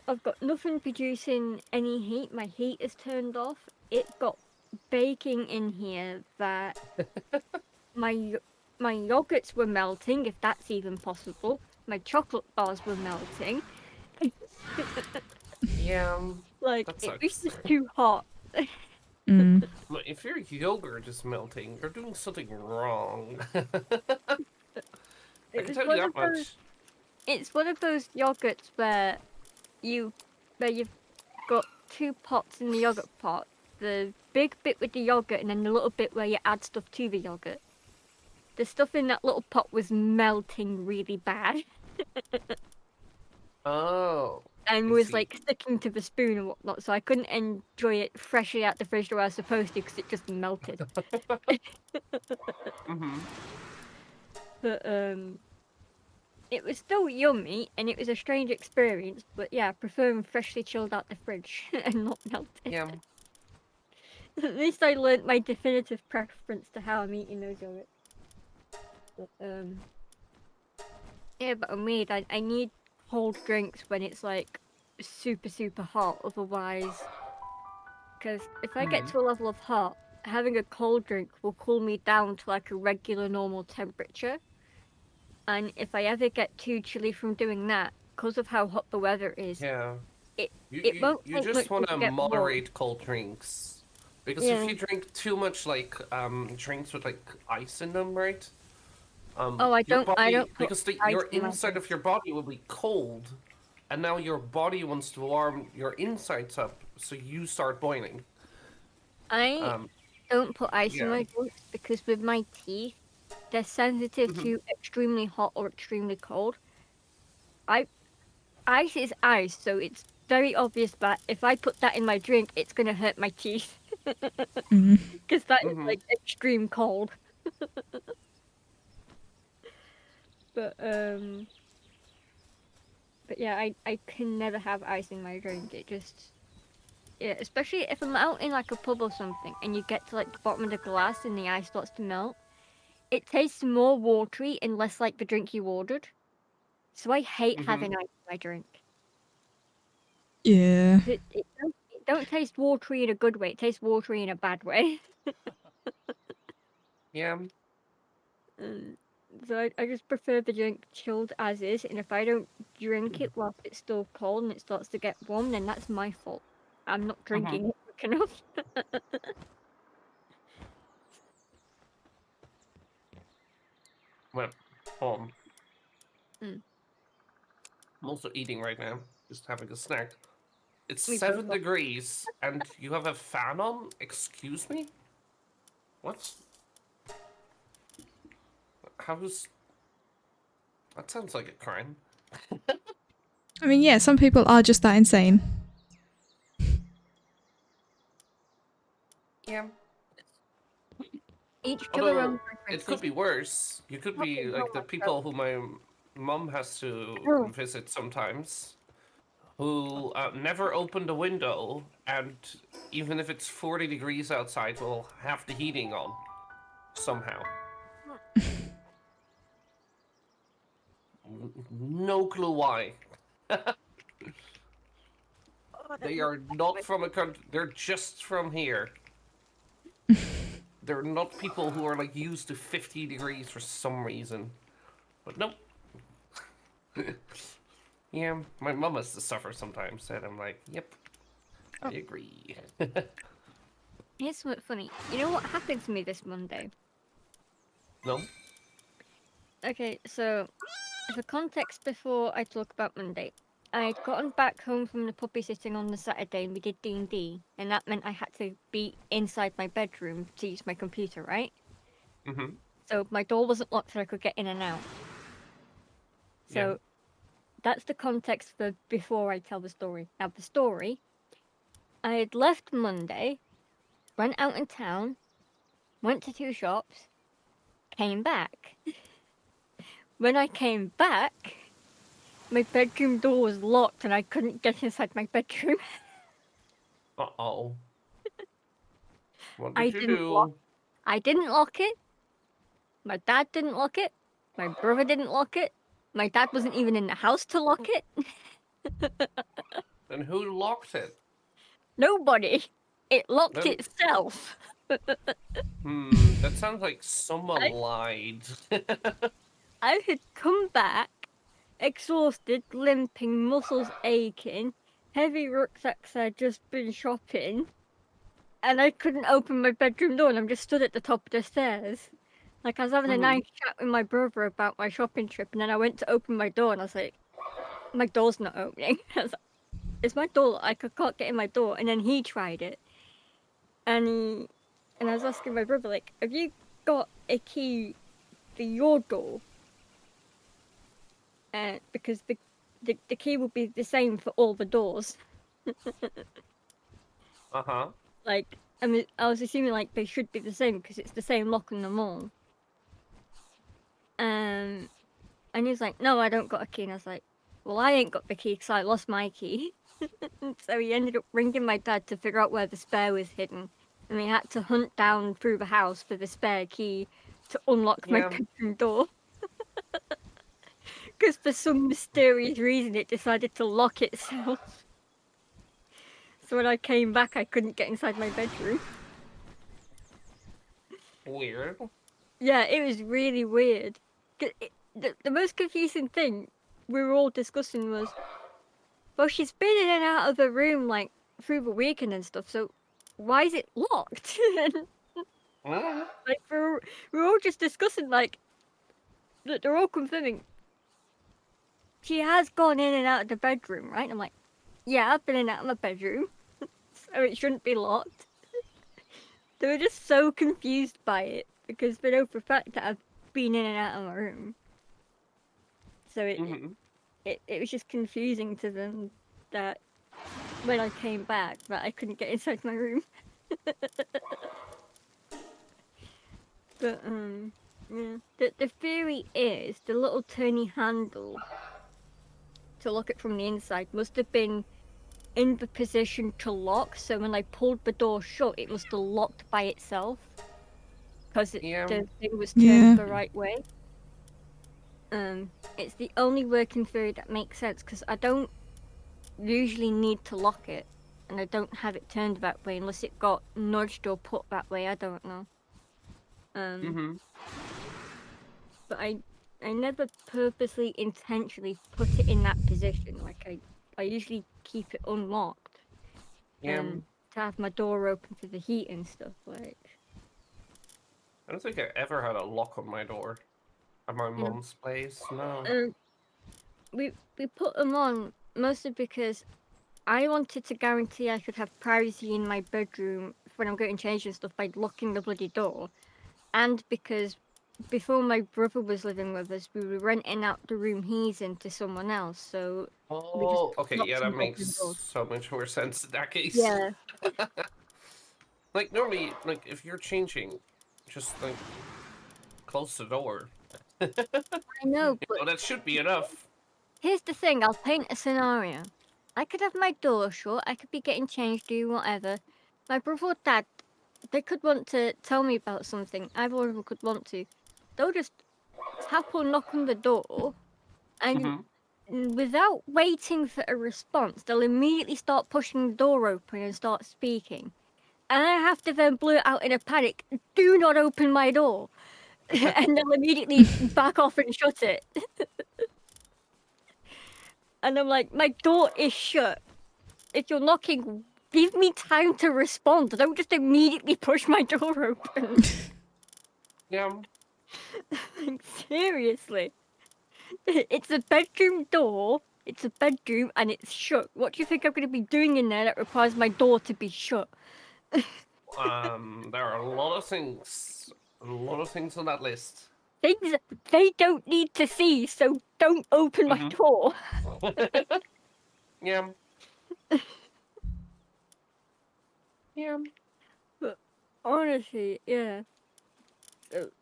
I've got nothing producing any heat. My heat is turned off. It got baking in here that my yogurts were melting, if that's even possible. My chocolate bars were melting. Yeah, like that it was sucks. just too hot. If your yogurt is melting, you're doing something wrong. I can tell you that much. It's one of those yogurts where you've got 2 pots in the yogurt pot. The big bit with the yogurt and then the little bit where you add stuff to the yogurt. The stuff in that little pot was melting really bad. Oh. And was like sticking to the spoon and whatnot, so I couldn't enjoy it freshly out the fridge the way I was supposed to because it just melted. But it was still yummy and it was a strange experience. But yeah, I prefer them freshly chilled out the fridge and not melted. Yeah. At least I learnt my definitive preference to how I'm eating those yogurts. But yeah, but I'm weird. I need cold drinks when it's like super hot, otherwise, because if I get to a level of hot, having a cold drink will cool me down to like a regular normal temperature, and if I ever get too chilly from doing that, because of how hot the weather is, it won't you take just much want to get moderate cold drinks, because if you drink too much like drinks with like ice in them, right? I don't because your inside of your body will be cold, and now your body wants to warm your insides up, so you start boiling. I don't put ice in my drinks because with my teeth, they're sensitive to extremely hot or extremely cold. Ice is ice, so it's very obvious that if I put that in my drink, it's gonna hurt my teeth. Because that is like extreme cold. But yeah, I can never have ice in my drink. It just especially if I'm out in like a pub or something, and you get to like the bottom of the glass and the ice starts to melt. It tastes more watery and less like the drink you ordered. So I hate having ice in my drink. yeah. It don't taste watery in a good way. It tastes watery in a bad way. Yeah. So I just prefer the drink chilled as is, and if I don't drink it whilst it's still cold and it starts to get warm, then that's my fault. I'm not drinking it quick enough. Well, I'm also eating right now, just having a snack. It's 7 degrees, and you have a fan on? Excuse me? What? How's... That sounds like a crime. I mean, yeah, some people are just that insane. Yeah. Each to their own Although, it could preferences. be worse. You could be like the people who my mom has to Oh. visit sometimes, who never open the window, and even if it's 40 degrees outside, will have the heating on somehow. No clue why. They are not from a country. They're just from here. They're not people who are like used to 50 degrees for some reason. But nope. Yeah, my mum has to suffer sometimes, and I'm like, yep, I agree. Here's something funny. You know what happened to me this Monday? No? Okay, so for context before I talk about Monday, I'd gotten back home from the puppy sitting on the Saturday and we did D&D, and that meant I had to be inside my bedroom to use my computer, right? Mm-hmm. So my door wasn't locked so I could get in and out. So that's the context for before I tell the story. Now the story, I had left Monday, went out in town, went to 2 shops, came back. When I came back, my bedroom door was locked and I couldn't get inside my bedroom. Uh-oh. What I did you didn't lock. do? I didn't lock it. My dad didn't lock it. My brother didn't lock it. My dad wasn't even in the house to lock it. And who locked it? Nobody. It locked Then, itself. that sounds like someone lied. I had come back, exhausted, limping, muscles aching, heavy rucksacks I'd just been shopping, and I couldn't open my bedroom door, and I'm just stood at the top of the stairs. Like, I was having a nice chat with my brother about my shopping trip, and then I went to open my door, and I was like, my door's not opening. I was like, it's my door. I can't get in my door. And then he tried it. And I was asking my brother, like, have you got a key for your door? Because the key will be the same for all the doors. Uh-huh. Like, I mean, I was assuming, like, they should be the same because it's the same lock on them all. And he was like, no, I don't got a key. And I was like, well, I ain't got the key because I lost my key. So he ended up ringing my dad to figure out where the spare was hidden. And we had to hunt down through the house for the spare key to unlock my bedroom door. Because for some mysterious reason it decided to lock itself. So when I came back I couldn't get inside my bedroom. Weird. Yeah, it was really weird. The most confusing thing we were all discussing was, well, she's been in and out of the room like through the weekend and stuff, so why is it locked? Like we're all just discussing, like, they're all confirming she has gone in and out of the bedroom, right? I'm like, yeah, I've been in and out of my bedroom, so it shouldn't be locked. They were just so confused by it because they know for a fact that I've been in and out of my room. So it was just confusing to them that when I came back that I couldn't get inside my room. But yeah. The theory is the little turny handle to lock it from the inside must have been in the position to lock, so when I pulled the door shut it must have locked by itself because the thing was turned the right way. It's the only working theory that makes sense because I don't usually need to lock it and I don't have it turned that way unless it got nudged or put that way. I don't know. But I never purposely intentionally put it in that position. Like I usually keep it unlocked to have my door open for the heat and stuff. Like, I don't think I ever had a lock on my door at my mom's place. No. We put them on mostly because I wanted to guarantee I could have privacy in my bedroom when I'm getting changed and stuff by locking the bloody door, and because before my brother was living with us, we were renting out the room he's in to someone else, so we just Oh, okay, locked yeah, that and makes opened doors. so much more sense in that case. Yeah. Like, normally, like, if you're changing, just, like, close the door. I know, but Well, that should be enough. here's the thing, I'll paint a scenario. I could have my door shut, I could be getting changed, do whatever. My brother or dad, they could want to tell me about something. Either one of them could want to. They'll just tap or knock on the door, and without waiting for a response, they'll immediately start pushing the door open and start speaking. And I have to then blurt out in a panic, "Do not open my door!" And they'll immediately back off and shut it. And I'm like, my door is shut. If you're knocking, give me time to respond. Don't just immediately push my door open. Yeah. Like, seriously. It's a bedroom door. It's a bedroom and it's shut. What do you think I'm going to be doing in there that requires my door to be shut? There are a lot of things. A lot of things on that list. Things they don't need to see, so don't open my door. Yeah. Yeah. But honestly, yeah.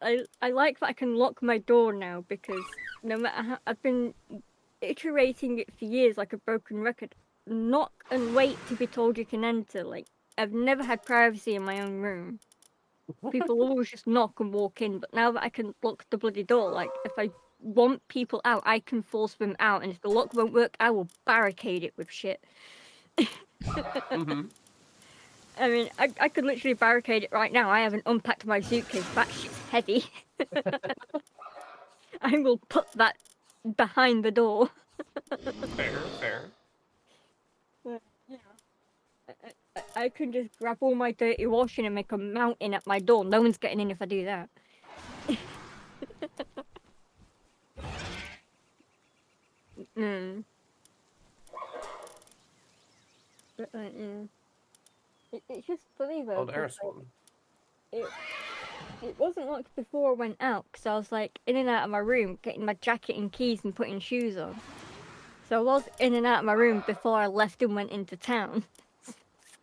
I like that I can lock my door now, because no matter how I've been iterating it for years like a broken record. Knock and wait to be told you can enter. Like, I've never had privacy in my own room. People always just knock and walk in, but now that I can lock the bloody door, like, if I want people out, I can force them out, and if the lock won't work, I will barricade it with shit. I mean, I could literally barricade it right now. I haven't unpacked my suitcase. That shit's heavy. I will put that behind the door. Fair. But, you know, I can just grab all my dirty washing and make a mountain at my door. No one's getting in if I do that. But, yeah. It's just funny though. Oh, there's 'cause, one. it wasn't locked before I went out, because I was like in and out of my room getting my jacket and keys and putting shoes on. So I was in and out of my room before I left and went into town.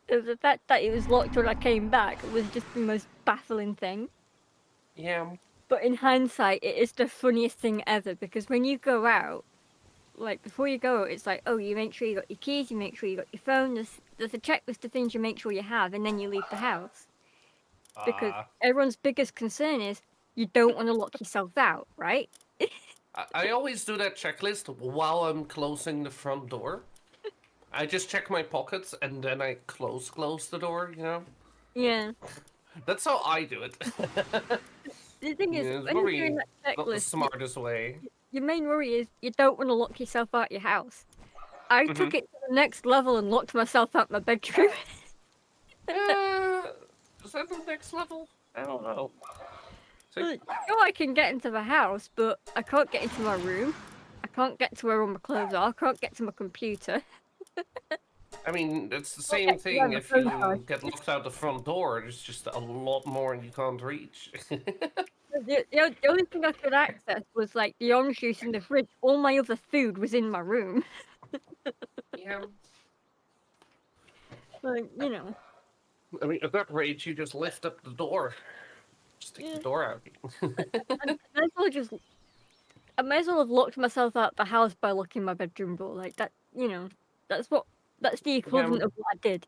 So the fact that it was locked when I came back was just the most baffling thing. Yeah. But in hindsight, it is the funniest thing ever, because when you go out, like, before you go, it's like, oh, you make sure you got your keys, you make sure you got your phone, there's a checklist of things you make sure you have, and then you leave the house. Because everyone's biggest concern is you don't want to lock yourself out, right? I always do that checklist while I'm closing the front door. I just check my pockets and then I close the door, you know? Yeah. That's how I do it. The thing is, it's when you're probably doing that not the checklist, smartest way. your main worry is you don't want to lock yourself out your house. I took it to the next level and locked myself out my bedroom. Is that the next level? I don't know. Sure, I can get into the house, but I can't get into my room. I can't get to where all my clothes are. I can't get to my computer. I mean, it's the same thing if you get locked out the front door. There's just a lot more you can't reach. The only thing I could access was like the orange juice in the fridge. All my other food was in my room. Yeah. Like, you know. I mean, at that rate, you just lift up the door. Just take the door out. I might as well have locked myself out the house by locking my bedroom door. Like that, you know. That's the equivalent of what I did.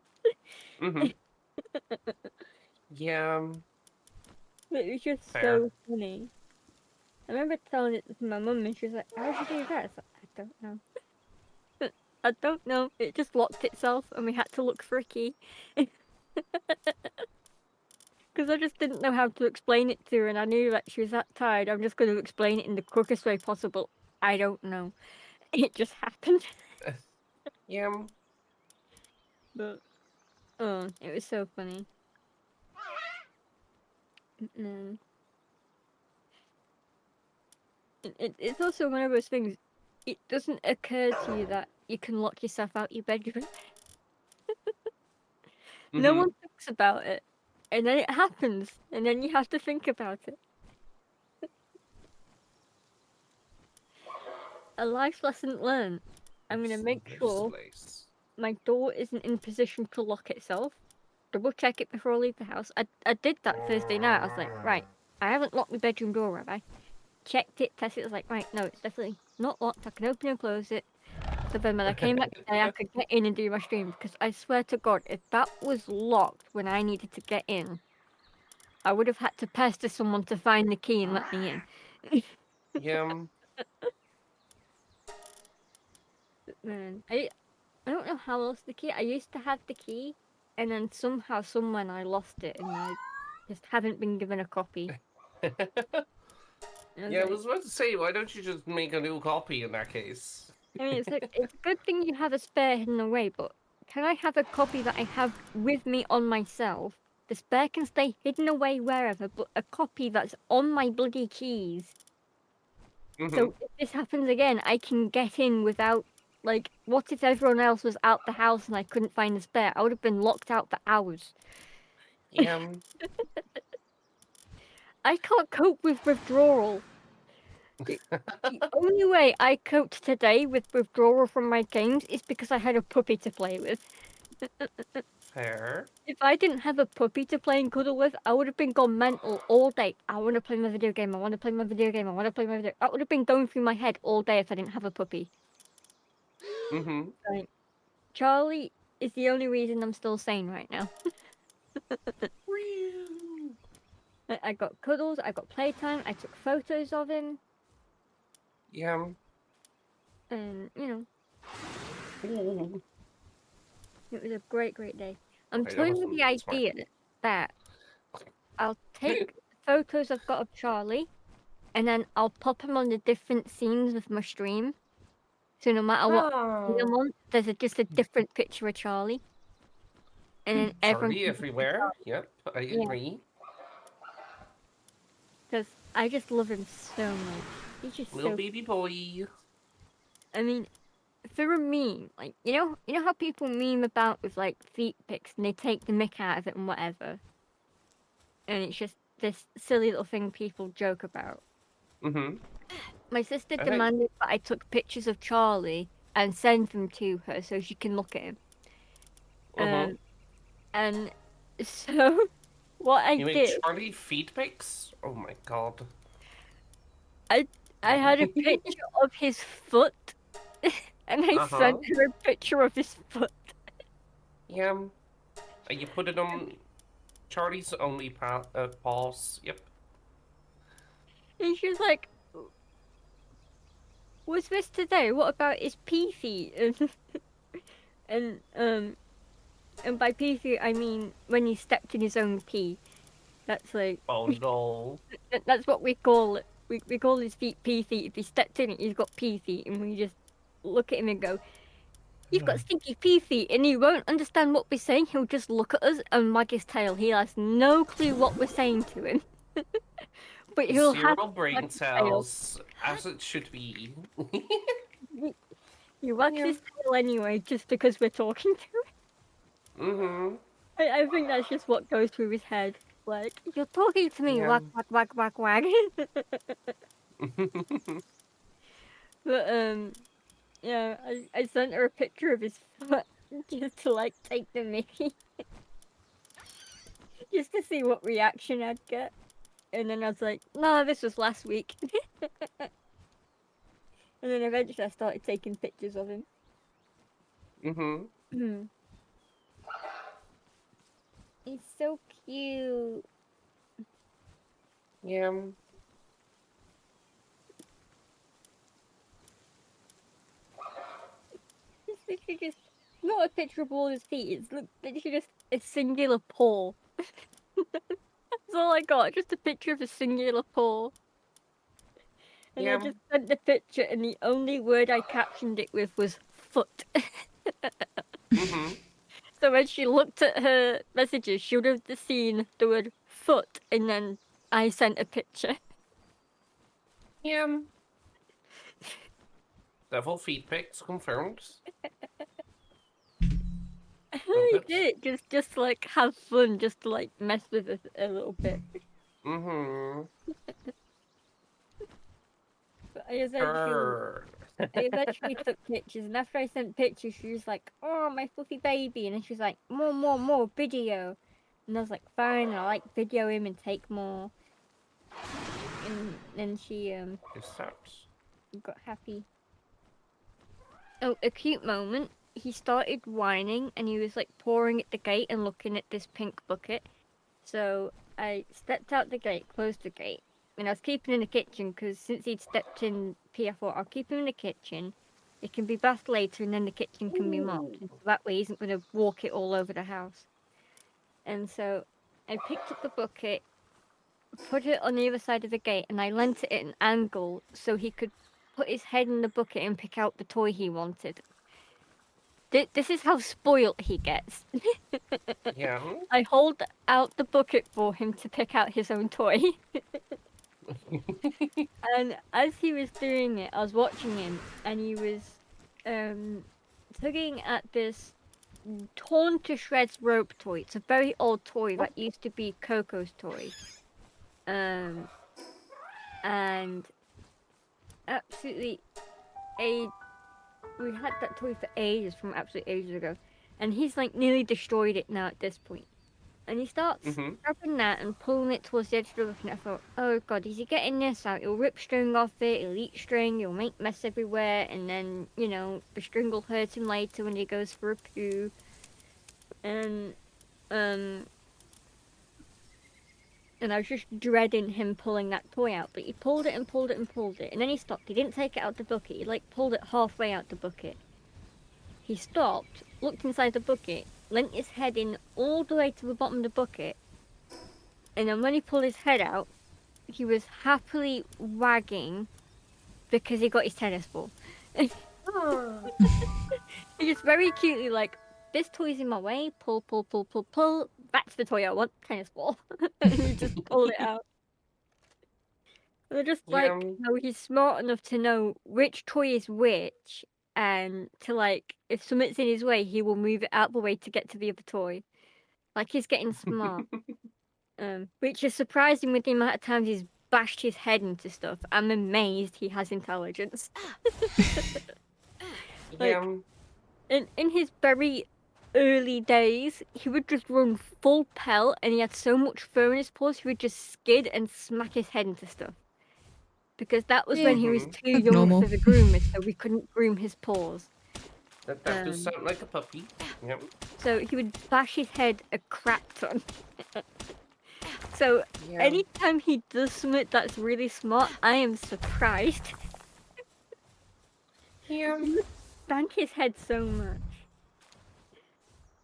Yeah. It was just so funny. I remember telling it to my mum, and she was like, "How'd you do that?" I was like, "I don't know." I don't know. It just locked itself, and we had to look for a key. Because I just didn't know how to explain it to her, and I knew that she was that tired. I'm just going to explain it in the quickest way possible. I don't know. It just happened. Yeah. But it was so funny. It's also one of those things. It doesn't occur to you that you can lock yourself out your bedroom. No one thinks about it. and then it happens, and then you have to think about it. A life lesson learned. I'm gonna make sure my door isn't in position to lock itself. Double check it before I leave the house. I did that Thursday night. I was like, right, I haven't locked my bedroom door, have I? Checked it, tested it. I was like, right, no, it's definitely not locked. I can open and close it. So then when I came back today, I could get in and do my stream. Because I swear to God, if that was locked when I needed to get in, I would have had to pester someone to find the key and let me in. Yeah. Man, I don't know how I lost the key. I used to have the key, and then somehow, somewhen, I lost it, and I just haven't been given a copy. I was about to say, why don't you just make a new copy in that case? I mean, it's a good thing you have a spare hidden away, but can I have a copy that I have with me on myself? The spare can stay hidden away wherever, but a copy that's on my bloody keys. So if this happens again, I can get in without, like, what if everyone else was out the house and I couldn't find the spare? I would have been locked out for hours. Yeah. I can't cope with withdrawal. The only way I coped today with withdrawal from my games is because I had a puppy to play with. Fair. If I didn't have a puppy to play and cuddle with, I would have been gone mental all day. I want to play my video game. I want to play my video game. I want to play my video. That would have been going through my head all day if I didn't have a puppy. Like, Charlie is the only reason I'm still sane right now. I got cuddles. I got playtime. I took photos of him. Yeah. And you know, it was a great, great day. I'm toying with the idea that I'll take photos I've got of Charlie, and then I'll pop him on the different scenes of my stream. So no matter what I'm on, there's just a different picture of Charlie. And then everyone Charlie everywhere. Yep, I agree. Because I just love him so much. He's just little baby boy. I mean, for a meme, like you know how people meme about with like feet pics and they take the mick out of it and whatever, and it's just this silly little thing people joke about. My sister demanded that I took pictures of Charlie and send them to her so she can look at him. And so what I did. You did. made Charlie feet pics? Oh my god. I had a picture of his foot, and I sent her a picture of his foot. Yeah. You put it on Charlie's only paws. Yep. And she was like, "Was this today? What about his pee feet?" And by pee feet I mean when he stepped in his own pee. That's like. Oh no. That's what we call it. We call his feet pee feet. If he stepped in it, he's got pee feet, and we just look at him and go, "You've got stinky pee feet," and he won't understand what we're saying. He'll just look at us and wag his tail. He has no clue what we're saying to him. But he'll have brain cells, as it should be. He wags his tail anyway, just because we're talking to him. I think that's just what goes through his head. Like, you're talking to me, wag, wag, wag, wag, wag. But, yeah, I sent her a picture of his foot just to, like, take the mickey. Just to see what reaction I'd get. And then I was like, no, this was last week. And then eventually I started taking pictures of him. He's so cute. Yeah. It's literally just not a picture of all his feet. It's literally just a singular paw. That's all I got. Just a picture of a singular paw. And I just sent the picture, and the only word I captioned it with was foot. So when she looked at her messages, she would have seen the word foot, and then I sent a picture. Yeah. Devil feet pics confirmed. He did just to, like, have fun, just to, like, mess with us a little bit. Mm-hmm. But I eventually took pictures, and after I sent pictures, she was like, "Oh, my fluffy baby," and then she was like, more video." And I was like, "Fine, I'll, like, video him and take more." And then she got happy. Oh, a cute moment. He started whining, and he was, like, pawing at the gate and looking at this pink bucket. So I stepped out the gate, closed the gate, and I was keeping him in the kitchen because since he'd stepped in P4, I'll keep him in the kitchen. It can be bathed later, and then the kitchen can be mopped. And so that way, he isn't going to walk it all over the house. And so I picked up the bucket, put it on the other side of the gate, and I leant it at an angle so he could put his head in the bucket and pick out the toy he wanted. This is how spoiled he gets. Yeah. I hold out the bucket for him to pick out his own toy. And as he was doing it, I was watching him, and he was tugging at this torn to shreds rope toy. It's a very old toy that used to be Coco's toy. And absolutely, we had that toy for ages, from absolutely ages ago, and he's like nearly destroyed it now at this point. And he starts grabbing that and pulling it towards the edge of the roof, and I thought, oh god, is he getting this out? He'll rip string off it, he'll eat string, he'll make mess everywhere, and then, you know, the string will hurt him later when he goes for a poo. And I was just dreading him pulling that toy out, but he pulled it and pulled it and pulled it, and then he stopped. He didn't take it out the bucket, he like pulled it halfway out the bucket. He stopped, looked inside the bucket, leant his head in all the way to the bottom of the bucket, and then when he pulled his head out, he was happily wagging because he got his tennis ball. He just very cutely like, this toy's in my way, pull, that's the toy I want, tennis ball. And he just pulled it out. And I just like how he's smart enough to know which toy is which, and to like, if something's in his way, he will move it out the way to get to the other toy. Like, he's getting smart. Which is surprising with the amount of times he's bashed his head into stuff. I'm amazed he has intelligence. Like, in his very early days, he would just run full pelt, and he had so much fur in his paws, he would just skid and smack his head into stuff. Because that was when he was too young for the groomer, so we couldn't groom his paws. That does sound like a puppy. Yep. So he would bash his head a crap ton. So anytime he does something that's really smart, I am surprised. He would spank his head so much.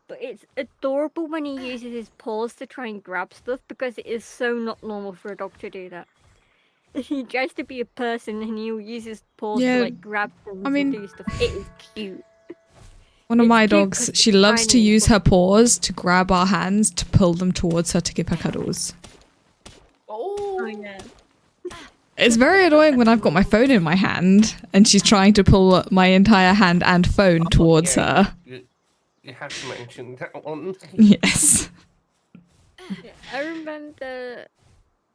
But it's adorable when he uses his paws to try and grab stuff, because it is so not normal for a dog to do that. He tries to be a person and he'll use his paws to like grab things and do stuff. It is cute. One of my dogs, she loves to use her paws to grab our hands to pull them towards her to give her cuddles. Oh yeah. It's very annoying when I've got my phone in my hand and she's trying to pull my entire hand and phone towards her. You have to mention that one. Yes. Yeah, I remember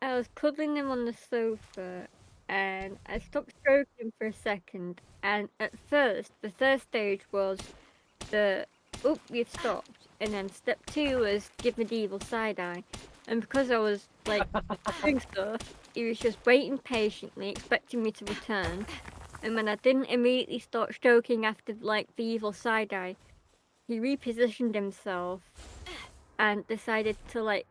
I was cuddling him on the sofa and I stopped stroking him for a second, and at first the first stage was you've stopped, and then step 2 was give me the evil side eye, and because I was like doing stuff, he was just waiting patiently expecting me to return, and when I didn't immediately start stroking after like the evil side eye, he repositioned himself and decided to like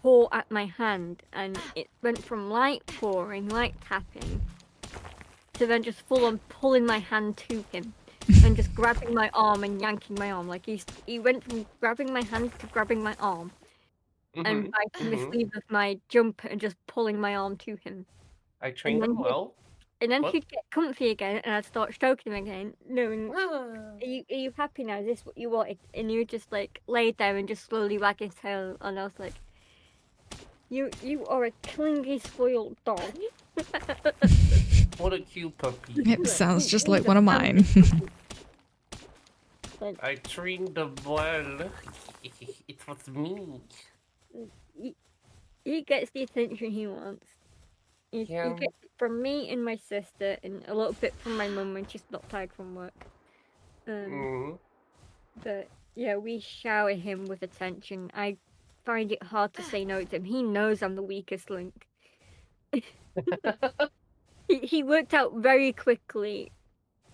paw at my hand, and it went from light pawing, light tapping, to then just full on pulling my hand to him and just grabbing my arm and yanking my arm. Like he went from grabbing my hand to grabbing my arm and biting the sleeve of my jumper and just pulling my arm to him. I trained him well. And then he'd get comfy again, and I'd start stroking him again, knowing, are you happy now? Is this what you wanted? And he would just like lay there and just slowly wag his tail, and I was like, you are a clingy, spoiled dog. What a cute puppy. It sounds just like one of mine. Like, I trained them well. It was me. he gets the attention he wants. He Yeah. gets it from me and my sister, and a little bit from my mum when she's not tired from work. But yeah, we shower him with attention. I find it hard to say no to him. He knows I'm the weakest link. He worked out very quickly.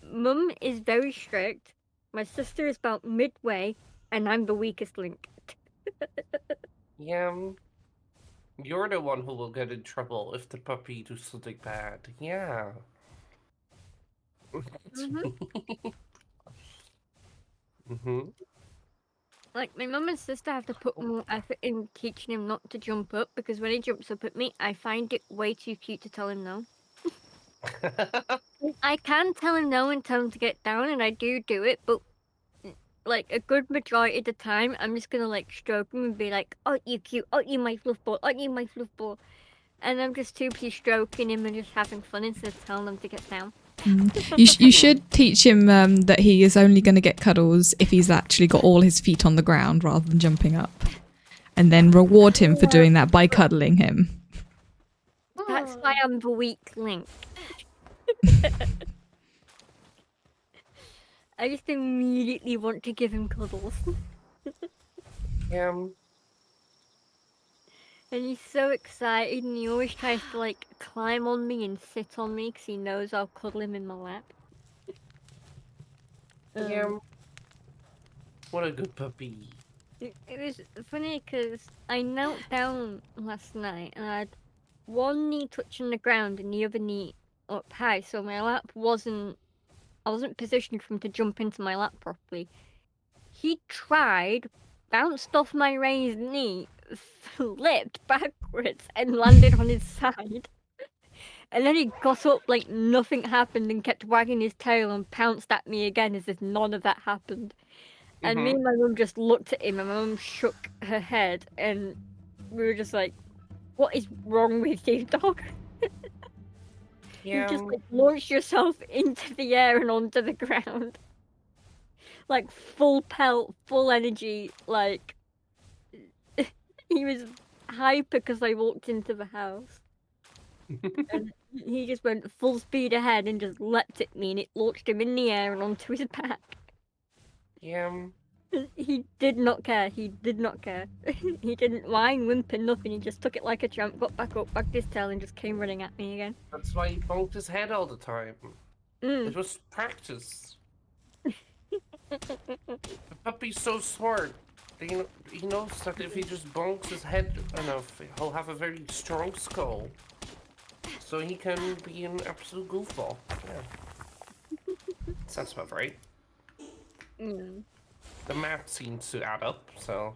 Mum is very strict. My sister is about midway, and I'm the weakest link. Yeah. You're the one who will get in trouble if the puppy does something bad. Yeah. Like, my mum and sister have to put more effort in teaching him not to jump up, because when he jumps up at me, I find it way too cute to tell him no. I can tell him no and tell him to get down, and I do it, but like a good majority of the time, I'm just gonna like stroke him and be like, "Oh, you cute! Oh, you my fluff ball! Oh, you my fluff ball!" And I'm just too busy stroking him and just having fun instead of telling him to get down. You should teach him that he is only going to get cuddles if he's actually got all his feet on the ground rather than jumping up. And then reward him for doing that by cuddling him. That's why I'm the weak link. I just immediately want to give him cuddles. Yeah. And he's so excited, and he always tries to like climb on me and sit on me because he knows I'll cuddle him in my lap. Yeah. What a good puppy. It was funny because I knelt down last night and I had one knee touching the ground and the other knee up high, so my lap I wasn't positioned for him to jump into my lap properly. He tried, bounced off my raised knee, flipped backwards and landed on his side. And then he got up like nothing happened and kept wagging his tail and pounced at me again as if none of that happened. And me and my mum just looked at him and my mum shook her head and we were just like, "What is wrong with you, dog?" Yeah. You just like launched yourself into the air and onto the ground. Like full pelt, full energy, like he was hyper because I walked into the house. And he just went full speed ahead and just leapt at me and it launched him in the air and onto his back. Yeah. He did not care. He did not care. He didn't whine, whimper, nothing. He just took it like a champ, got back up, wagged his tail, and just came running at me again. That's why he bonked his head all the time. It was practice. The puppy's so smart. He knows that if he just bonks his head enough, he'll have a very strong skull. So he can be an absolute goofball. Yeah. Sounds about right. The math seems to add up, so...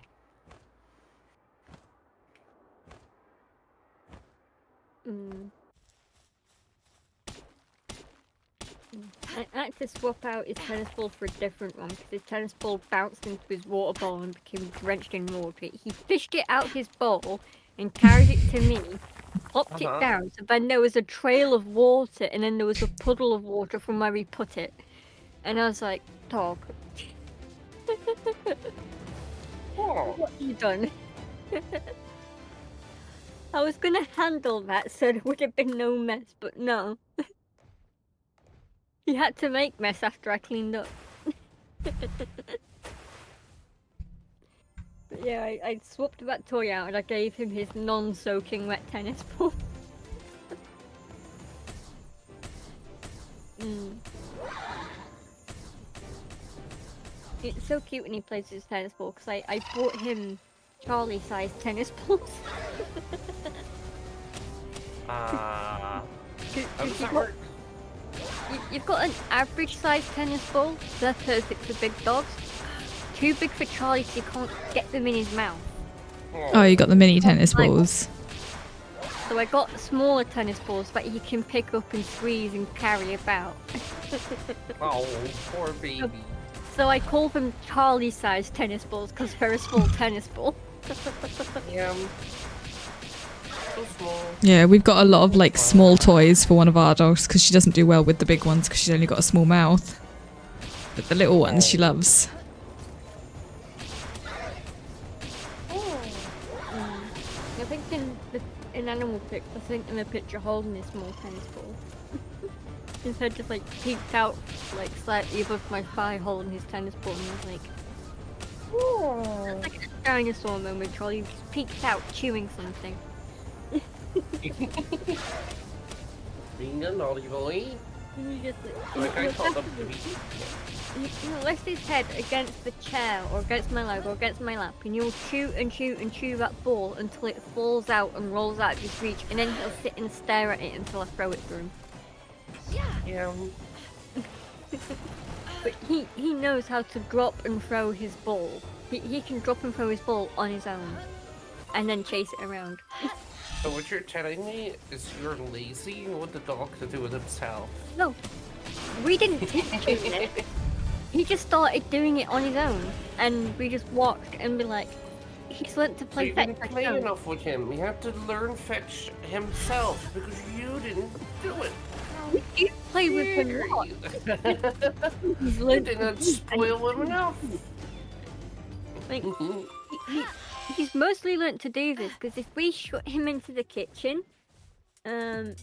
I had to swap out his tennis ball for a different one because his tennis ball bounced into his water bowl and became drenched in water. He fished it out his bowl and carried it to me, popped it down, so then there was a trail of water and then there was a puddle of water from where he put it. And I was like, "Dog, what have you done?" I was gonna handle that so there would have been no mess, but no. He had to make mess after I cleaned up. But yeah, I swapped that toy out and I gave him his non-soaking wet tennis ball. It's so cute when he plays with his tennis ball because I bought him Charlie-sized tennis balls. How does that work? You've got an average sized tennis ball, they're perfect for big dogs. Too big for Charlie so you can't get them in his mouth. Oh, you got the mini tennis balls. So I got smaller tennis balls that you can pick up and squeeze and carry about. Oh, poor baby. So I call them Charlie sized tennis balls because they're a small tennis ball. Yeah. So small. Yeah, we've got a lot of like small toys for one of our dogs because she doesn't do well with the big ones because she's only got a small mouth. But the little ones she loves. in animal pics, I sent him a picture holding this small tennis ball. His head just like peeked out like slightly above my thigh holding his tennis ball, and I was like, "Whoa!" It's like a dinosaur moment, Charlie just peeked out chewing something. Being a naughty boy. And he just Like I told him to be. he rests his head against the chair or against my leg or against my lap, and you'll chew and chew and chew that ball until it falls out and rolls out of his reach, and then he'll sit and stare at it until I throw it through him. Yeah. But he knows how to drop and throw his ball. He can drop and throw his ball on his own, and then chase it around. So what you're telling me is you're lazy and want the dog to do it himself. No, we didn't teach him it. He just started doing it on his own, and we just watched and be like, he's learnt to So play you fetch. didn't play enough with him. He had to learn fetch himself because you didn't do it. We did play with him a lot. He's You learnt didn't to spoil him enough. like, he's mostly learnt to do this because if we shut him into the kitchen, Laura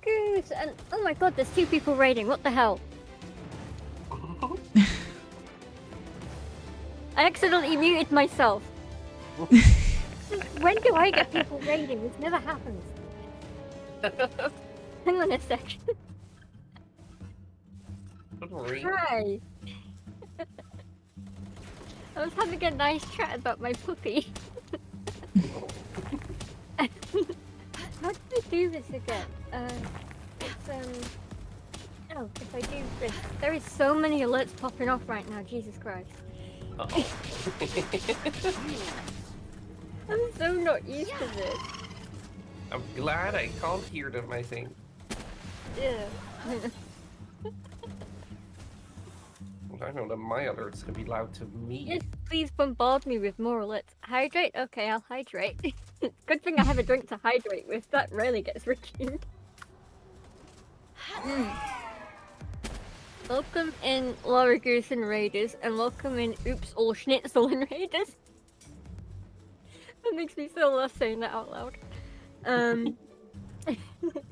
Goose, and oh my god, there's 2 people raiding. What the hell? I accidentally muted myself. When do I get people raiding? This never happens. Hang on a second. Don't worry. Hi. I was having a nice chat about my puppy. How do I do this again? Oh, if I do this, there is so many alerts popping off right now. Jesus Christ. Uh-oh. I'm so not used to this. I'm glad I can't hear them, I think. Yeah. I know that my alerts can be loud to me. Yes, please bombard me with more alerts. Hydrate? Okay, I'll hydrate. Good thing I have a drink to hydrate with. That rarely gets reviewed. Welcome in Laura Goose and Raiders, and welcome in Oops All Schnitzel and Raiders. That makes me so lost saying that out loud.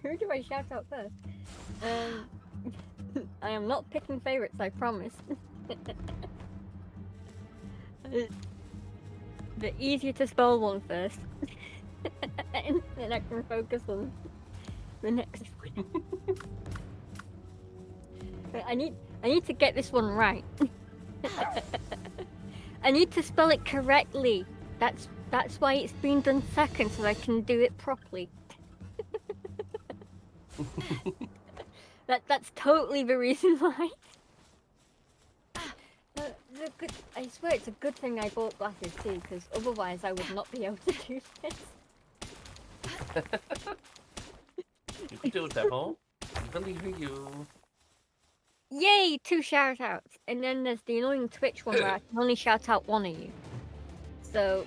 Who do I shout out first? I am not picking favorites, I promise. The easier to spell one first. And then I can focus on the next one. But I need to get this one right. I need to spell it correctly. That's why it's been done second, so I can do it properly. That's totally the reason why. I swear it's a good thing I bought glasses too, because otherwise I would not be able to do this. You can do it, Devil. I believe in you. Yay! 2 shout outs. And then there's the annoying Twitch one where I can only shout out one of you. So,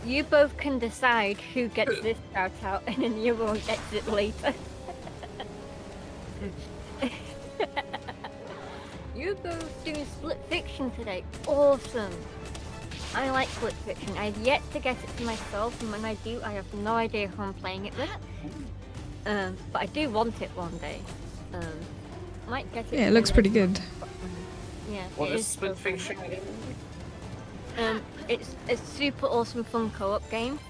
you both can decide who gets this shout out, and then the other one gets it later. You're both doing Split Fiction today. Awesome. I like Split Fiction. I've yet to get it for myself, and when I do, I have no idea who I'm playing it with. But I do want it one day. Might get it. Yeah, it looks pretty good. Yeah. What it is Split Fiction? It's a super awesome fun co-op game.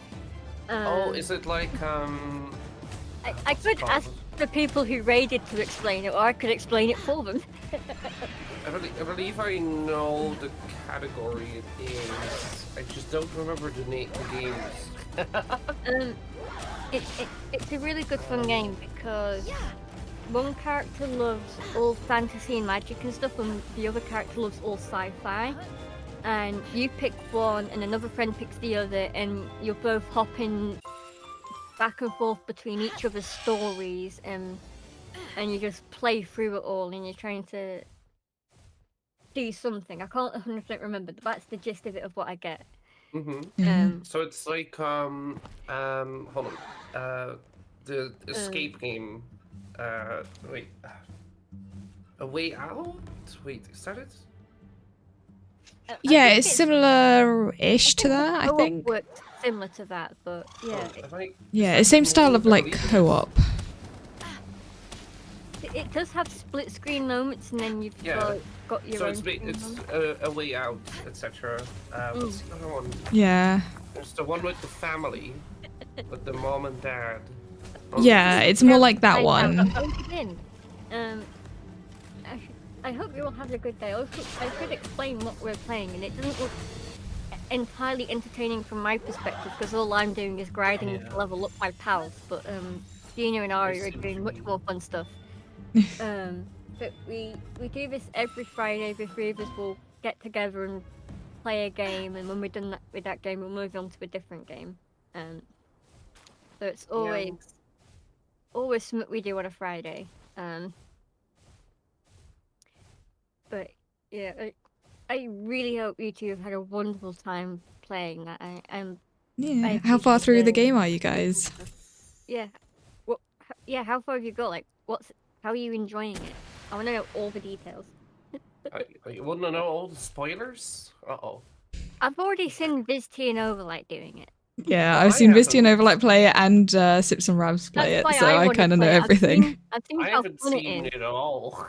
Oh, is it like I could ask the people who raided to explain it, or I could explain it for them. I believe I know the category it is. I just don't remember the name of the games. It's a really good fun game because one character loves all fantasy and magic and stuff, and the other character loves all sci-fi. And you pick one, and another friend picks the other, and you're both hopping back and forth between each other's stories, and you just play through it all, and you're trying to do something. I can't 100% remember, but that's the gist of it of what I get. So it's like hold on, the escape game. Wait, A Way Out. Wait, is that it? Yeah, it's similar-ish to that, I think. similar to that, but yeah, Yeah, it's same style of like co-op. it does have split screen moments, and then you've got your so own. It's a way out, etc. What's the other one? Yeah. There's the one with the family, with the mom and dad. Yeah, it's more like that one. I hope you all have a good day. I should explain what we're playing, and it doesn't look entirely entertaining from my perspective because all I'm doing is grinding to level up my pals. But Gina and Ari are doing much more fun stuff. But we do this every Friday. The three of us will get together and play a game, and when we're done with that game, we'll move on to a different game. So it's always something we do on a Friday. But yeah, I really hope you two have had a wonderful time playing that. Yeah. How far through the game are you guys? Yeah. Well, yeah. How far have you got? Like, how are you enjoying it? I want to know all the details. You want to know all the spoilers? Uh-oh. I've already seen Vizty and Overlight doing it. Yeah, I've seen Vizty and Overlight play it, and Sips and Rabs play it, so I kind of know everything. I've seen I how haven't fun seen it it all.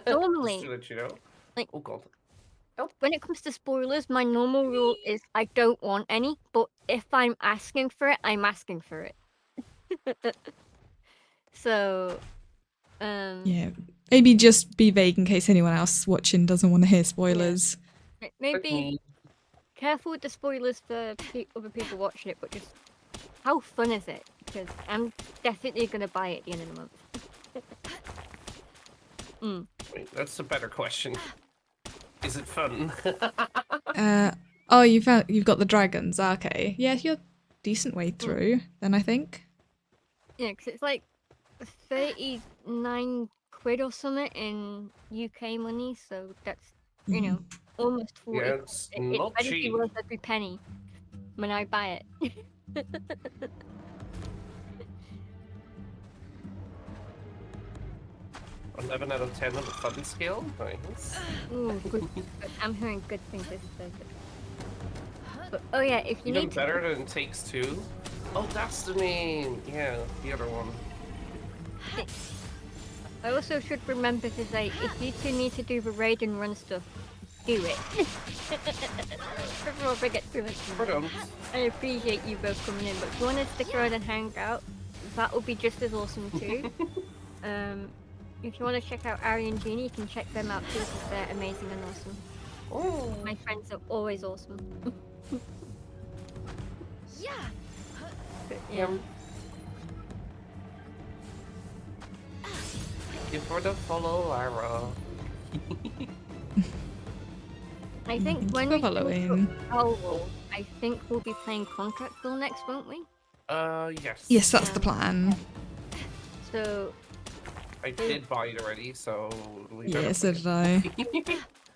Normally, just to let you know. like, oh god. When it comes to spoilers, my normal rule is I don't want any, but if I'm asking for it, I'm asking for it. So, yeah, maybe just be vague in case anyone else watching doesn't want to hear spoilers. Yeah. Maybe careful with the spoilers for other people watching it, but just how fun is it? Because I'm definitely gonna buy it at the end of the month. Wait, that's a better question. Is it fun? Oh, you've got the dragons. Okay, yeah, you're decent way through then, I think. Yeah, because it's like 39 quid or something in UK money, so that's you know almost 40. Yeah, it's not cheap. Worth every penny when I buy it. 11 out of 10 on the fun scale. Nice. Ooh, good. I'm hearing good things. This is so good. But, oh yeah, if you Even need better than Takes Two. Oh, that's the name. Yeah, the other one. I also should remember to say, if you two need to do the raid and run stuff, do it. Before I get too much. I appreciate you both coming in, but if you want to stick around and hang out, that would be just as awesome too. If you want to check out Ari and Jeannie, you can check them out too because they're amazing and awesome. Oh. My friends are always awesome. Yeah. But, yeah. Thank you for the follow, Lara. I think when we following. I think we'll be playing Contractville next, won't we? Yes. Yes, that's the plan. So. I did buy it already, so. Yeah, so did I.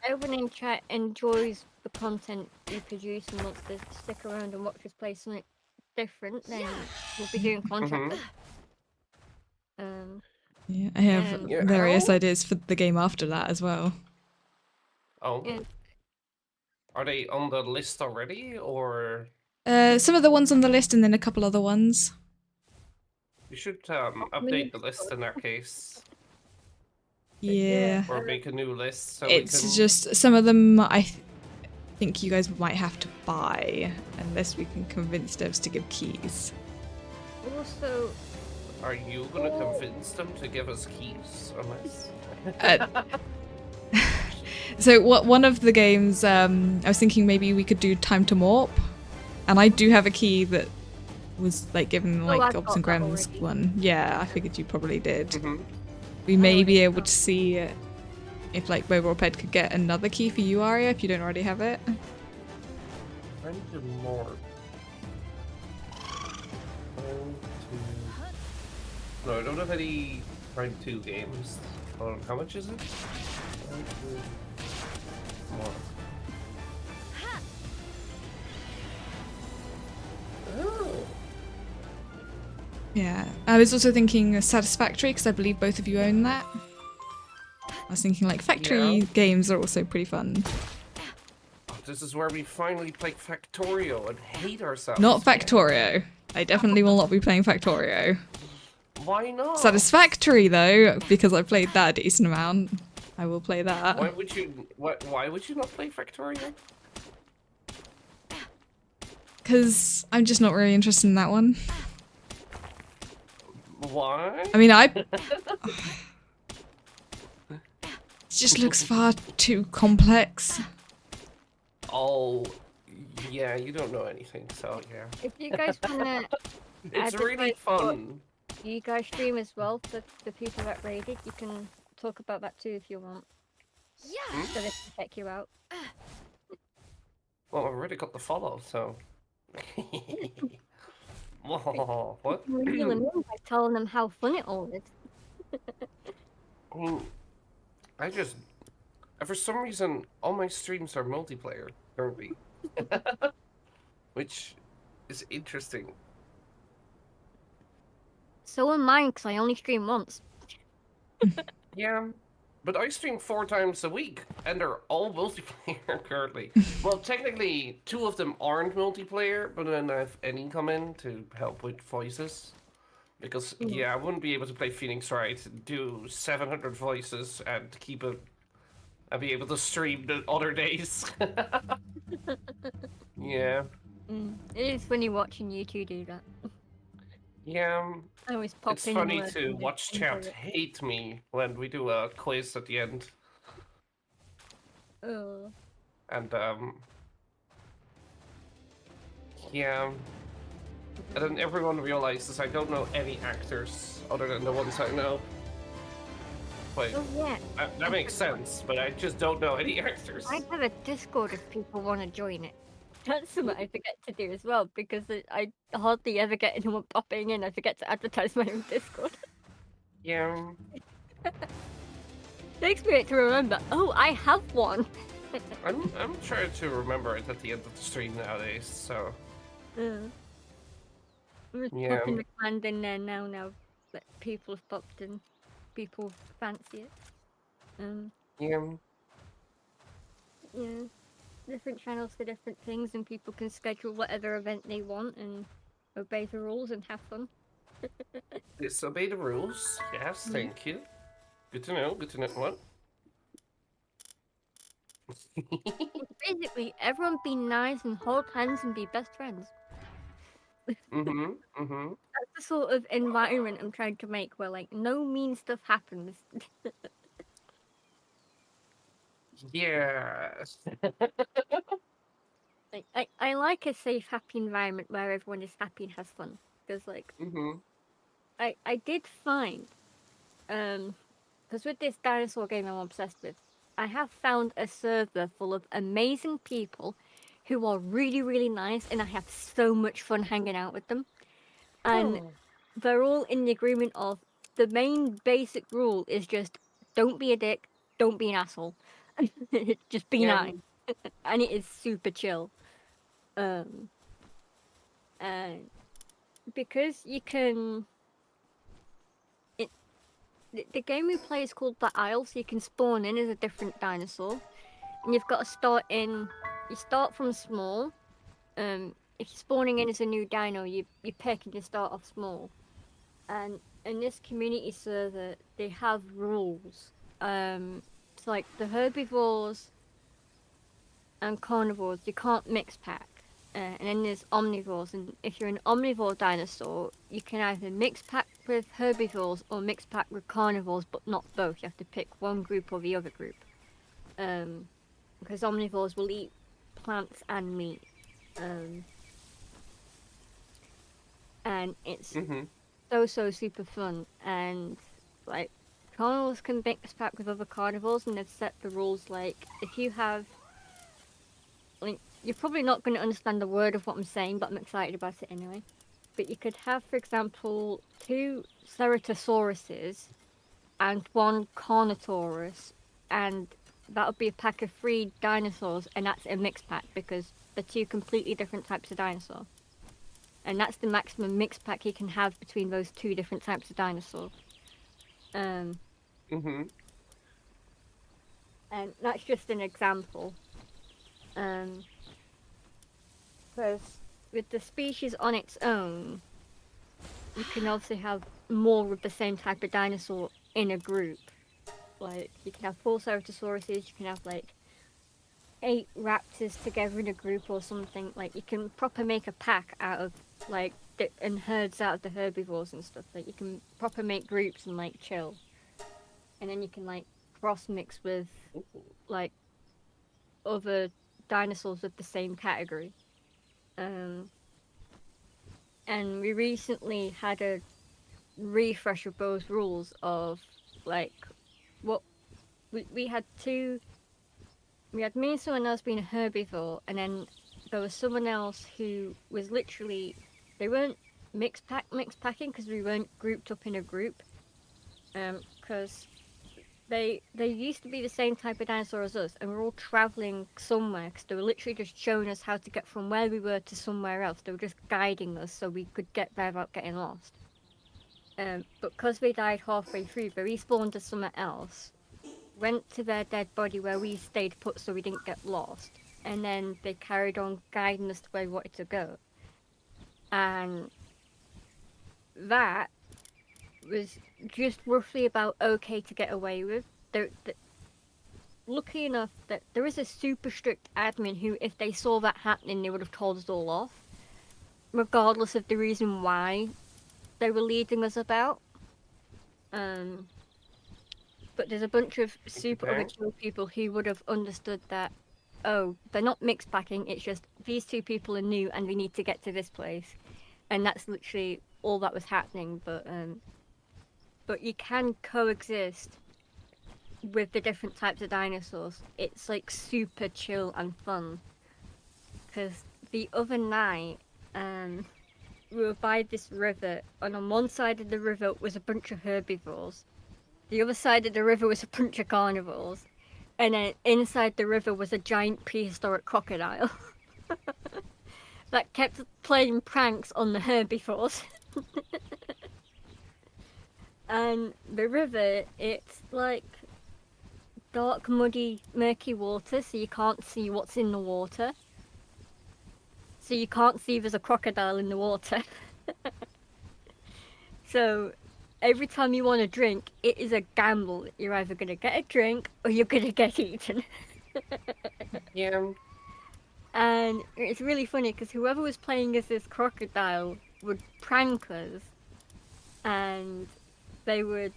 Everyone in chat enjoys the content we produce and wants to stick around and watch us play something different, then we'll be doing Contractville. Yeah, I have various ideas for the game after that as well. Oh. Yeah. Are they on the list already, or? Some of the ones on the list, and then a couple other ones. You should update the list in that case. Yeah. Or make a new list. So it's just some of them I think you guys might have to buy unless we can convince devs to give keys. Also. Are you gonna convince them to give us keys? Unless. So one of the games, I was thinking maybe we could do Time to Morp, and I do have a key that was like given like Ops and Grams one. Yeah, I figured you probably did. We may be able to see if like Feybreak could get another key for you, Aria, if you don't already have it. Time to Morp. No, I don't have any Prime 2 games. How much is it? More. Oh. Yeah, I was also thinking Satisfactory because I believe both of you own that. I was thinking like factory games are also pretty fun. This is where we finally play Factorio and hate ourselves. Not Factorio. I definitely will not be playing Factorio. Why not? Satisfactory though, because I played that a decent amount. I will play that. Why would you? Why would you not play Factorio? Because I'm just not really interested in that one. Why? I mean, it just looks far too complex. Oh, yeah, you don't know anything, so yeah. If you guys wanna It's really fun. you guys stream as well for the people that raided, you can talk about that too if you want. Yeah. So they can check you out. Well, I've already got the follow, so. Oh, what? Reel them in by telling them how fun it all is. I mean, for some reason, all my streams are multiplayer currently, which is interesting. So am mine, because I only stream once. Yeah, but I stream 4 times a week, and they're all multiplayer currently. Well, technically, 2 of them aren't multiplayer, but then I have Annie come in to help with voices. Because, yeah, I wouldn't be able to play Phoenix Wright, do 700 voices, and keep it... and be able to stream the other days. Yeah. It is funny watching you two do that. Yeah. I always pop It's in funny words to and watch just chat enjoy it. hate me when we do a quiz at the end. Oh. And, yeah. And then everyone realizes I don't know any actors other than the ones I know. Wait, Oh yeah. that makes sense, but I just don't know any actors. I have a Discord if people want to join it. That's something I forget to do as well, because I hardly ever get anyone popping in. I forget to advertise my own Discord. Yeah. Takes me to remember. Oh, I have one. I'm trying to remember it at the end of the stream nowadays, so... I'm just Yeah. popping the command in there now that people have popped in. People fancy it. Yeah. Yeah. Different channels for different things, and people can schedule whatever event they want and obey the rules and have fun. Disobey the rules. Yes, thank you. Good to know. Good to know. What? Basically, everyone be nice and hold hands and be best friends. Mm-hmm. That's the sort of environment I'm trying to make, where like no mean stuff happens. Yeah. Like I like a safe, happy environment where everyone is happy and has fun. Because like I did find, because with this dinosaur game I'm obsessed with, I have found a server full of amazing people who are really, really nice, and I have so much fun hanging out with them. And they're all in the agreement of the main basic rule is just don't be a dick, don't be an asshole. Just be nice. And it is super chill. And because you can... The game we play is called the Isle, so you can spawn in as a different dinosaur. And you've got to start in... You start from small. If you're spawning in as a new dino, you pick and you start off small. And in this community server, they have rules. It's like the herbivores and carnivores, you can't mix pack. And then there's omnivores, and if you're an omnivore dinosaur, you can either mix pack with herbivores or mix pack with carnivores, but not both. You have to pick one group or the other group. Because omnivores will eat plants and meat. And it's so super fun. And like carnivores can mix pack with other carnivores, and they've set the rules like if you have... Like, you're probably not going to understand the word of what I'm saying, but I'm excited about it anyway. But you could have, for example, 2 Ceratosauruses and 1 Carnotaurus, and that would be a pack of 3 dinosaurs, and that's a mixed pack because they're 2 completely different types of dinosaur. And that's the maximum mixed pack you can have between those 2 different types of dinosaur. And that's just an example. Because with the species on its own, you can also have more of the same type of dinosaur in a group. Like, you can have 4 Ceratosauruses, you can have, like, 8 raptors together in a group or something. Like, you can proper make a pack out of, like, and herds out of the herbivores and stuff. Like, you can proper make groups and, like, chill. And then you can, like, cross-mix with, like, other dinosaurs of the same category. And we recently had a refresh of those rules of, like, what we had two. We had me and someone else being a herbivore, and then there was someone else who was literally, they weren't mixed packing because we weren't grouped up in a group, because they used to be the same type of dinosaur as us, and we were all traveling somewhere because they were literally just showing us how to get from where we were to somewhere else. They were just guiding us so we could get there without getting lost. But because they died halfway through, they respawned as somewhere else, went to their dead body where we stayed put so we didn't get lost, and then they carried on guiding us to where we wanted to go. And that was just roughly about okay to get away with. Lucky enough that there is a super strict admin who, if they saw that happening, they would have told us all off, regardless of the reason why they were leading us about. But there's a bunch of super other chill people who would have understood that, oh, they're not mixed packing, it's just these 2 people are new and we need to get to this place. And that's literally all that was happening. But you can coexist with the different types of dinosaurs. It's like super chill and fun. Because the other night, we were by this river, and on one side of the river was a bunch of herbivores. The other side of the river was a bunch of carnivores. And then inside the river was a giant prehistoric crocodile that kept playing pranks on the herbivores. And the river, it's like dark, muddy, murky water, so you can't see what's in the water. So you can't see there's a crocodile in the water. So every time you want to drink, it is a gamble. You're either going to get a drink or you're going to get eaten. Yeah. And it's really funny because whoever was playing as this crocodile would prank us, and they would.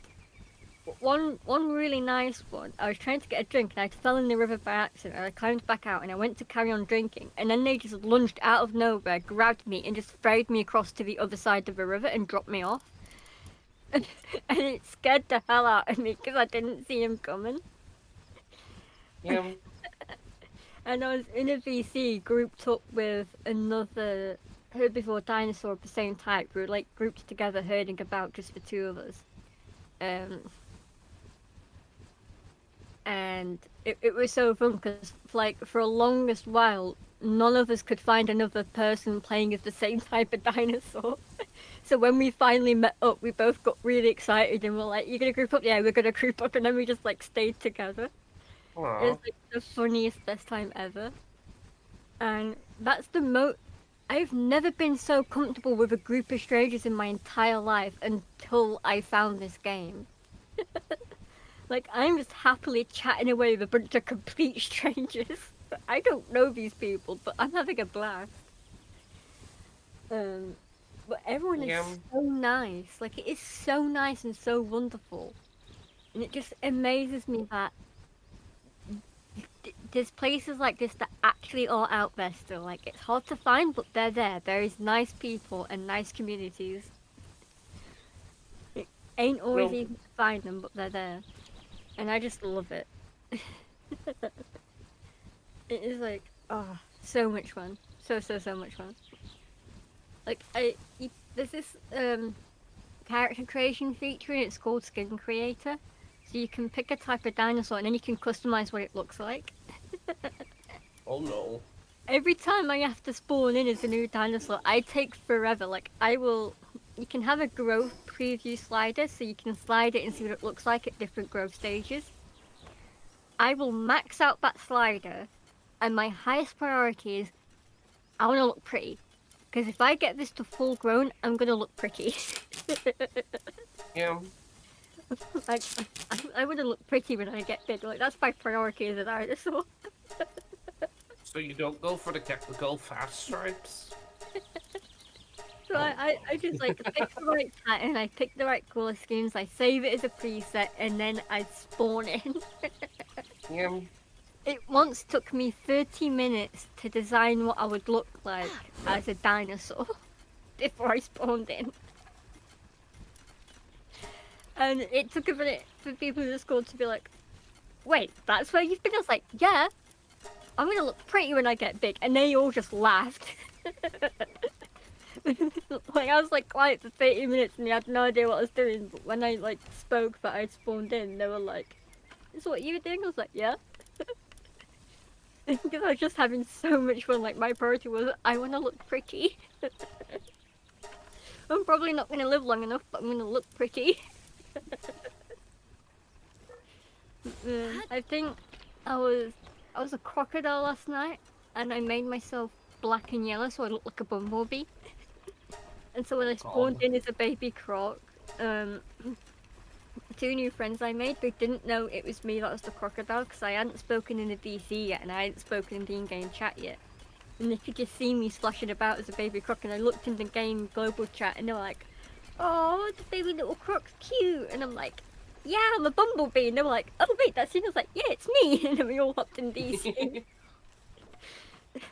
One really nice one, I was trying to get a drink and I fell in the river by accident, and I climbed back out and I went to carry on drinking, and then they just lunged out of nowhere, grabbed me and just ferried me across to the other side of the river and dropped me off. And it scared the hell out of me because I didn't see him coming. Yeah. And I was in a VC grouped up with another herbivore dinosaur of the same type. We were like grouped together herding about, just the 2 of us. And it was so fun because, like, for a longest while, none of us could find another person playing as the same type of dinosaur. So when we finally met up, we both got really excited and we're like, "You're gonna group up?" "Yeah, we're gonna group up," and then we just like stayed together. Aww. It was like the funniest, best time ever. And that's I've never been so comfortable with a group of strangers in my entire life until I found this game. Like, I'm just happily chatting away with a bunch of complete strangers. I don't know these people, but I'm having a blast. But everyone is so nice. Like, it is so nice and so wonderful. And it just amazes me that there's places like this that actually are out there still. Like, it's hard to find, but they're there. There is nice people and nice communities. It ain't always easy to find them, but they're there. And I just love it. It is like, oh, so much fun. So much fun. Like, there's this character creation feature, and it's called Skin Creator. So you can pick a type of dinosaur and then you can customize what it looks like. Oh no. Every time I have to spawn in as a new dinosaur, I take forever. Like, you can have a growth preview slider, so you can slide it and see what it looks like at different growth stages. I will max out that slider, And my highest priority is I want to look pretty. Because if I get this to full grown, I'm going to look pretty. Yeah. Like, I want to look pretty when I get big. Like, that's my priority as an dinosaur. So you don't go for the gold fast stripes? So I just like pick the right pattern, I pick the right color schemes, I save it as a preset, and then I spawn in. Yeah. It once took me 30 minutes to design what I would look like as a dinosaur before I spawned in. And it took a minute for people in the school to be like, wait, that's where you've been? I was like, yeah, I'm gonna look pretty when I get big. And they all just laughed. Like, I was like quiet for 30 minutes and they had no idea what I was doing. But when I like spoke that I'd spawned in, they were like, is what you were doing? I was like, yeah. Because I was just having so much fun. Like, my priority was, I want to look pretty. I'm probably not going to live long enough, but I'm going to look pretty. I think I was a crocodile last night, and I made myself black and yellow so I looked like a bumblebee. And so when I spawned in as a baby croc, 2 new friends I made, they didn't know it was me that was the crocodile because I hadn't spoken in the VC yet and I hadn't spoken in the in-game chat yet. And they could just see me splashing about as a baby croc, and I looked in the game global chat and they were like, oh, the baby little croc's cute. And I'm like, yeah, I'm a bumblebee. And they were like, oh wait, that's you. And I was like, yeah, it's me. And then we all hopped in DC.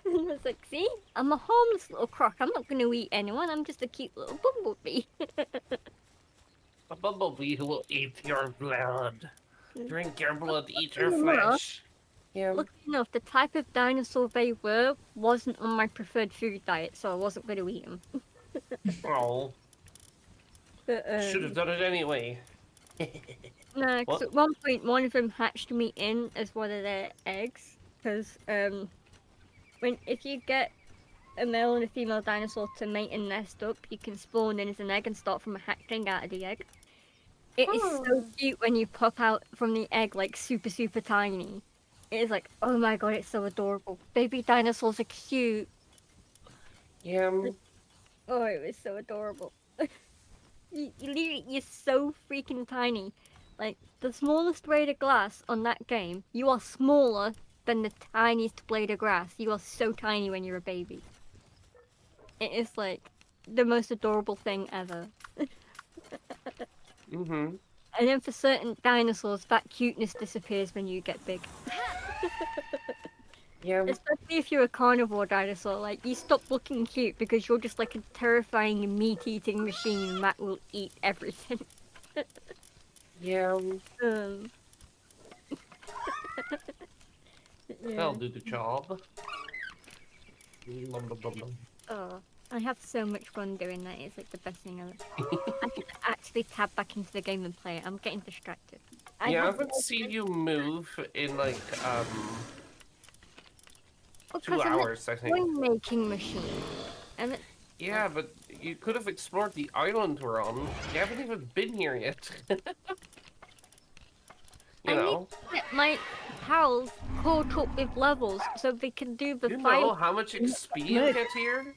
And I was like, see, I'm a harmless little croc. I'm not going to eat anyone. I'm just a cute little bumblebee. A bumblebee who will eat your blood. Drink your blood, eat your flesh. Yeah. Luckily enough, the type of dinosaur they were wasn't on my preferred food diet, so I wasn't going to eat them. Oh. Should have done it anyway. No, because at one point one of them hatched me in as one of their eggs. Because if you get a male and a female dinosaur to mate and nest up, you can spawn in as an egg and start from hatching out of the egg. It is so cute when you pop out from the egg like super tiny. It is like, oh my god, it's so adorable. Baby dinosaurs are cute. Yeah. Oh, it was so adorable. You're so freaking tiny. Like, the smallest blade of glass on that game, you are smaller than the tiniest blade of grass. You are so tiny when you're a baby. It is like the most adorable thing ever. Mm-hmm. And then for certain dinosaurs, that cuteness disappears when you get big. Yeah. Especially if you're a carnivore dinosaur, like, you stop looking cute because you're just like a terrifying meat-eating machine that will eat everything. Yeah. Yeah. That'll do the job. Oh, I have so much fun doing that. It's like the best thing ever. I can actually tab back into the game and play it. I'm getting distracted. I haven't seen you move in like 2 hours, I think. I'm a making machine. And yeah, but you could have explored the island we're on. You haven't even been here yet. You know. Need to get my pals caught up with levels so they can do the You fight. know how much XP you get here?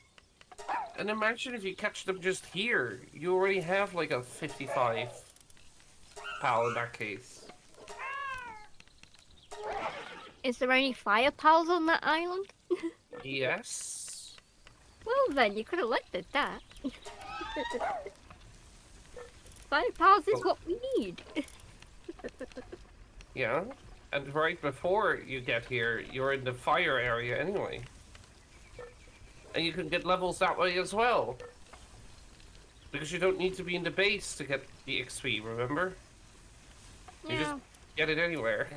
And imagine if you catch them just here. You already have like a 55 pal in that case. Is there any fire pals on that island? Yes. Well then, you could have left it that. Fire pals is what we need. Yeah, and right before you get here, you're in the fire area anyway. And you can get levels that way as well. Because you don't need to be in the base to get the XP, remember? Yeah. You just get it anywhere.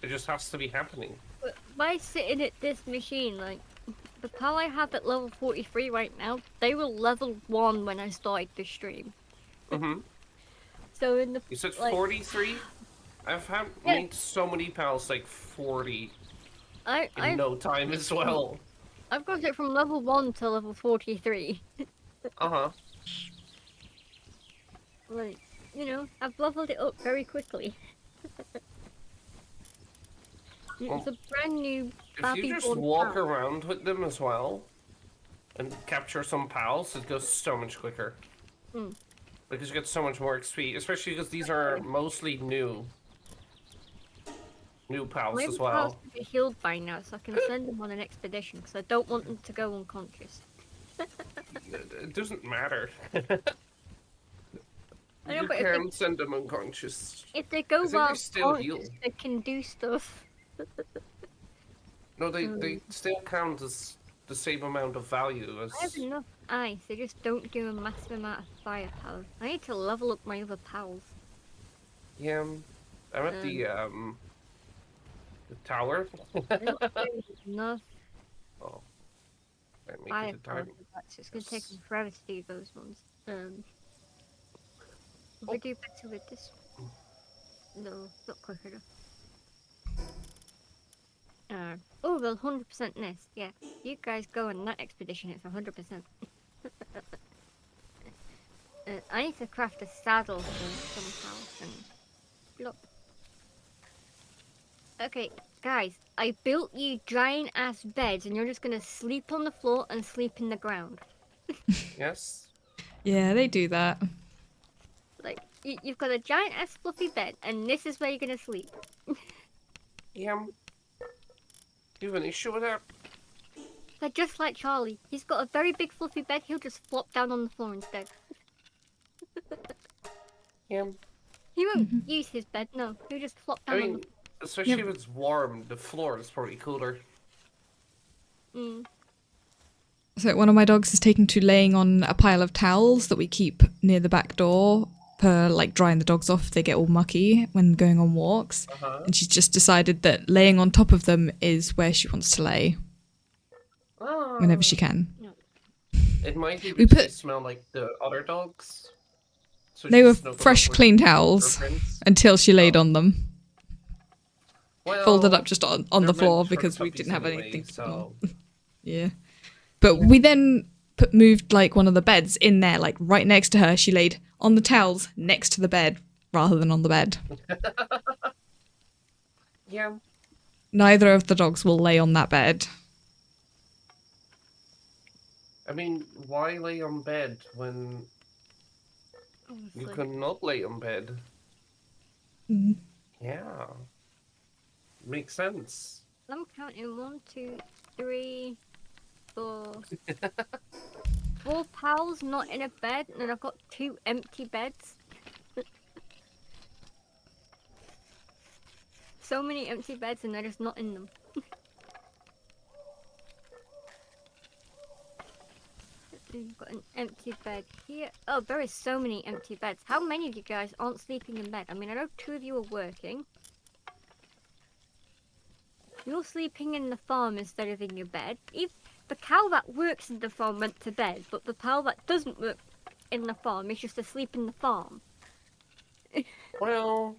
It just has to be happening. But by sitting at this machine, like, the pal I have at level 43 right now, they were level 1 when I started the stream. Mm-hmm. So in the... You said like, 43? I've made so many pals like 40 in no time as well. I've got it from level 1 to level 43. Uh-huh. Like, you know, I've leveled it up very quickly. It's a brand new If you just Babby-born walk pal. around with them as well, and capture some pals, it goes so much quicker. Because you get so much more XP, especially because these are mostly new pals Maybe as pals well. should be healed by now, so I can send them on an expedition, because I don't want them to go unconscious. It doesn't matter. I know, You but can send them unconscious. if they go I think they while still heal. conscious, they can do stuff. No, they still count as the same amount of value I have as... enough ice, they just don't do a massive amount of firepower. I need to level up my other pals. Yeah, I'm at the tower. They're not doing enough Oh, I make it a firepower time. for that, so it's going to take them forever to do those ones. If we do better with this... No, not quick enough. Oh, well, 100% nest. Yeah, you guys go on that expedition, it's 100%. I need to craft a saddle for somehow. Look. Okay, guys, I built you giant ass beds, and you're just gonna sleep on the floor and sleep in the ground. Yes. Yeah, they do that. Like, you've got a giant ass fluffy bed, and this is where you're gonna sleep. Yeah. You have an issue with that? They're just like Charlie. He's got a very big fluffy bed, he'll just flop down on the floor instead. Yeah. He won't use his bed, no. He'll just flop down on the floor. Especially if it's warm, the floor is probably cooler. So one of my dogs is taking to laying on a pile of towels that we keep near the back door for like drying the dogs off if they get all mucky when going on walks. And she's just decided that laying on top of them is where she wants to lay whenever she can. It might be We because put- they smell like the other dogs. So They she were snuggled fresh, up with clean her towels friends. until she laid on them. Well, Folded up just on they're the floor meant for because we puppies didn't have anyway, anything to put them so... on. Yeah. But we then moved like one of the beds in there, like right next to her. She laid on the towels next to the bed rather than on the bed. Yeah. Neither of the dogs will lay on that bed. I mean, why lay on bed when you cannot lay on bed? Yeah. Makes sense. I'm counting 1, 2, 3, 4. 4 pals not in a bed, and then I've got 2 empty beds. So many empty beds, and they're just not in them. You've got an empty bed here. Oh, there is so many empty beds. How many of you guys aren't sleeping in bed? I mean, I know 2 of you are working. You're sleeping in the farm instead of in your bed. If the cow that works in the farm went to bed, but the cow that doesn't work in the farm is just asleep in the farm. Well...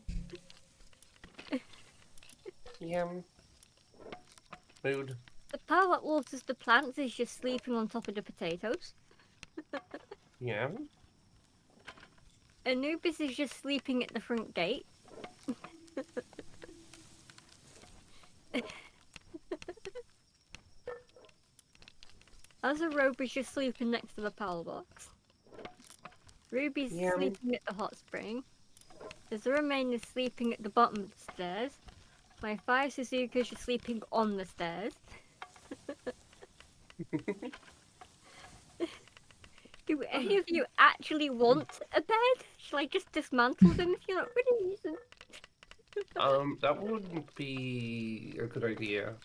yeah. Mood. The cow that waters the plants is just sleeping on top of the potatoes. Yeah. Anubis is just sleeping at the front gate. Azaroba's just sleeping next to the power box. Ruby's sleeping at the hot spring. Azuramain is sleeping at the bottom of the stairs. My 5 Suzuka's just sleeping on the stairs. Do any of you actually want a bed? Shall I just dismantle them if you're not going to use them? That wouldn't be a good idea.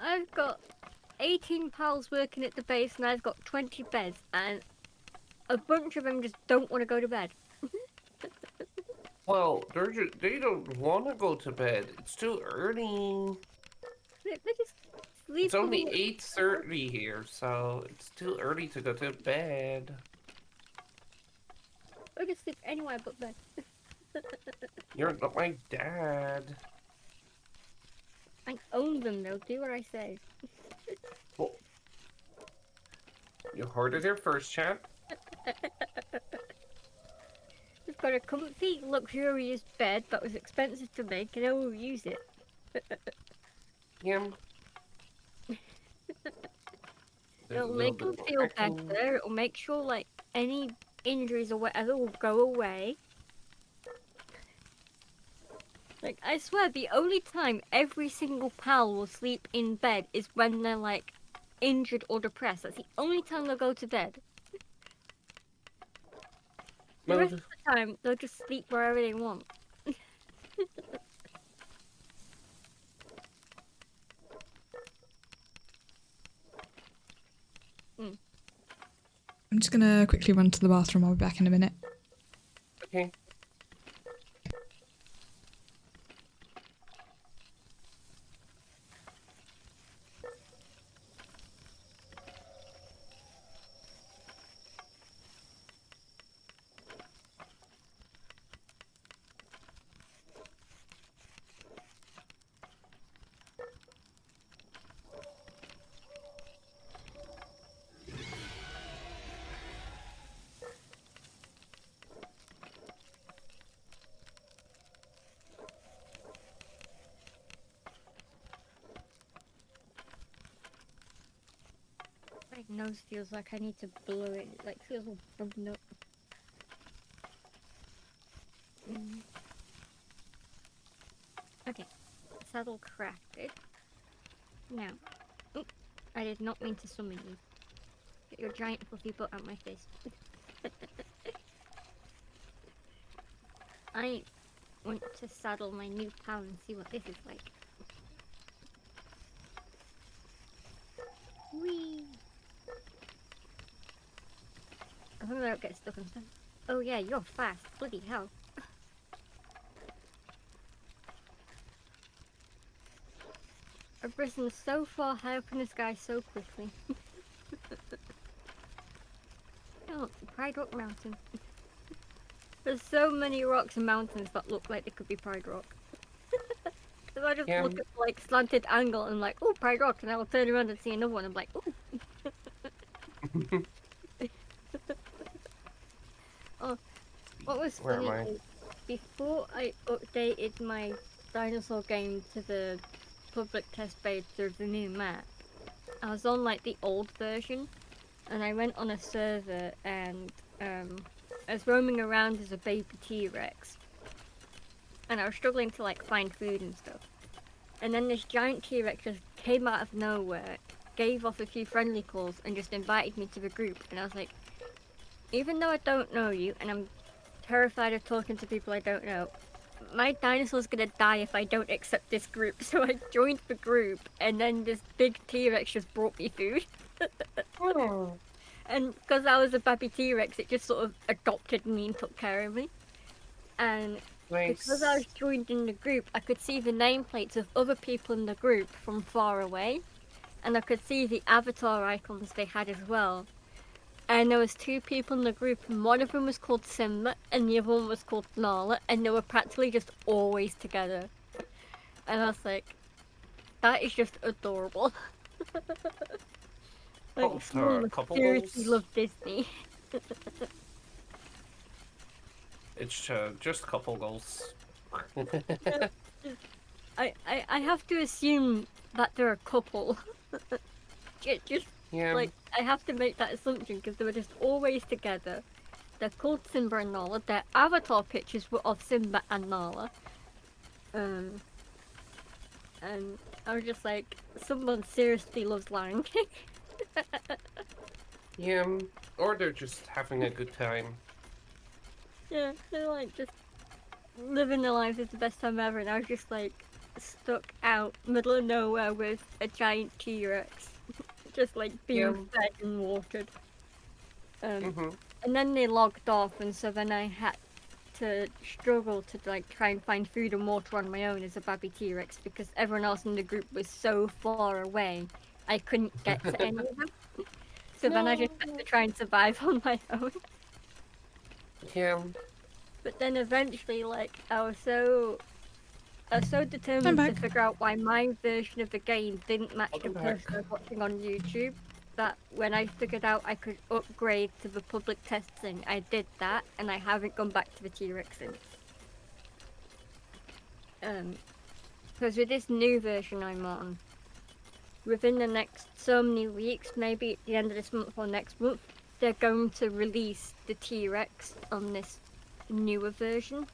I've got 18 pals working at the base, and I've got 20 beds, and a bunch of them just don't want to go to bed. Well, they don't want to go to bed. It's too early. They just sleep. It's only 8:30 here, so it's too early to go to bed. I can sleep anywhere but bed. You're not my dad. I own them, though. Do what I say. Well, you heard it here first, chat. got a comfy, luxurious bed that was expensive to make, and I will use it. Yeah. It'll make them feel better. It'll make sure, like, any injuries or whatever will go away. Like, I swear, the only time every single pal will sleep in bed is when they're, like, injured or depressed. That's the only time they'll go to bed. The rest of the time, they'll just sleep wherever they want. I'm just gonna quickly run to the bathroom. I'll be back in a minute. Okay. My nose feels like I need to blow it. It like feels all bubbling up. Okay, saddle crafted. Now, oop, I did not mean to summon you. Get your giant fluffy butt out my face. I want to saddle my new pal and see what this is like. Whee! I hope I don't get stuck on stuff. Oh yeah, you're fast. Bloody hell. I've risen so far high up in the sky so quickly. Oh, Pride Rock Mountain. There's so many rocks and mountains that look like they could be Pride Rock. Because I just look at like slanted angle and like, oh, Pride Rock, and I will turn around and see another one and I'm like, oh. Oh, what was funny is before I updated my dinosaur game to the public test beta of the new map, I was on like the old version, and I went on a server and I was roaming around as a baby T-Rex, and I was struggling to like find food and stuff. And then this giant T-Rex just came out of nowhere, gave off a few friendly calls, and just invited me to the group. And I was like, even though I don't know you, and I'm terrified of talking to people I don't know, my dinosaur's gonna die if I don't accept this group. So I joined the group, and then this big T-Rex just brought me food. And because I was a baby T-Rex, it just sort of adopted me and took care of me. And because I was joined in the group, I could see the nameplates of other people in the group from far away. And I could see the avatar icons they had as well. And there was two people in the group, and one of them was called Simba, and the other one was called Nala, and they were practically just always together. And I was like, that is just adorable. Like, seriously love Disney. It's just couple goals. I have to assume that they're a couple. Like, I have to make that assumption because they were just always together. They're called Simba and Nala. Their avatar pictures were of Simba and Nala. And I was just like, someone seriously loves Lion King. Yeah, or they're just having a good time. Yeah, they're like just living their life is the best time ever, and I was just like stuck out middle of nowhere with a giant T-Rex, just like being fed and watered. And then they logged off, and so then I had to struggle to like try and find food and water on my own as a baby T-Rex because everyone else in the group was so far away, I couldn't get to any of them. So then I just had to try and survive on my own. Yeah. But then eventually, like, I was so determined to figure out why my version of the game didn't match the person I was watching on YouTube. that when I figured out I could upgrade to the public testing, I did that, and I haven't gone back to the T-Rex since. Because with this new version I'm on, within the next so many weeks, maybe at the end of this month or next month, they're going to release the T-Rex on this newer version.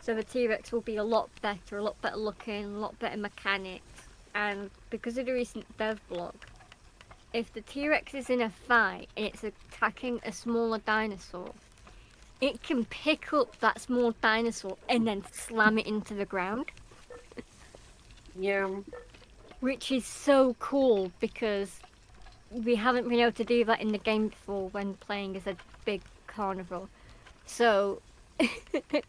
So the T-Rex will be a lot better looking, a lot better mechanics. And because of the recent dev blog, if the T-Rex is in a fight and it's attacking a smaller dinosaur, it can pick up that small dinosaur and then slam it into the ground. Yeah. Which is so cool because we haven't been able to do that in the game before when playing as a big carnivore. So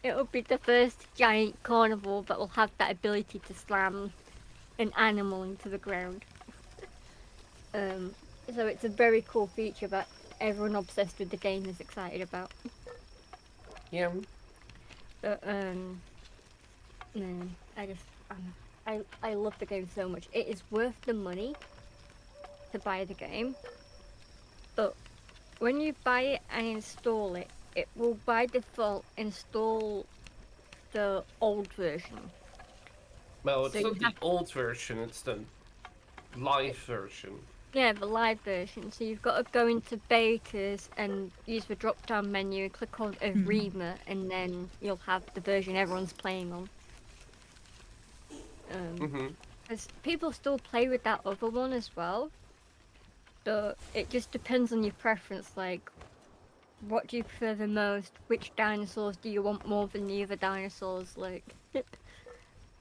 it'll be the first giant carnivore that will have that ability to slam an animal into the ground. So it's a very cool feature that everyone obsessed with the game is excited about. Yeah. But man, I love the game so much. It is worth the money to buy the game, but when you buy it and install it, it will by default install the old version. Well, it's So not the old version, it's the live version. Yeah, the live version. So you've got to go into betas and use the drop-down menu and click on Arima, and then you'll have the version everyone's playing on. Because people still play with that other one as well, but it just depends on your preference. Like, what do you prefer the most? Which dinosaurs do you want more than the other dinosaurs? Like,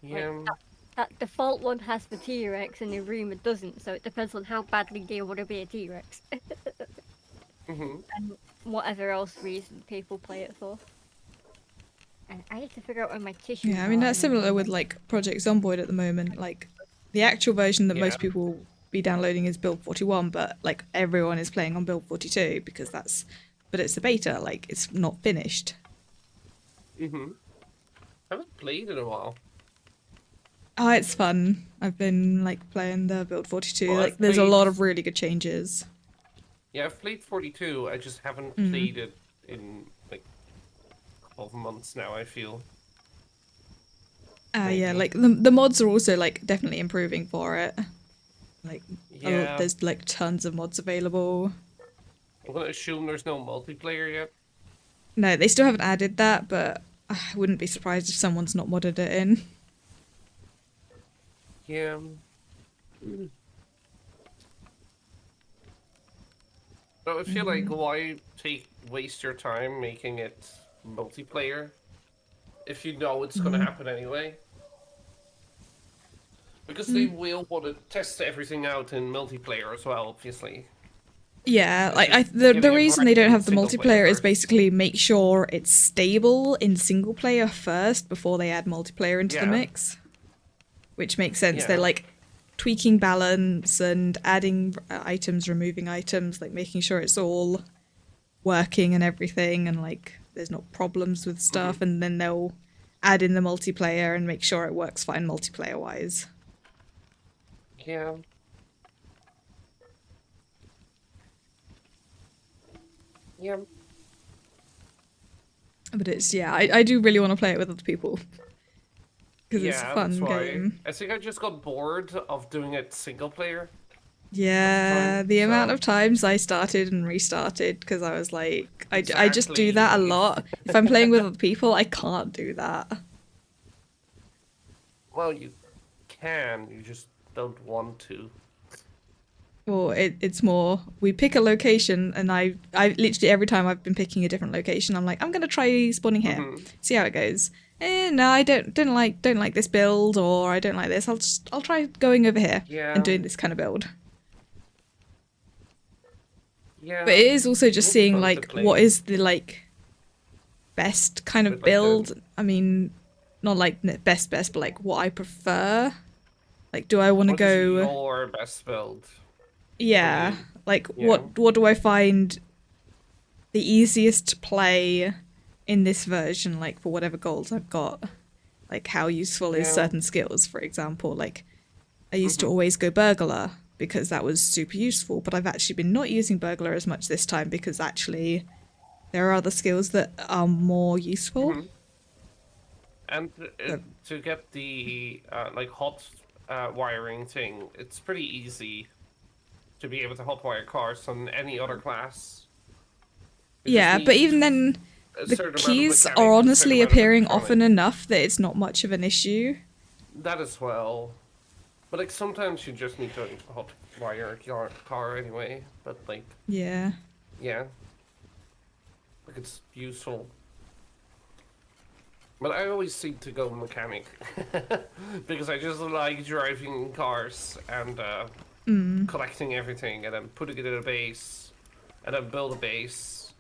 Yeah. like that default one has the T-Rex and the Arima doesn't, so it depends on how badly do you want to be a T-Rex. And whatever else reason people play it for. And I need to figure out where my tissue. Yeah, I mean that's similar with like Project Zomboid at the moment. Like the actual version that most people will be downloading is build 41, but like everyone is playing on build 42 because but it's a beta, like it's not finished. I haven't played in a while. Oh, it's fun. I've been like playing the build 42. Well, like there's a lot of really good changes. Yeah, I've played 42. I just haven't played it in like 12 months now, I feel. Yeah, like the mods are also like definitely improving for it. Like there's like tons of mods available. I'm gonna assume there's no multiplayer yet. No, they still haven't added that, but I wouldn't be surprised if someone's not modded it in. Yeah. But I feel like why waste your time making it multiplayer if you know it's gonna happen anyway? Because they will want to test everything out in multiplayer as well, obviously. Yeah, like the reason they don't have the multiplayer is basically make sure it's stable in single player first before they add multiplayer into the mix. Which makes sense. They're like tweaking balance and adding items, removing items, like making sure it's all working and everything, and like there's not problems with stuff, and then they'll add in the multiplayer and make sure it works fine multiplayer wise. Yeah. Yeah. But it's I do really want to play it with other people. Because it's a fun game. I think I just got bored of doing it single player. Yeah, the amount of times I started and restarted because I was like, I just do that a lot. If I'm playing with other people, I can't do that. Well, you can, you just don't want to. Well, it's more, we pick a location and I literally every time I've been picking a different location, I'm like, I'm going to try spawning here, see how it goes. No, I don't like this build, or I don't like this. I'll try going over here and doing this kind of build. Yeah. But it is also just seeing like what is the like best kind of build. I mean, not like best, but like what I prefer. Like, do I want to go? What is your best build? Yeah, like what do I find the easiest to play in this version, like for whatever goals I've got? Like how useful is certain skills, for example. Like I used to always go burglar because that was super useful, but I've actually been not using burglar as much this time because actually there are other skills that are more useful. And to get the like hot wiring thing, it's pretty easy to be able to hotwire cars on any other class. You just Yeah, but need even then, a the certain amount of keys mechanics, are a certain honestly amount of appearing electronics. often enough that it's not much of an issue. That as well. But like sometimes you just need to hotwire your car anyway. But like Yeah. yeah, like it's useful. But I always seem to go mechanic because I just like driving cars and collecting everything and then putting it in a base and then build a base.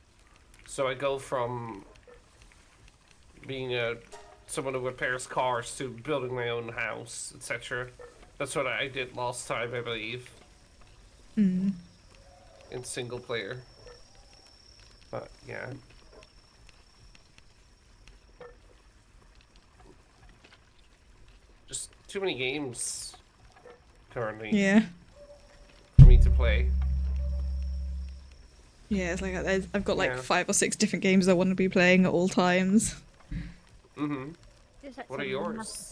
So I go from being someone who repairs cars to building my own house, etc. That's what I did last time, I believe. In single player. But yeah. Just too many games currently Yeah. for me to play. Yeah, it's like I've got like Yeah. 5 or 6 different games I want to be playing at all times. What are yours?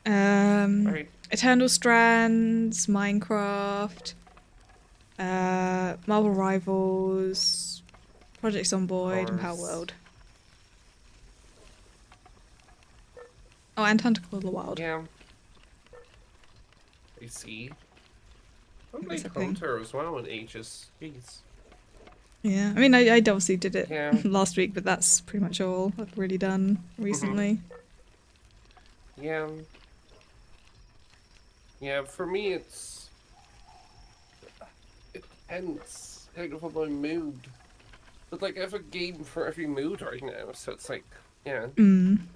Right. Eternal Strands, Minecraft, Marvel Rivals, Project Zomboid, and Power Cars. World. Oh, and Hunter Call of the Wild. Yeah. I see. I played That's a thing. Hunter as well in ages. Jeez. Yeah, I mean, I obviously did it Yeah. last week, but that's pretty much all I've really done recently. Yeah. Yeah, for me it depends kind of on my mood. But like I have a game for every mood right now, so it's like, yeah. And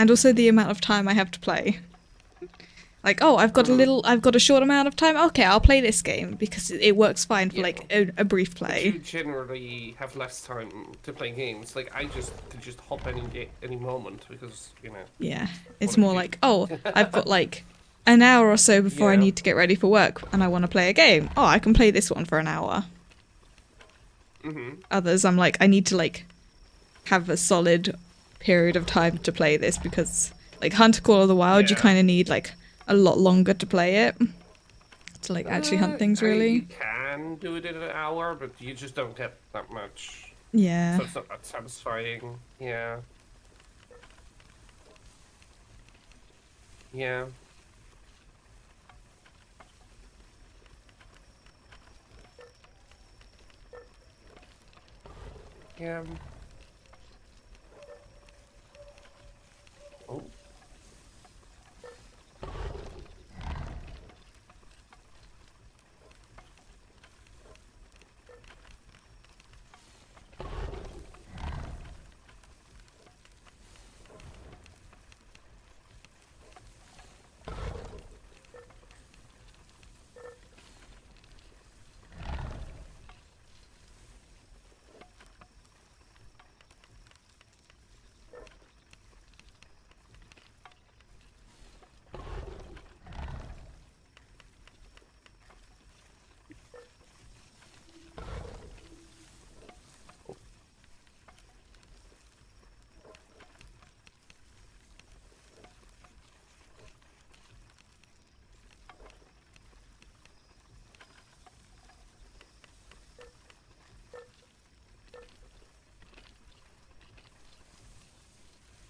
also the amount of time I have to play. Like, oh, I've got a short amount of time. Okay, I'll play this game because it works fine for like a brief But play. you generally have less time to play games. Like I could just hop any moment because Yeah, it's more like, oh, I've got like an hour or so before I Yeah. need to get ready for work, and I want to play a game. Oh, I can play this one for an hour. Others, I'm like, I need to like have a solid period of time to play this because like Hunter Call of the Wild, you Yeah. kind of need like a lot longer to play it to like actually hunt things really. You can do it in an hour, but you just don't get that much. Yeah. So it's not that satisfying. Yeah. Yeah. Yeah. Oh.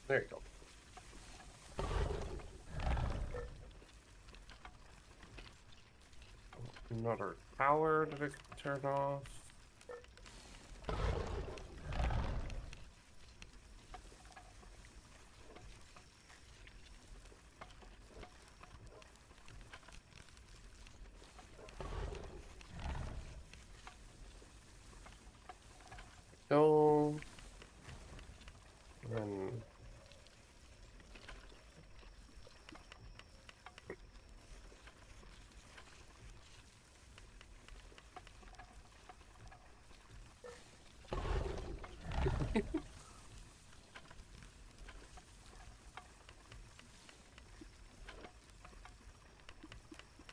There you go. Another power that I can turn off. Go. And then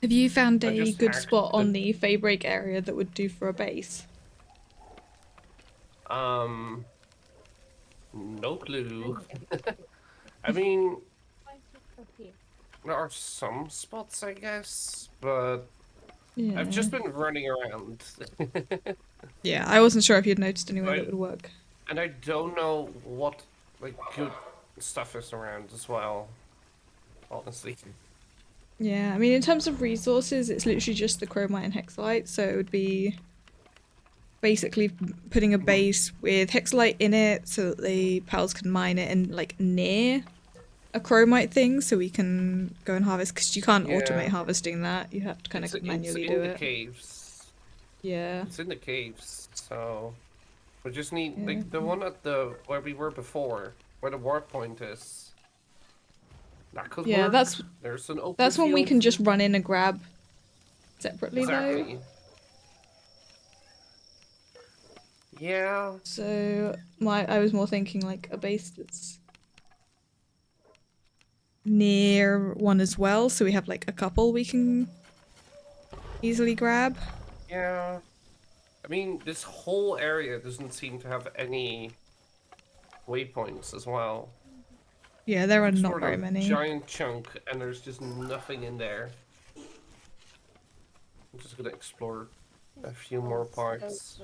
Have you found I a just good hacked spot on the the Feybreak area that would do for a base? no clue. I mean, there are some spots, I guess, but Yeah. I've just been running around. Yeah, I wasn't sure if you'd noticed anywhere that Right. would work. And I don't know what like good stuff is around as well, honestly. Yeah, I mean, in terms of resources, it's literally just the chromite and hexalite, so it would be basically putting a base with hexalite in it so that the pals can mine it and like near a chromite thing so we can go and harvest, because you can't automate Yeah, harvesting that. You have to kind of it's manually in do the it. caves. Yeah. It's in the caves, so we just need Yeah. like the one at the where we were before, where the warp point is. That could Yeah, work. There's an open that's one we field. can just run in and grab separately though. Exactly. Yeah. So I was more thinking like a base that's near one as well, so we have like a couple we can easily grab. Yeah. I mean, this whole area doesn't seem to have any waypoints as well. Yeah, there I've are not explored very a many. giant chunk and there's just nothing in there. I'm just gonna explore a few more parts.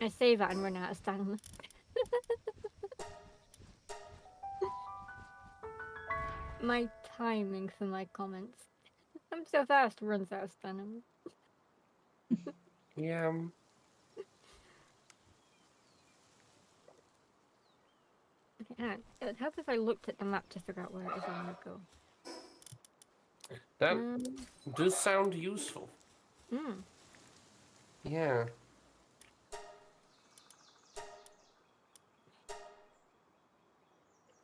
I say that and run out of stamina. My timing for my comments. I'm so fast, runs out of stamina. Yeah. Okay, it would help if I looked at the map to figure out where it is I want to go. That does sound useful. Yeah.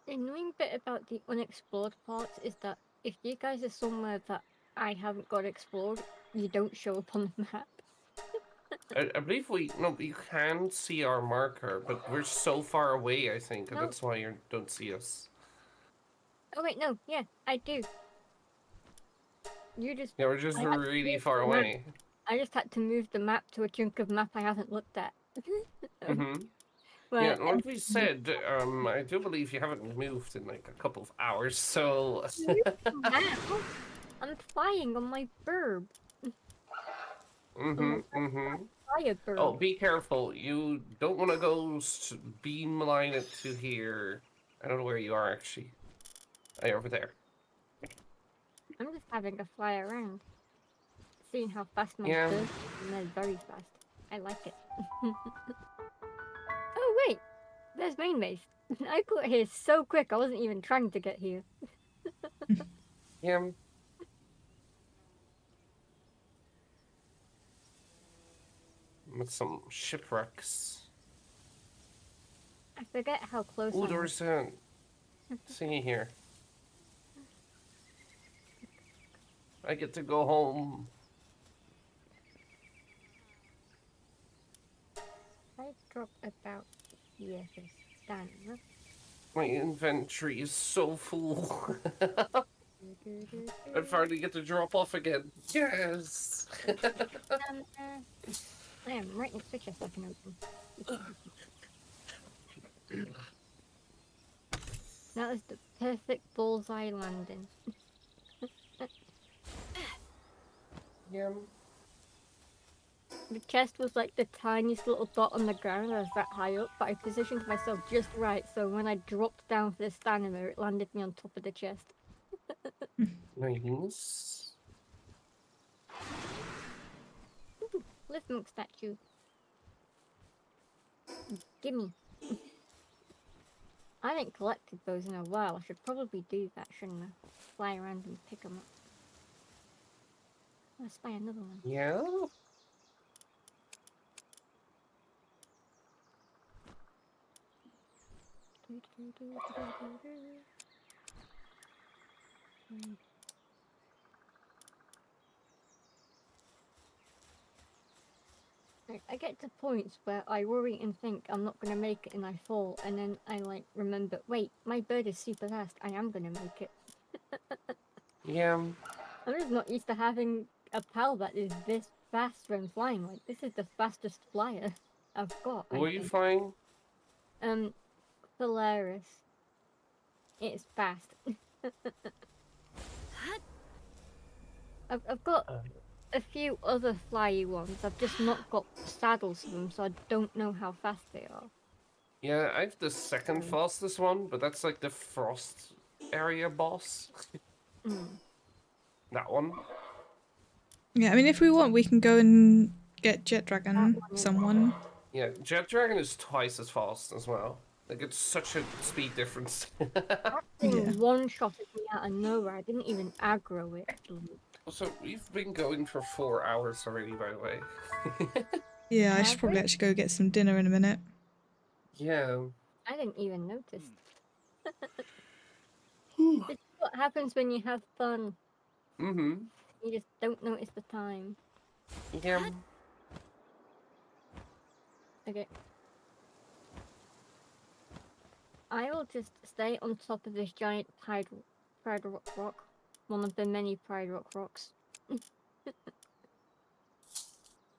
The annoying bit about the unexplored parts is that if you guys are somewhere that I haven't got explored, you don't show up on the map. I believe we can see our marker, but we're so far away, I think, and that's why you don't see us. Oh wait, no, yeah, I do. You just Yeah, we're just really far away. I just had to move the map to a chunk of map I haven't looked at. Yeah, like we said, I do believe you haven't moved in like a couple of hours, so. I'm flying on my bird. Oh, be careful. You don't want to go beamline it to here. I don't know where you are, actually. Oh, you're over there. I'm just having a fly around. Seeing how fast my bird is, and they're very fast. I like it. Oh, wait! There's main base. I got here so quick, I wasn't even trying to get here. Yeah. With some shipwrecks. I forget how close I am. Ooh, there's a thingy here. I get to go home. I drop about here this time. My inventory is so full. I finally get to drop off again. Yes! I am right next to chest I can open. That was the perfect bullseye landing. Yeah. The chest was like the tiniest little dot on the ground. I was that high up, but I positioned myself just right, so when I dropped down for the stamina, it landed me on top of the chest. Nice. Lift monk statue. Gimme. I haven't collected those in a while. I should probably do that, shouldn't I? Fly around and pick them up. Let's buy another one. Yeah? I get to points where I worry and think I'm not gonna make it and I fall, and then I like remember, wait, my bird is super fast. I am gonna make it. Yeah. I'm just not used to having a pal that is this fast when flying. Like, this is the fastest flyer I've got, What I are you think. flying? Polaris. It's fast. I've got a few other flyy ones. I've just not got saddles for them, so I don't know how fast they are. Yeah, I have the second fastest one, but that's like the frost area boss. That one. Yeah, I mean, if we want, we can go and get Jet That Dragon, one is someone. Yeah, Jet Dragon is twice as fast as well. Like, it's such a speed difference. that Yeah. thing one-shotted me out of nowhere. I didn't even aggro it. Also, we've been going for 4 hours already, by the way. Yeah, I Have should probably we? actually go get some dinner in a minute. Yeah. I didn't even notice. This is what happens when you have fun. Mm-hmm. You just don't notice the time. Yeah. Okay. I'll just stay on top of this giant Pride Rock. One of the many Pride Rock rocks.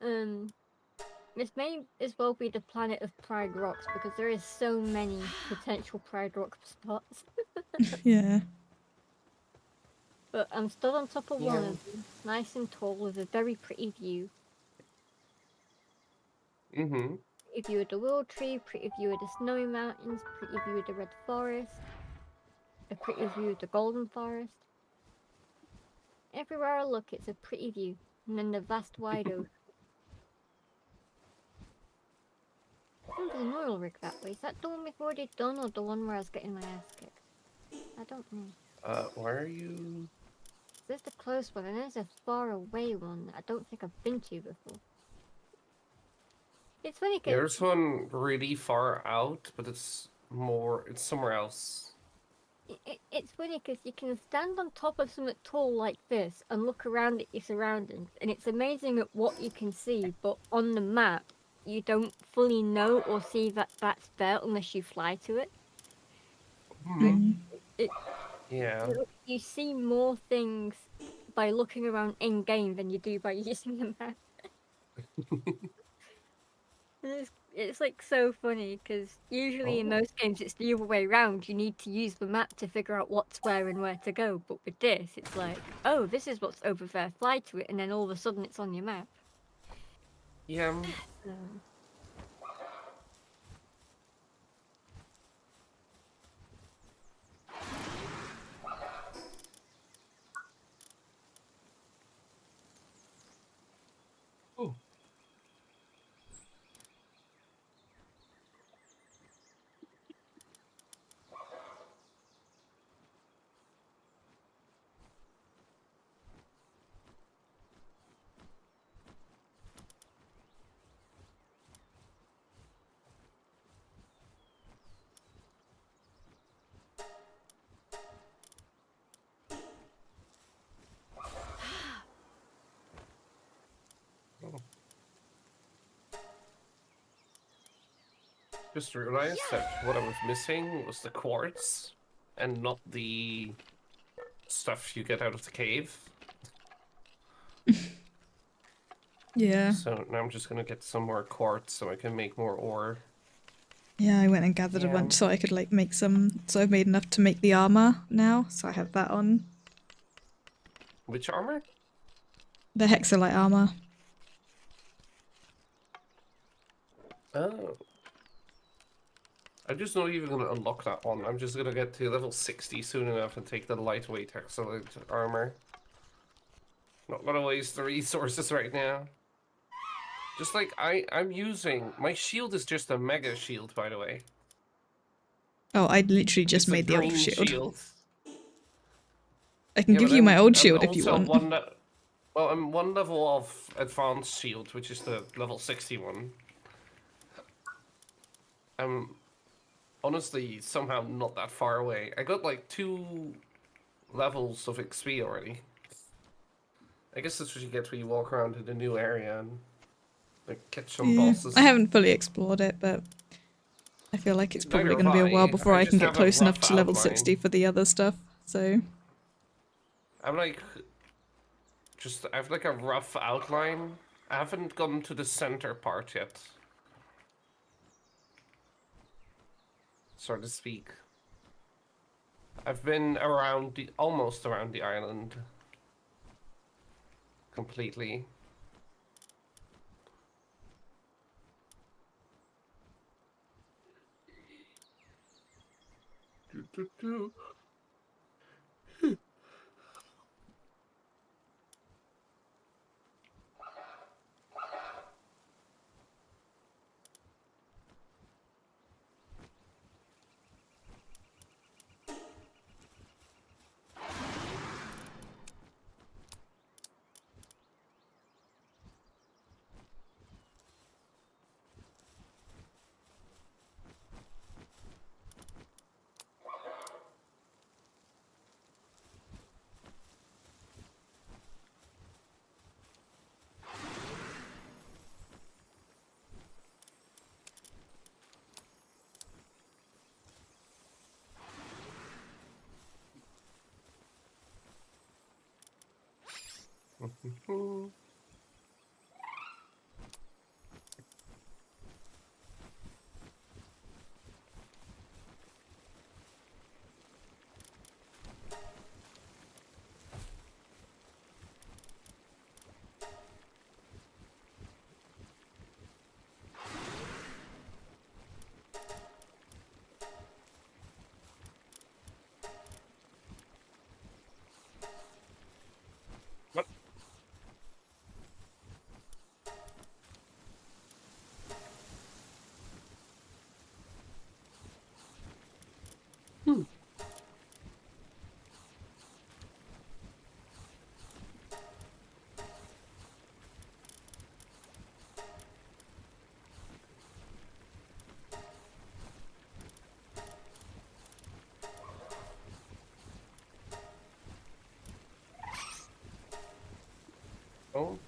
This may as well be the planet of Pride Rocks because there is so many potential Pride Rock spots. Yeah. But I'm still on top of one Yeah. of them, nice and tall with a very pretty view. Mm-hmm. Pretty view of the World Tree, pretty view of the Snowy Mountains, pretty view of the Red Forest, a pretty view of the Golden Forest. Everywhere I look, it's a pretty view. And then the vast wide ocean. Oh, there's an oil rig that way. Is that the one we've already done or the one where I was getting my ass kicked? I don't know. Why are you... There's the close one, and there's a far away one that I don't think I've been to before. It's funny because There's one really far out, but it's somewhere else. it's funny because you can stand on top of something tall like this and look around at your surroundings, and it's amazing at what you can see, but on the map, you don't fully know or see that that's there unless you fly to it. Yeah. You see more things by looking around in game than you do by using the map. It's like so funny because usually in most games it's the other way around. You need to use the map to figure out what's where and where to go. But with this, it's like, oh, this is what's over there. Fly to it, and then all of a sudden it's on your map. Yeah. Oh. Just realized that what I was missing was the quartz and not the stuff you get out of the cave. Yeah. So now I'm just gonna get some more quartz so I can make more ore. Yeah, I went and gathered a bunch so I could like make some. So I've made enough to make the armor now, so I have that on. Which armor? The hexalite armor. Oh. I'm just not even gonna unlock that one. I'm just gonna get to level 60 soon enough and take the lightweight excellent armor. Not gonna waste the resources right now. Just like I'm using my shield is just a mega shield, by the way. Oh, I literally just It's a made the old green shield. I can Yeah, give but you my old I'm shield if you also want. well, I'm one level off advanced shield, which is the level 61. I'm honestly somehow not that far away. I got like 2 levels of XP already. I guess that's what you get when you walk around in a new area. And Like, catch some bosses. I haven't fully explored it, but I feel like it's probably Neither going to be a have while I. before I I can just get have a close enough rough to level outline. 60 for the other stuff, so... I've like a rough outline. I haven't gone to the center part yet. So to speak. I've been almost around the island. Completely. What? Oh.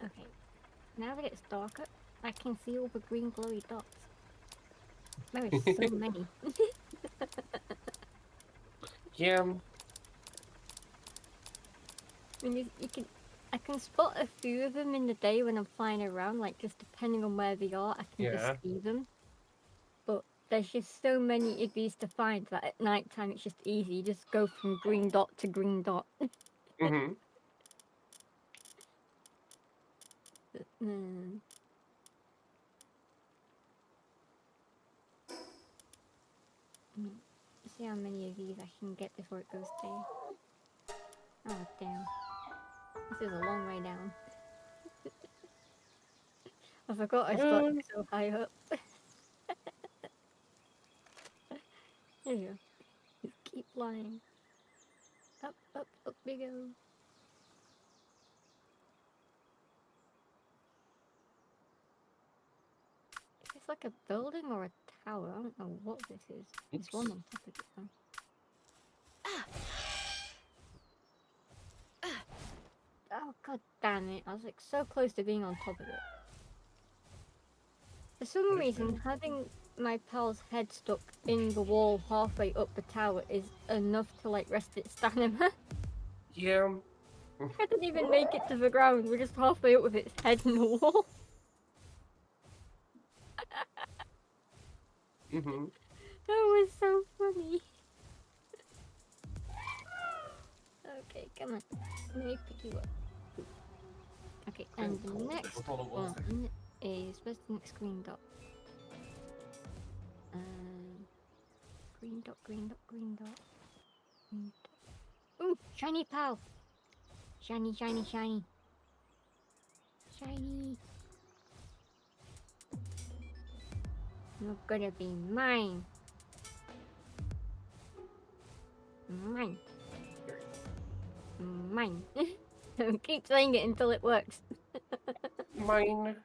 Okay, now that it's darker, I can see all the green glowy dots. There are so many. Yeah. And I can spot a few of them in the day when I'm flying around, like just depending on where they are, I can just see them. But there's just so many of these to find that at night time it's just easy. You just go from green dot to green dot. Mm-hmm. See how many of these I can get before it goes day. Oh damn. This is a long way down. I forgot I started so high up. There you go. Just keep flying. Up, up, up we go. It's like a building or a tower. I don't know what this is. There's one on top of it though. Oh god damn it. I was like so close to being on top of it. For some reason, having my pal's head stuck in the wall halfway up the tower is enough to like rest its stamina. Yeah. I didn't even make it to the ground. We're just halfway up with its head in the wall. Mm-hmm. That was so funny. Okay, come on. Let me pick you up. Okay, and the next one is... Where's the next green dot? Green dot, green dot, green dot. Green dot. Ooh, shiny pal! Shiny, shiny, shiny. Shiny. You're gonna be mine. Mine. Mine. Keep saying it until it works. Mine.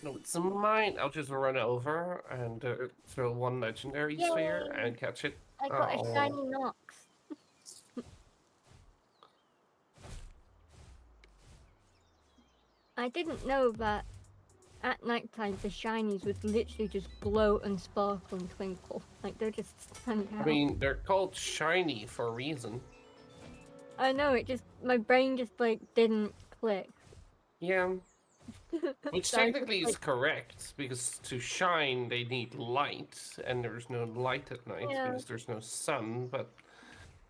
No, it's mine. I'll just run over and throw one legendary sphere Yay! and catch it. I got a Oh. shiny Nox. I didn't know that at nighttime the shinies would literally just glow and sparkle and twinkle. Like they're just standing out. I mean, they're called shiny for a reason. I know, my brain just like didn't click. Yeah. Which So I technically is correct, because to shine they need light, and there's no light at night yeah, because there's no sun, but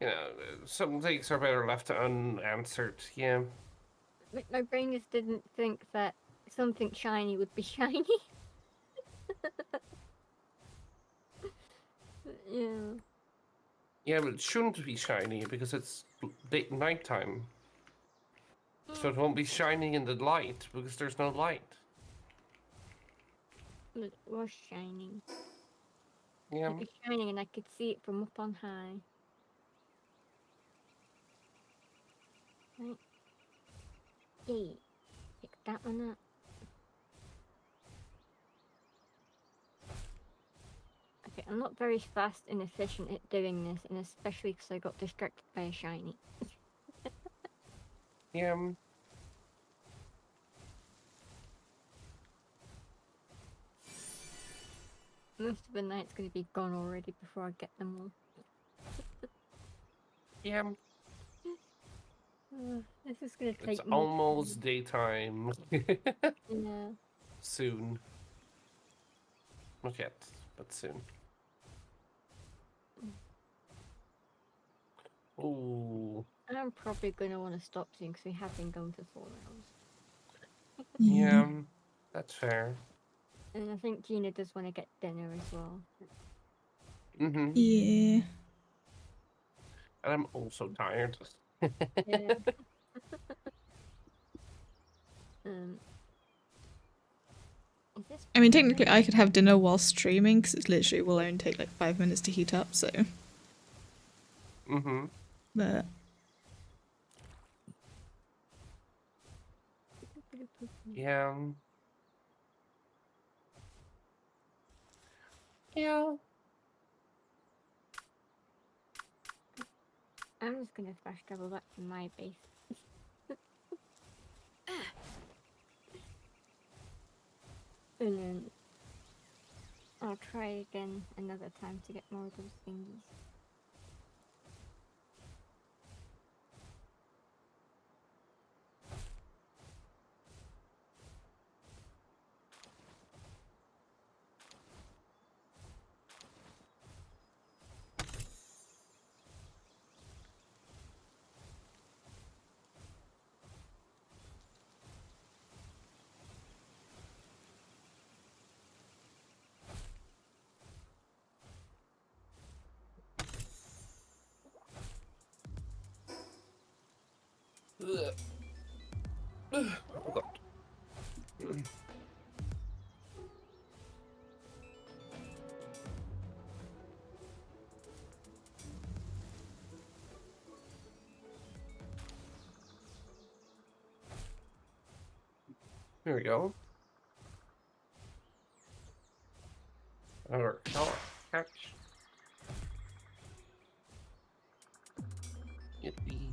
you know, some things are better left unanswered, yeah. my brain just didn't think that something shiny would be shiny. Yeah. Yeah, but it shouldn't be shiny because it's nighttime. So it won't be shining in the light because there's no light. It was shining. Yeah. It was shining and I could see it from up on high. Right. Yay. Pick that one up. Okay, I'm not very fast and efficient at doing this, and especially because I got distracted by a shiny. Yeah. Most of the night's going to be gone already before I get them all. Yeah. This is going to take It's almost daytime. Yeah. Soon. Not yet, but soon. Ooh. I'm probably going to want to stop soon because we have been going for 4 hours. Yeah, that's fair. And I think Gina does want to get dinner as well. Mm-hmm. Yeah. And I'm also tired. Yeah. I mean, technically, I could have dinner while streaming because it literally will only take like 5 minutes to heat up. So. Mm-hmm. But. Yeah. Yeah. I'm just going to fast travel back to my base. And then I'll try again another time to get more of those thingies. Oh, God. There we go. Our catch. Yippee.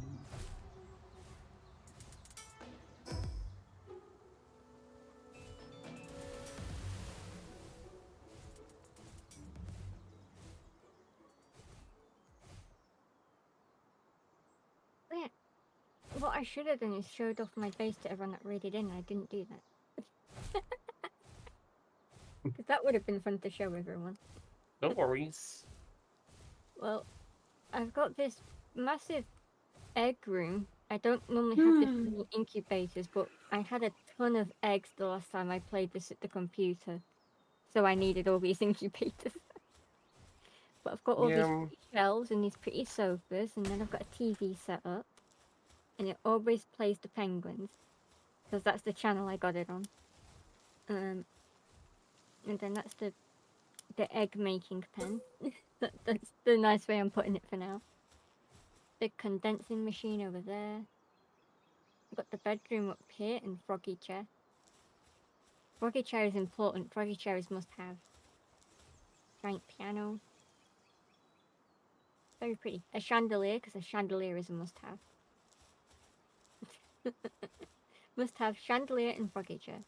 Yeah. What I should have done is showed off my base to everyone that raided in. I didn't do that. Because that would have been fun to show everyone. No worries. Well, I've got this massive egg room. I don't normally have this many incubators, but I had a ton of eggs the last time I played this at the computer. So I needed all these incubators. But I've got all these pretty shelves and these pretty sofas, and then I've got a TV set up. And it always plays the penguins. Because that's the channel I got it on. And then that's the egg making pen. That's the nice way I'm putting it for now. Big condensing machine over there. Got the bedroom up here and froggy chair. Froggy chair is important. Froggy chair is must have. Giant piano. Very pretty. A chandelier, because a chandelier is a must have. Must have chandelier and froggy chair.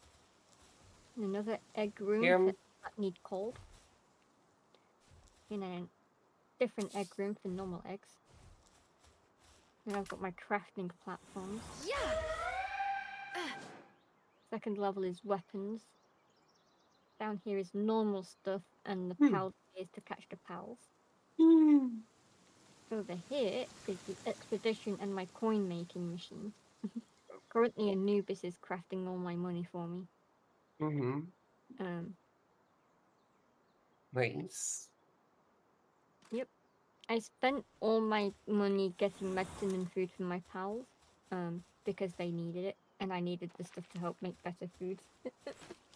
And another egg room for that need cold. And a different egg room for normal eggs. And I've got my crafting platforms. Yeah. Second level is weapons. Down here is normal stuff, and the pal is to catch the pals. Over here is the expedition and my coin making machine. Currently, Anubis is crafting all my money for me. Nice. Yep. I spent all my money getting medicine and food for my pals, because they needed it, and I needed the stuff to help make better food.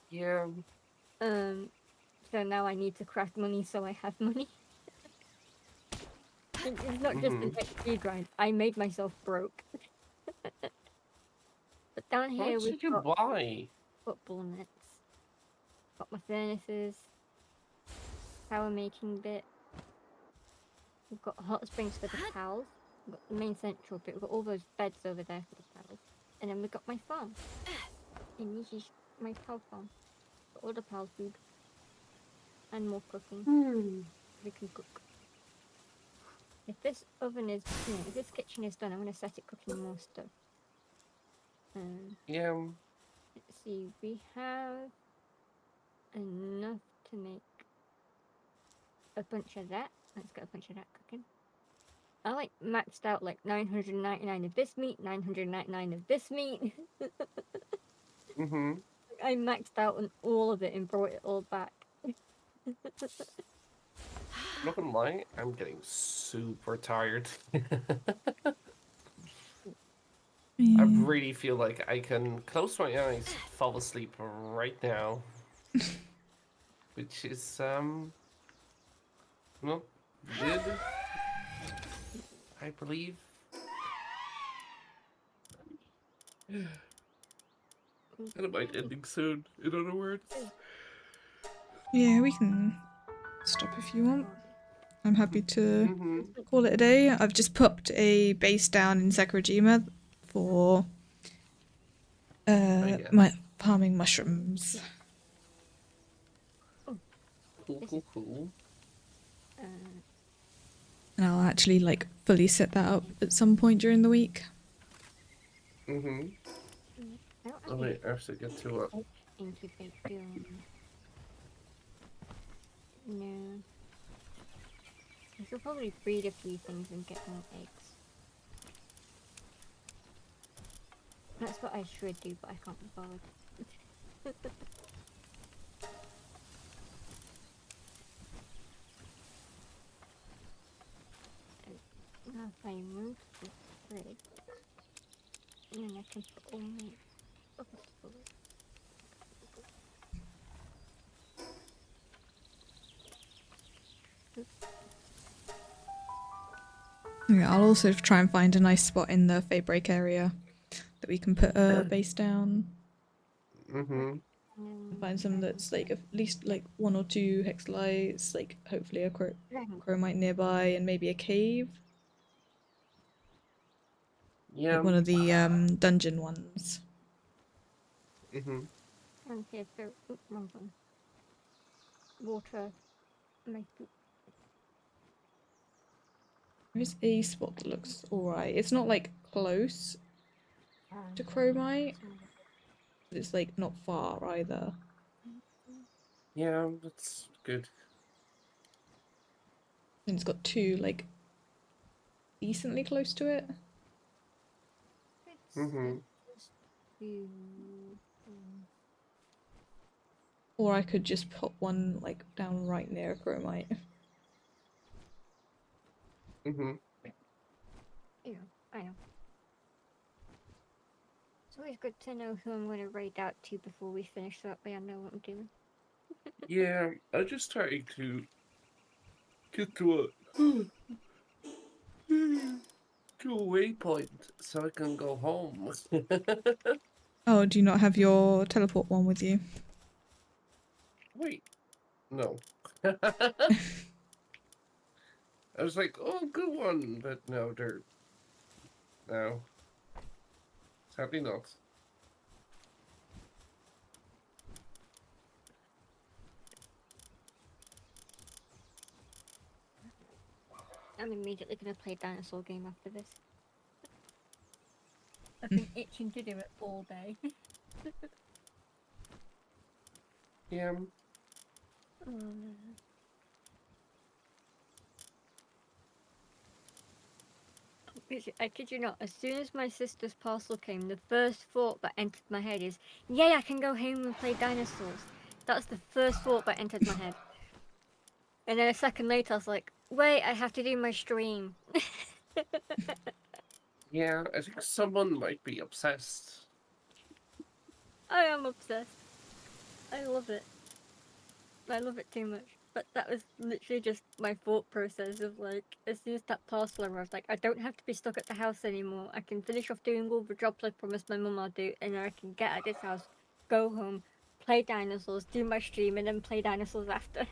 Yeah. So now I need to craft money so I have money. It's not just an XP grind. I made myself broke. But down here What we've did you buy? football nets. Got my furnaces. Power making bit. We've got hot springs for the pals. We've got the main central bit. We've got all those beds over there for the pals. And then we've got my farm. And this is my pal farm. Got all the pal food. And more cooking. We can cook. If this oven is, if this kitchen is done, I'm going to set it cooking more stuff. Yeah. Let's see, we have enough to make a bunch of that. Let's get a bunch of that cooking. I like maxed out like 999 of this meat, 999 of this meat. I maxed out on all of it and brought it all back. Not gonna lie, I'm getting super tired. I really feel like I can close my eyes, fall asleep right now. Which is, not good, I believe. Dynamite ending soon, in other words. Yeah, we can stop if you want. I'm happy to call it a day. I've just popped a base down in Sakurajima for my farming mushrooms. Cool. And I'll actually like fully set that up at some point during the week. Oh wait, I have to get to it. Incubate biome. No. I should probably breed a few things and get more eggs. That's what I should do, but I can't be bothered. Now if I move this grid, then I can put all my buckets full. Yeah, I'll also try and find a nice spot in the Feybreak area that we can put a base down. Find some that's like at least like 1 or 2 hex lights, like hopefully a chromite nearby, and maybe a cave. Yeah. Like one of the dungeon ones. Okay, so wrong one. Water. There's a spot that looks alright. It's not like close to chromite, but it's like not far either. Yeah, that's good. And it's got 2 like decently close to it. Or I could just put one like down right near a chromite. Yeah, I know. It's always good to know who I'm going to raid out to before we finish, so that way I know what I'm doing. Yeah, I'm just trying to get to a waypoint so I can go home. Oh, do you not have your teleport one with you? Wait. No. I was like, oh, good one, but no, dirt. No. Sadly not. I'm immediately going to play a dinosaur game after this. I've been itching to do it all day. Yeah. I kid you not, as soon as my sister's parcel came, the first thought that entered my head is, yay, I can go home and play dinosaurs. That's the first thought that entered my head. And then a second later, I was like, wait, I have to do my stream. Yeah, I think someone might be obsessed. I am obsessed. I love it. I love it too much. But that was literally just my thought process of like, as soon as that parcel arrived, like, I don't have to be stuck at the house anymore. I can finish off doing all the jobs I promised my mum I'll do, and then I can get at this house, go home, play dinosaurs, do my stream, and then play dinosaurs after.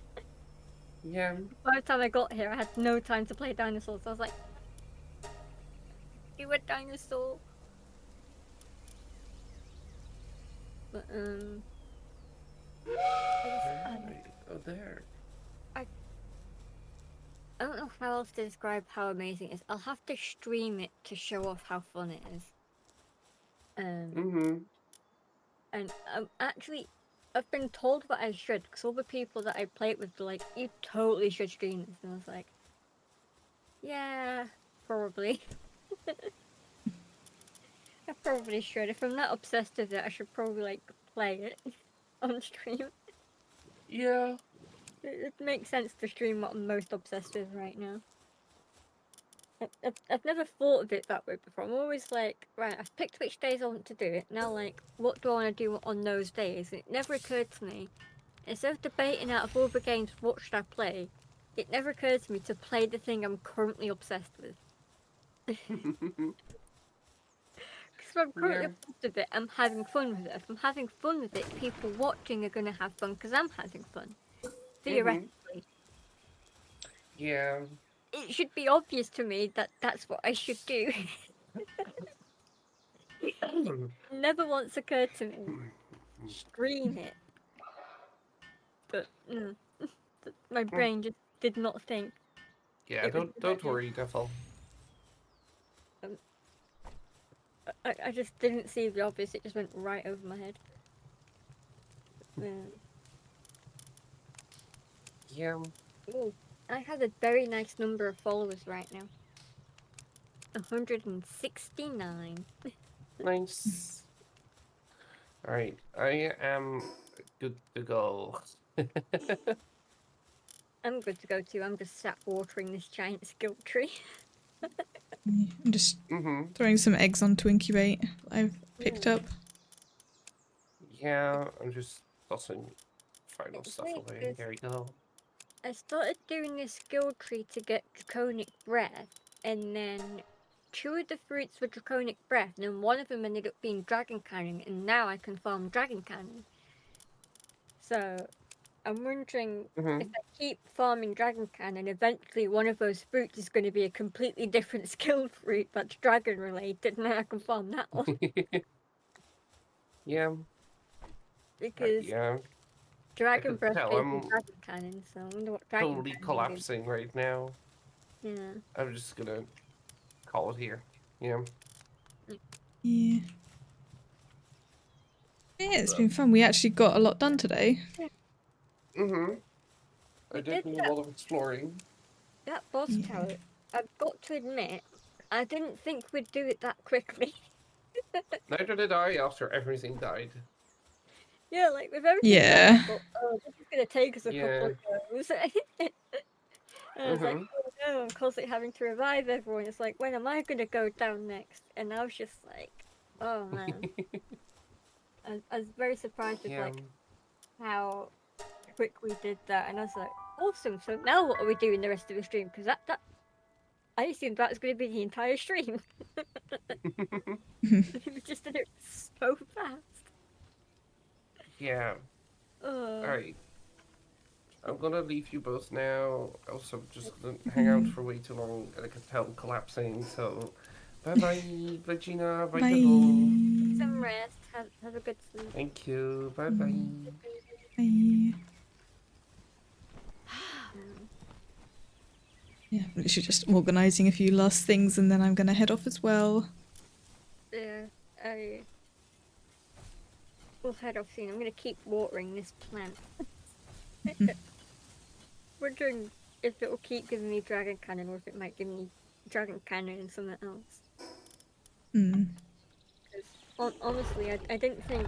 Yeah. By the time I got here, I had no time to play dinosaurs. I was like, do a dinosaur. But, Oh, there. I don't know how else to describe how amazing it is. I'll have to stream it to show off how fun it is. And actually, I've been told that I should, because all the people that I play it with were like, you totally should stream this. And I was like, yeah, probably. I probably should. If I'm that obsessed with it, I should probably like play it on stream. Yeah. It makes sense to stream what I'm most obsessed with right now. I've never thought of it that way before. I'm always like, right, I've picked which days I want to do it. Now, like, what do I want to do on those days? It never occurred to me. Instead of debating out of all the games, what should I play? It never occurred to me to play the thing I'm currently obsessed with. Because if I'm currently obsessed with it, I'm having fun with it. If I'm having fun with it, people watching are going to have fun because I'm having fun. Theoretically. Yeah. It should be obvious to me that that's what I should do. It never once occurred to me. Stream it. But my brain just did not think. Yeah, don't worry, Devil. I just didn't see the obvious. It just went right over my head. Yeah. Ooh, I have a very nice number of followers right now. 169. Nice. Alright, I am good to go. I'm good to go too. I'm just sat watering this giant skill tree. I'm just throwing some eggs on to incubate I've picked up. Yeah, I'm just tossing final stuff away. There you go. I started doing this skill tree to get draconic breath, and then 2 of the fruits were draconic breath, and then 1 of them ended up being dragon cannon, and now I can farm dragon cannon. So I'm wondering if I keep farming dragon cannon, eventually one of those fruits is going to be a completely different skill fruit that's dragon related, and then I can farm that one. Yeah. Because dragon breath tell, gave me dragon cannon, so I wonder what dragon totally cannon collapsing is. right now. Yeah. I'm just gonna call it here. Yeah. Yeah. Yeah, it's been fun. We actually got a lot done today. I did do a lot of exploring. That boss tower, I've got to admit, I didn't think we'd do it that quickly. Neither did I after everything died. Yeah, like with everything dying, I thought, oh, this is gonna take us a couple of goes. And I was like, oh no, I'm constantly having to revive everyone. It's like, when am I gonna go down next? And I was just like, oh man. I was very surprised with like how quick we did that, and I was like, awesome. So now what are we doing the rest of the stream? Because that I assumed that was going to be the entire stream. We just did it so fast. Yeah. Alright. I'm gonna leave you both now. Also, just gonna hang out for way too long. I can tell I'm collapsing. So, bye bye, Regina. Bye, Diddle. Some Bye. rest. Have a good sleep. Thank you. Bye bye. Bye. Um, Yeah, I'm literally just organising a few last things and then I'm gonna head off as well. yeah, I will head off soon. I'm gonna keep watering this plant. Wondering if it will keep giving me dragon cannon or if it might give me dragon cannon and something else. Mm. Honestly, I didn't think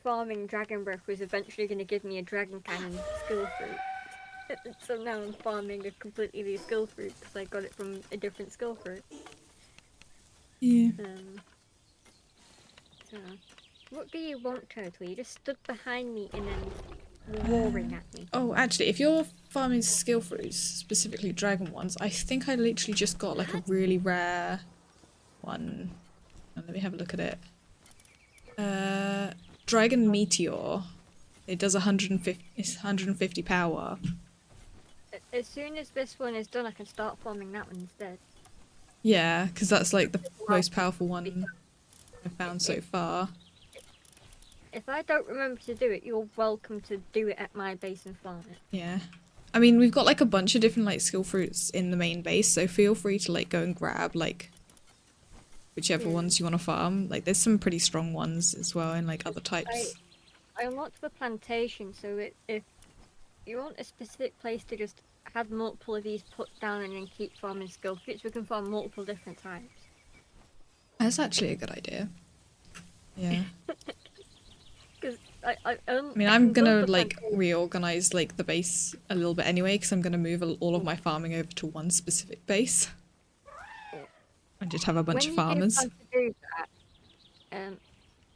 farming dragon breath was eventually going to give me a dragon cannon skill fruit. So now I'm farming a completely new skill fruit because I got it from a different skill fruit. Yeah. So, what do you want, Turtle? You just stood behind me and then were roaring at me. Oh, actually, if you're farming skill fruits, specifically dragon ones, I think I literally just got like a really rare one. Let me have a look at it. Dragon Meteor. It does 150. It's 150 power. As soon as this one is done, I can start farming that one instead. Yeah, because that's like the most powerful one I've found so far. If I don't remember to do it, you're welcome to do it at my base and farm it. Yeah. I mean, we've got like a bunch of different like skill fruits in the main base, so feel free to like go and grab like whichever ones you want to farm. Like there's some pretty strong ones as well in like other types. I unlocked the plantation, so if you want a specific place to just have multiple of these put down and then keep farming skill fruits, we can farm multiple different types. That's actually a good idea. Yeah. Because I mean, I'm gonna like reorganize like the base a little bit anyway, because I'm gonna move all of my farming over to one specific base, and just have a bunch of farmers. When you do plan to do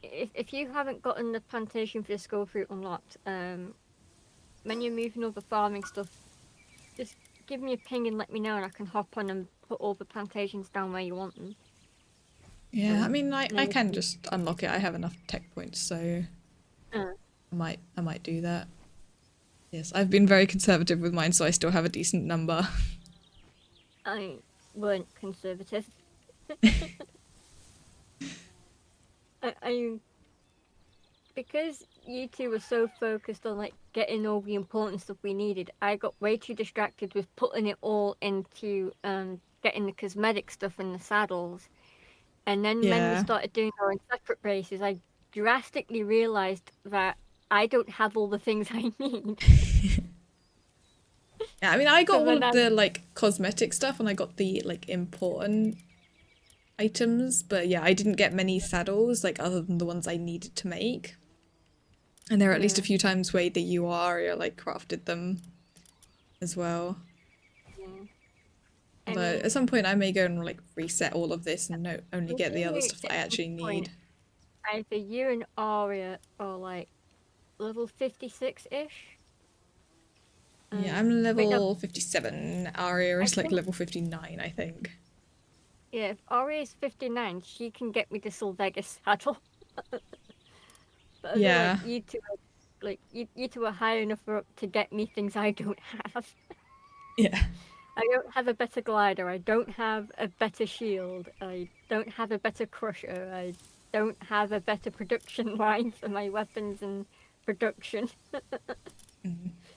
that, if you haven't gotten the plantation for the skill fruit unlocked, when you're moving all the farming stuff, just give me a ping and let me know, and I can hop on and put all the plantations down where you want them. Yeah, I mean, I can just unlock it. I have enough tech points, so I might do that. Yes, I've been very conservative with mine, so I still have a decent number. I weren't conservative. I because you two were so focused on like getting all the important stuff we needed, I got way too distracted with putting it all into getting the cosmetic stuff in the saddles. And then when we started doing our own separate races, I drastically realized that I don't have all the things I need. Yeah, I mean, I got all of the like cosmetic stuff, and I got the like important items, but yeah, I didn't get many saddles like other than the ones I needed to make. And there are at least a few times where the UR like crafted them as well. But at some point I may go and like reset all of this and only get the other stuff that I actually need. Either you and Aria are like level 56-ish. Yeah, I'm level 57. Aria is like level 59, I think. Yeah, if Aria is 59, she can get me the Sylvegas saddle. But yeah. Like, you two are high enough to get me things I don't have. Yeah. I don't have a better glider, I don't have a better shield, I don't have a better crusher, I don't have a better production line for my weapons and production.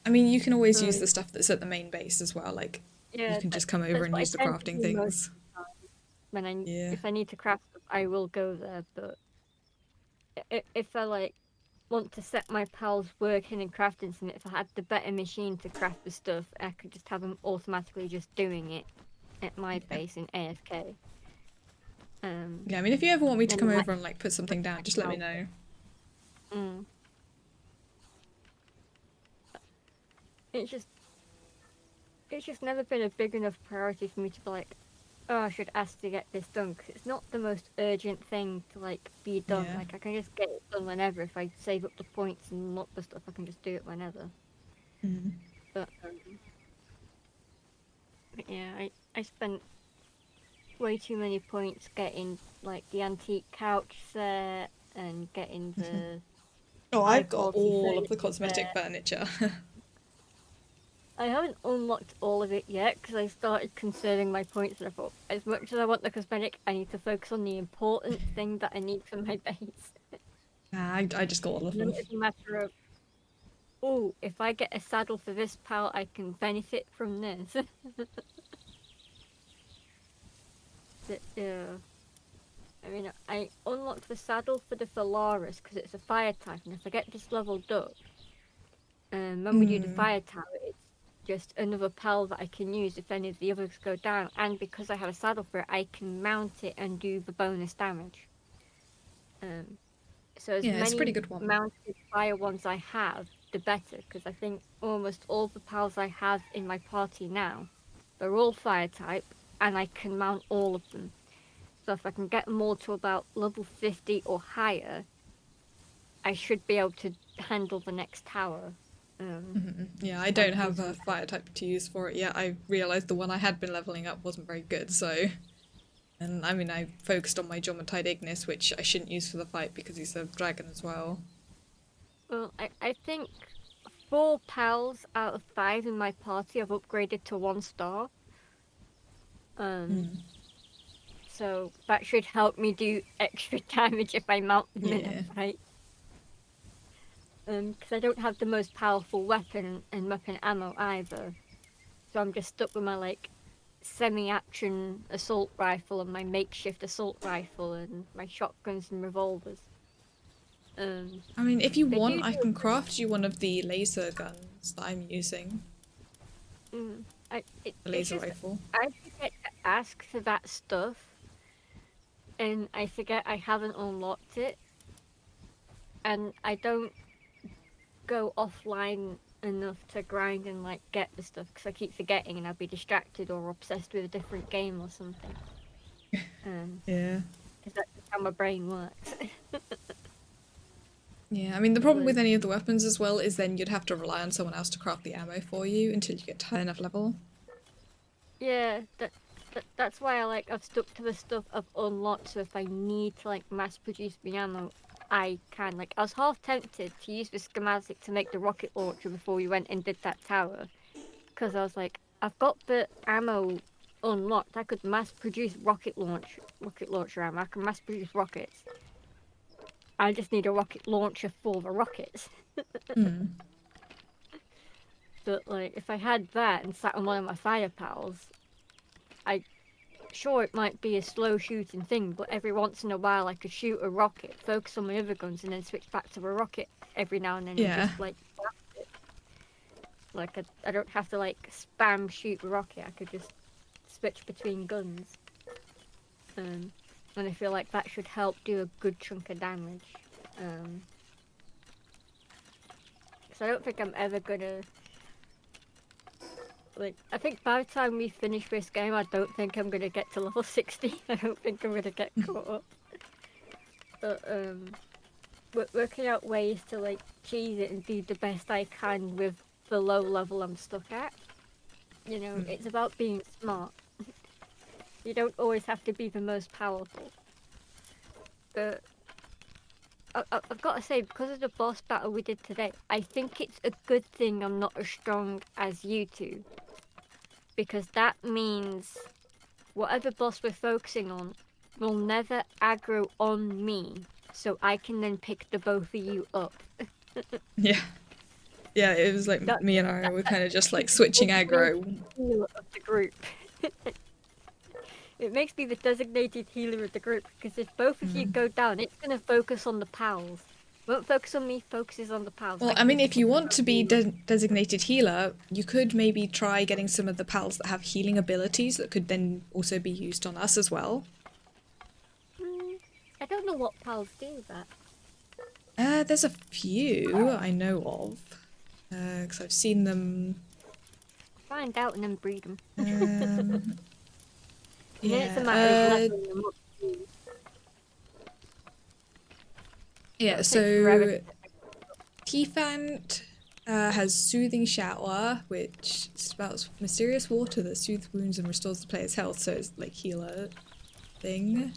I mean, you can always use the stuff that's at the main base as well, like, yeah, you can just come over and use the crafting things. If I need to craft stuff, I will go there, but if I like want to set my pals working and crafting something, if I had the better machine to craft the stuff, I could just have them automatically just doing it at my base in AFK. Yeah, I mean, if you ever want me to come over and like put something down, just let me know. It's just never been a big enough priority for me to be like, oh, I should ask to get this done, because it's not the most urgent thing to like be done. Yeah. Like I can just get it done whenever. If I save up the points and unlock the stuff, I can just do it whenever. But yeah, I spent way too many points getting like the antique couch set and getting the I've got all of the cosmetic furniture. I haven't unlocked all of it yet because I started conserving my points and I thought, as much as I want the cosmetic, I need to focus on the important thing that I need for my base. I just got all of And then them. it's a matter of, oh, if I get a saddle for this pal, I can benefit from this. Yeah. I mean, I unlocked the saddle for the Phalaris because it's a fire type, and if I get this leveled up, when we do the fire tower, it's just another pal that I can use if any of the others go down, and because I have a saddle for it, I can mount it and do the bonus damage. So as Yeah, it's a pretty many good one. mounted fire ones I have, the better, because I think almost all the pals I have in my party now, they're all fire type, and I can mount all of them. So if I can get them all to about level 50 or higher, I should be able to handle the next tower. Yeah, I don't have a fire type to use for it yet. I realised the one I had been leveling up wasn't very good, so... And I mean, I focused on my Jormuntide Ignis, which I shouldn't use for the fight because he's a dragon as well. Well, I think 4 pals out of 5 in my party have upgraded to 1 star. So that should help me do extra damage if I mount them in a fight. Because I don't have the most powerful weapon and weapon ammo either. So I'm just stuck with my, like, semi-action assault rifle and my makeshift assault rifle and my shotguns and revolvers. I mean, if you want, I can craft you one of the laser guns that I'm using. The laser rifle. I forget to ask for that stuff, and I forget I haven't unlocked it, and I don't go offline enough to grind and like get the stuff because I keep forgetting and I'll be distracted or obsessed with a different game or something. Yeah. Because that's just how my brain works. Yeah, I mean, the problem with any of the weapons as well is then you'd have to rely on someone else to craft the ammo for you until you get to high enough level. Yeah, that's why I've stuck to the stuff I've unlocked, so if I need to like mass produce the ammo, I can. Like, I was half tempted to use the schematic to make the rocket launcher before we went and did that tower, because I was like, I've got the ammo unlocked, I could mass produce rocket launcher ammo, I can mass produce rockets. I just need a rocket launcher for the rockets. But like, if I had that and sat on one of my fire pals, sure, it might be a slow shooting thing, but every once in a while I could shoot a rocket, focus on my other guns, and then switch back to a rocket every now and then and just like blast it. Like, I don't have to like spam shoot a rocket, I could just switch between guns. And I feel like that should help do a good chunk of damage. So I don't think I'm ever gonna... Like, I think by the time we finish this game, I don't think I'm gonna get to level 60. I don't think I'm gonna get caught up. But, working out ways to, like, cheese it and do the best I can with the low level I'm stuck at. You know, it's about being smart. You don't always have to be the most powerful. But I've got to say, because of the boss battle we did today, I think it's a good thing I'm not as strong as you two. Because that means whatever boss we're focusing on will never aggro on me, so I can then pick the both of you up. Yeah. Yeah, it was like me and Ari were kind of just like switching aggro. Of the group. It makes me the designated healer of the group, because if both of you go down, it's going to focus on the pals. It won't focus on me, focuses on the pals. Well, I mean, if you want to be designated healer, you could maybe try getting some of the pals that have healing abilities that could then also be used on us as well. I don't know what pals do that. There's a few I know of. Because I've seen them... Find out and then breed them. Yeah, so Teefant has Soothing Shower, which spouts mysterious water that soothes wounds and restores the player's health, so it's like healer thing.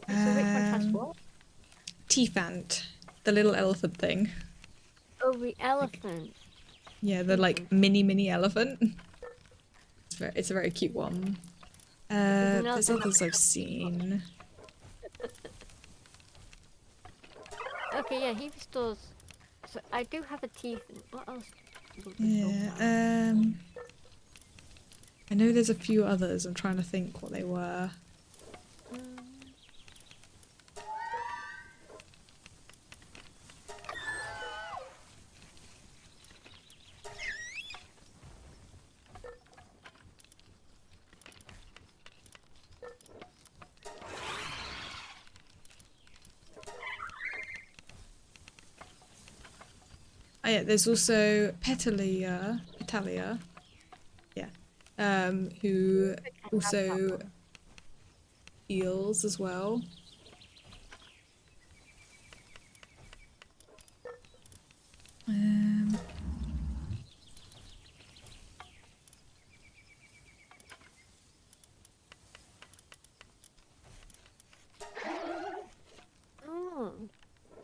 So which one has what? Teefant, the little elephant thing. Oh, the elephant. Yeah, the like mini elephant. It's a very cute one. There's others I've seen. Okay, yeah, he restores. So I do have a teeth. What else? Yeah. I know there's a few others. I'm trying to think what they were. Oh yeah, there's also Petalia, yeah, who also heals as well.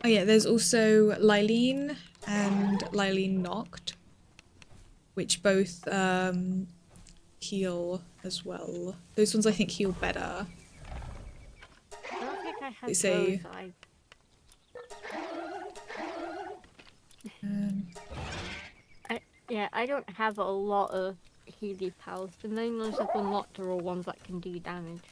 Oh yeah, there's also Lylene and Lylene Knocked, which both heal as well. Those ones I think heal better. I don't think I have They say. those. Yeah, I don't have a lot of Healy pals. The main ones I've unlocked are all ones that can do damage.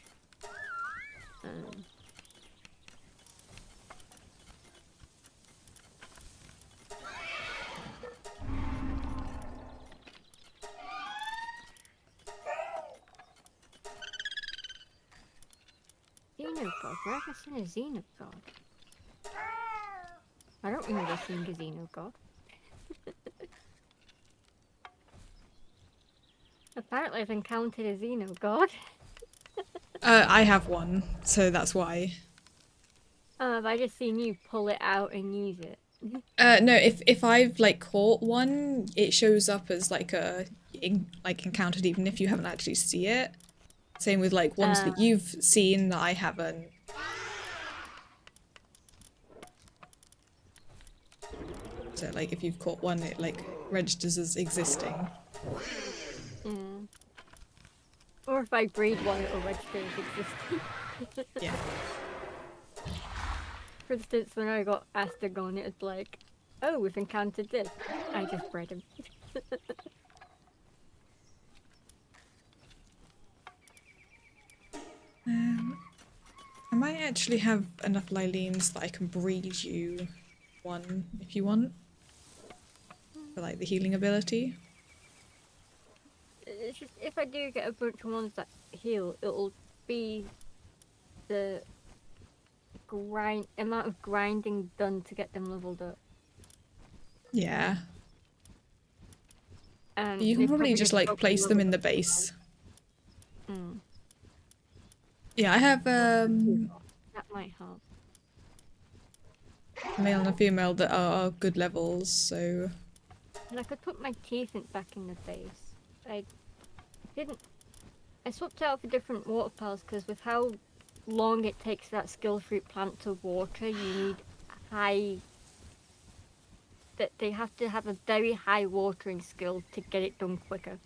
Xenogod? Where have I seen a Xenogod? I don't remember seeing a Xenogod. Apparently I've encountered a Xenogod. I have one, so that's why. Have I just seen you pull it out and use it? No, if I've like caught one, it shows up as like like encountered even if you haven't actually see it. Same with like ones that you've seen that I haven't. So like if you've caught one, it like registers as existing. Yeah. Or if I breed one, it'll register as existing. Yeah. For instance, when I got Astagon, it was like, oh, we've encountered this. I just bred him. I might actually have enough Lylenes that I can breed you one if you want. For like the healing ability. It's just, if I do get a bunch of ones that heal, it'll be the amount of grinding done to get them leveled up. Yeah. And you can probably just like place them in the base. Yeah, I have that might help. Male and a female that are good levels, so. And I could put my teeth back in the base. I swapped out for different water pals because with how long it takes that skill fruit plant to water, you need they have to have a very high watering skill to get it done quicker.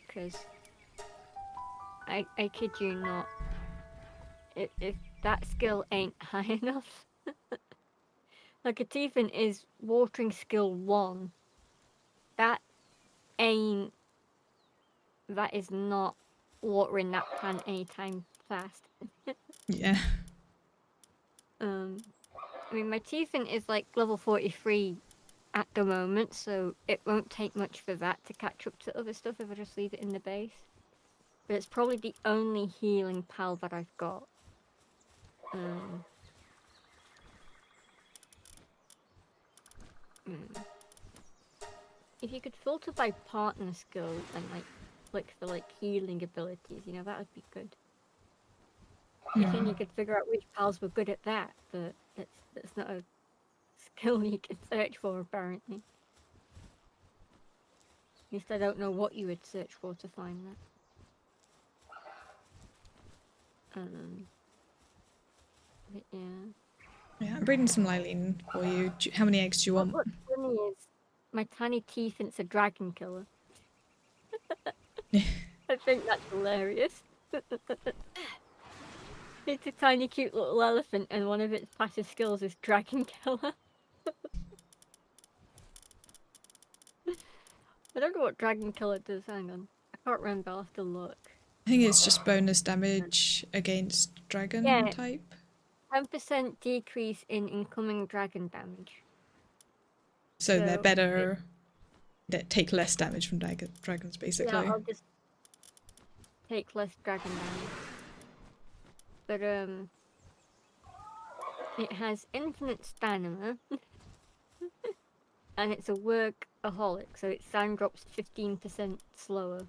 Because I kid you not, if that skill ain't high enough, like a Tiefin is watering skill 1, that is not watering that plant anytime fast. Yeah. I mean, my Tiefin is like level 43 at the moment, so it won't take much for that to catch up to other stuff if I just leave it in the base. But it's probably the only healing pal that I've got. If you could filter by partner skill and like click for like healing abilities, you know, that would be good. If then you could figure out which pals were good at that, but that's not a skill you can search for apparently. At least I don't know what you would search for to find that. But yeah. Yeah, I'm breeding some Lylene for you. How many eggs do you want? What's funny is my tiny tea thinks a dragon killer. I think that's hilarious. It's a tiny cute little elephant and one of its passive skills is dragon killer. I don't know what dragon killer does, hang on. I can't remember, I'll have to look. I think it's just bonus damage against dragon type. 10% decrease in incoming dragon damage. So they're better. They take less damage from dragons, basically. Yeah, I'll just take less dragon damage. But it has infinite stamina, and it's a workaholic, so its sound drops 15% slower.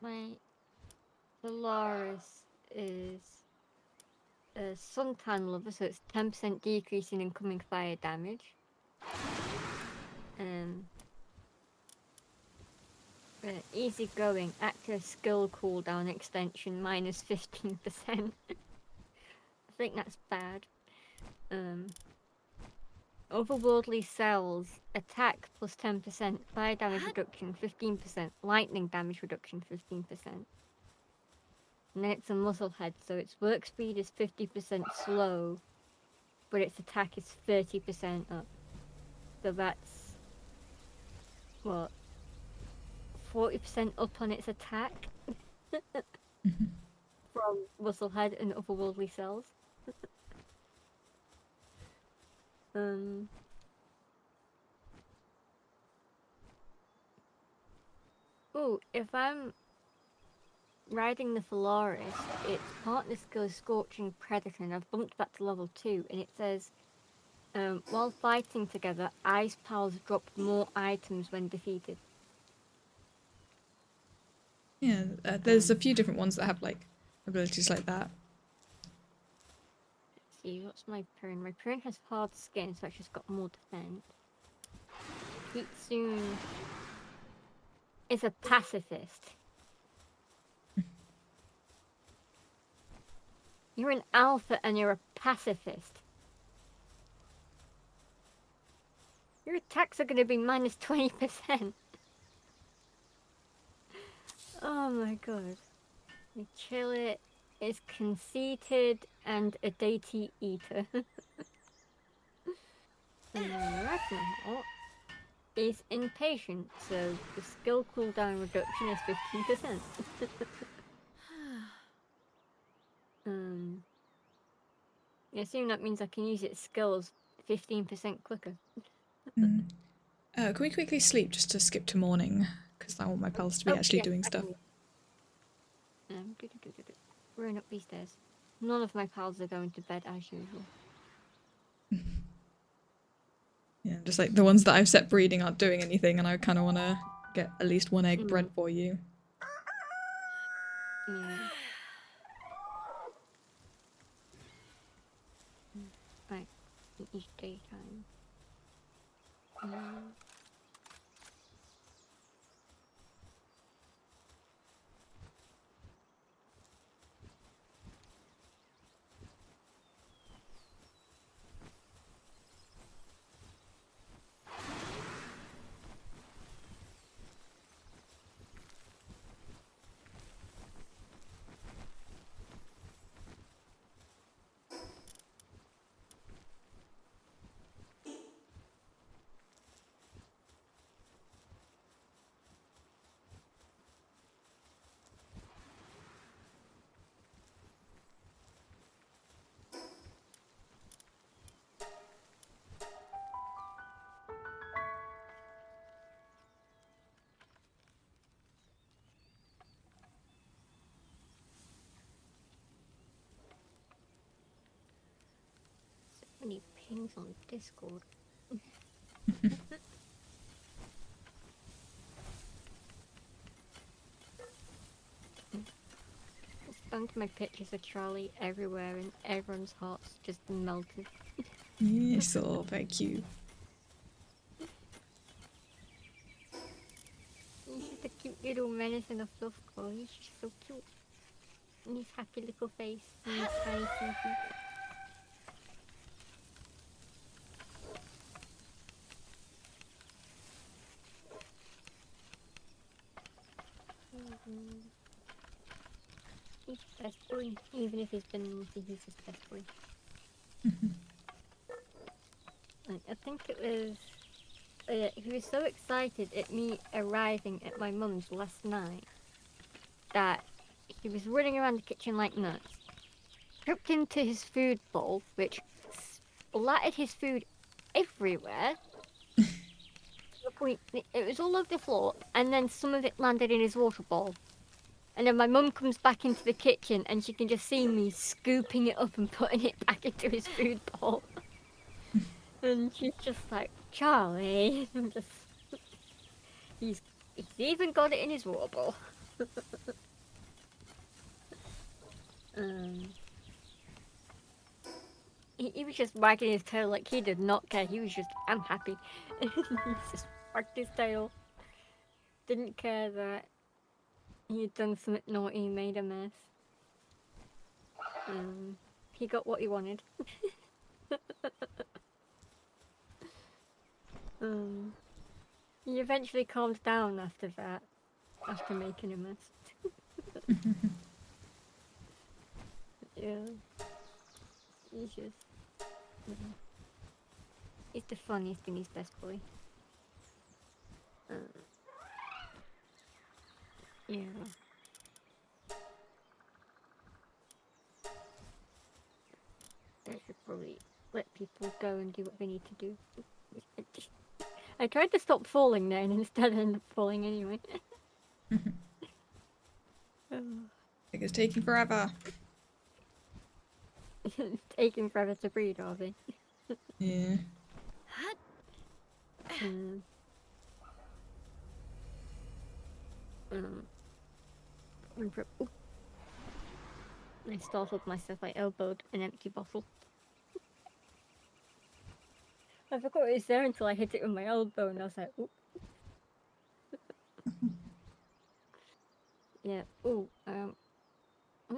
My Solaris is a suntan lover, so it's 10% decrease in incoming fire damage. Easy going, active skill cooldown extension minus 15%. I think that's bad. Otherworldly cells, attack plus 10%, fire damage reduction 15%, lightning damage reduction 15%. And then it's a muscle head, so its work speed is 50% slow, but its attack is 30% up. So that's what? 40% up on its attack from Musclehead and Otherworldly Cells. Oh, if I'm riding the Polaris, its partner skill is Scorching Predator, and I've bumped that to level 2, and it says, while fighting together, Ice Pals drop more items when defeated. Yeah, there's a few different ones that have like abilities like that. Let's see, what's my Pern? My Pern has hard skin, so it's just got more defense. Kitsune is a pacifist. You're an alpha and you're a pacifist. Your attacks are going to be minus 20%. Oh my god. Chillet is conceited and a dainty eater. And Ragnarok is impatient, so the skill cooldown reduction is 15%. I assume that means I can use its skills 15% quicker. Can we quickly sleep just to skip to morning? Because I want my pals to be actually doing stuff. Running up these stairs. None of my pals are going to bed as usual. Yeah, just like the ones that I've set breeding aren't doing anything, and I kind of want to get at least one egg bred for you. Yeah. Right, each daytime. So many pings on Discord. Spunked my pictures of Charlie everywhere and everyone's hearts just melted. Yes, oh, very cute. little menace and a fluff ball. He's just so cute. And his happy little face and his tiny teeth. He's the best boy. Even if he's been naughty, he's his best boy. And I think it was... he was so excited at me arriving at my mum's last night that he was running around the kitchen like nuts. Tripped into his food bowl, which splattered his food everywhere. To the point it was all over the floor, and then some of it landed in his water bowl. And then my mum comes back into the kitchen, and she can just see me scooping it up and putting it back into his food bowl. And she's just like, Charlie, I'm just... He's even got it in his water bowl. He was just wagging his tail like he did not care. He was just, I'm happy. He just wagged his tail. Didn't care that he had done something naughty, made a mess. He got what he wanted. He eventually calmed down after that, after making a mess. Yeah. He's just... He's the funniest and he's best boy. Yeah. I should probably let people go and do what they need to do. I tried to stop falling there and instead ended up falling anyway. It's taking forever. Taking forever to breed, are they? Yeah. I startled myself. I elbowed an empty bottle. I forgot it was there until I hit it with my elbow, and I was like, "Oop." Yeah. Oh. I'm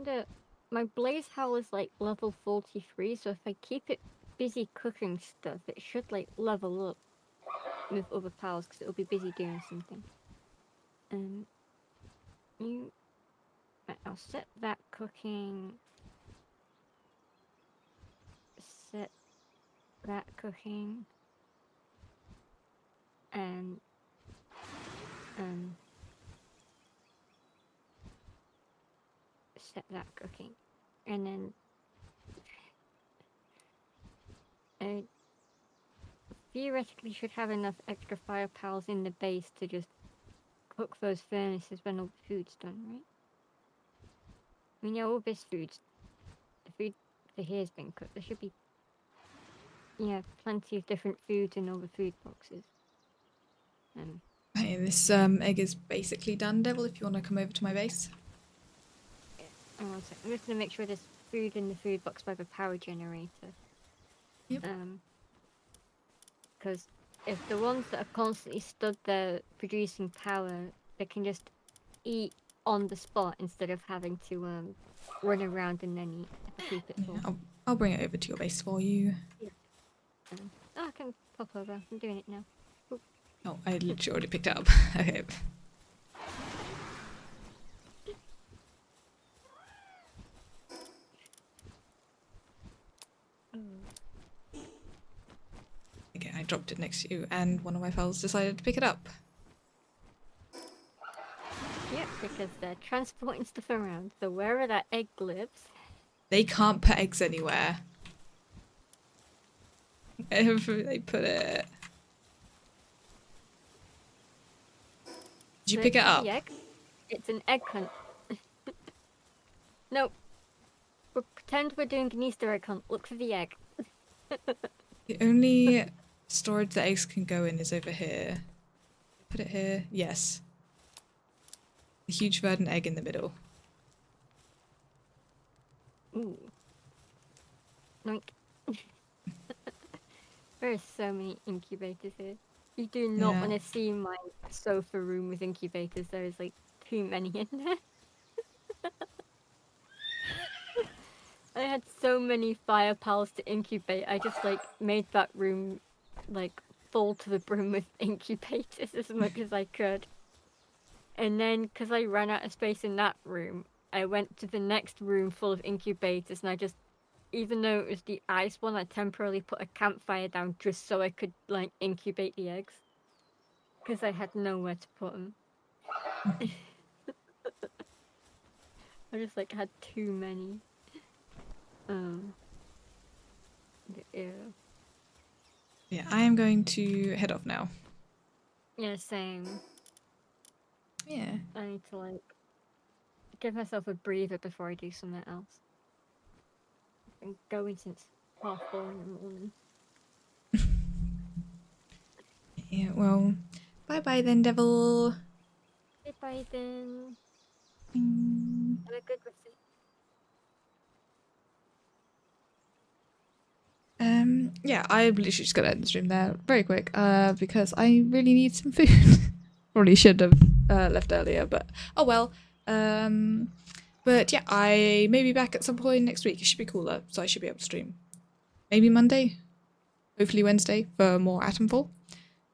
gonna. My blaze howl is like level 43, so if I keep it busy cooking stuff, it should like level up with other powers because it'll be busy doing something. I'll set that cooking. Set that cooking. And set that cooking, and then I theoretically should have enough extra fire pals in the base to just cook those furnaces when all the food's done, right? I mean, yeah, all this food's... The food for here's been cooked. There should be, plenty of different foods in all the food boxes. Hey, this egg is basically done, Devil, if you want to come over to my base. Oh, one second. I'm just going to make sure there's food in the food box by the power generator. Yep. Because if the ones that are constantly stood there producing power, they can just eat on the spot instead of having to run around and then keep it full. Yeah, I'll bring it over to your base for you. Yeah. I can pop over. I'm doing it now. Ooh. Oh, I literally already picked it up. Okay. Okay, I dropped it next to you, and one of my pals decided to pick it up. Yep, because they're transporting stuff around. So wherever that egg lives... They can't put eggs anywhere. Wherever they put it. Did you pick it up? Egg? It's an egg hunt. Nope. We'll pretend we're doing an Easter egg hunt. Look for the egg. The only storage that eggs can go in is over here. Put it here. Yes. A huge verdant egg in the middle. Ooh. Noink. There are so many incubators here. You do not want to see my sofa room with incubators. There is like too many in there. I had so many fire pals to incubate. I just like made that room like full to the brim with incubators as much as I could. And then, because I ran out of space in that room, I went to the next room full of incubators, and I just, even though it was the ice one, I temporarily put a campfire down just so I could like incubate the eggs, because I had nowhere to put them. I just like had too many. Yeah, I am going to head off now. Yeah, same. Yeah. I need to like give myself a breather before I do something else. I've been going since 4:30 in the morning. Yeah, well, bye-bye then, Devil. Goodbye then. Mm. Have a good rest of Yeah, I literally just gotta end the stream there very quick, because I really need some food. Probably should have left earlier, but oh well. But yeah, I may be back at some point next week. It should be cooler, so I should be able to stream. Maybe Monday, hopefully Wednesday for more Atomfall.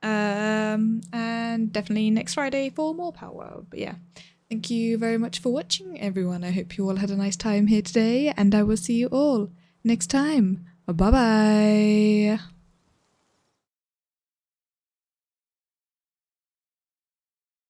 And definitely next Friday for more Power. But yeah, thank you very much for watching, everyone. I hope you all had a nice time here today, and I will see you all next time. Bye bye.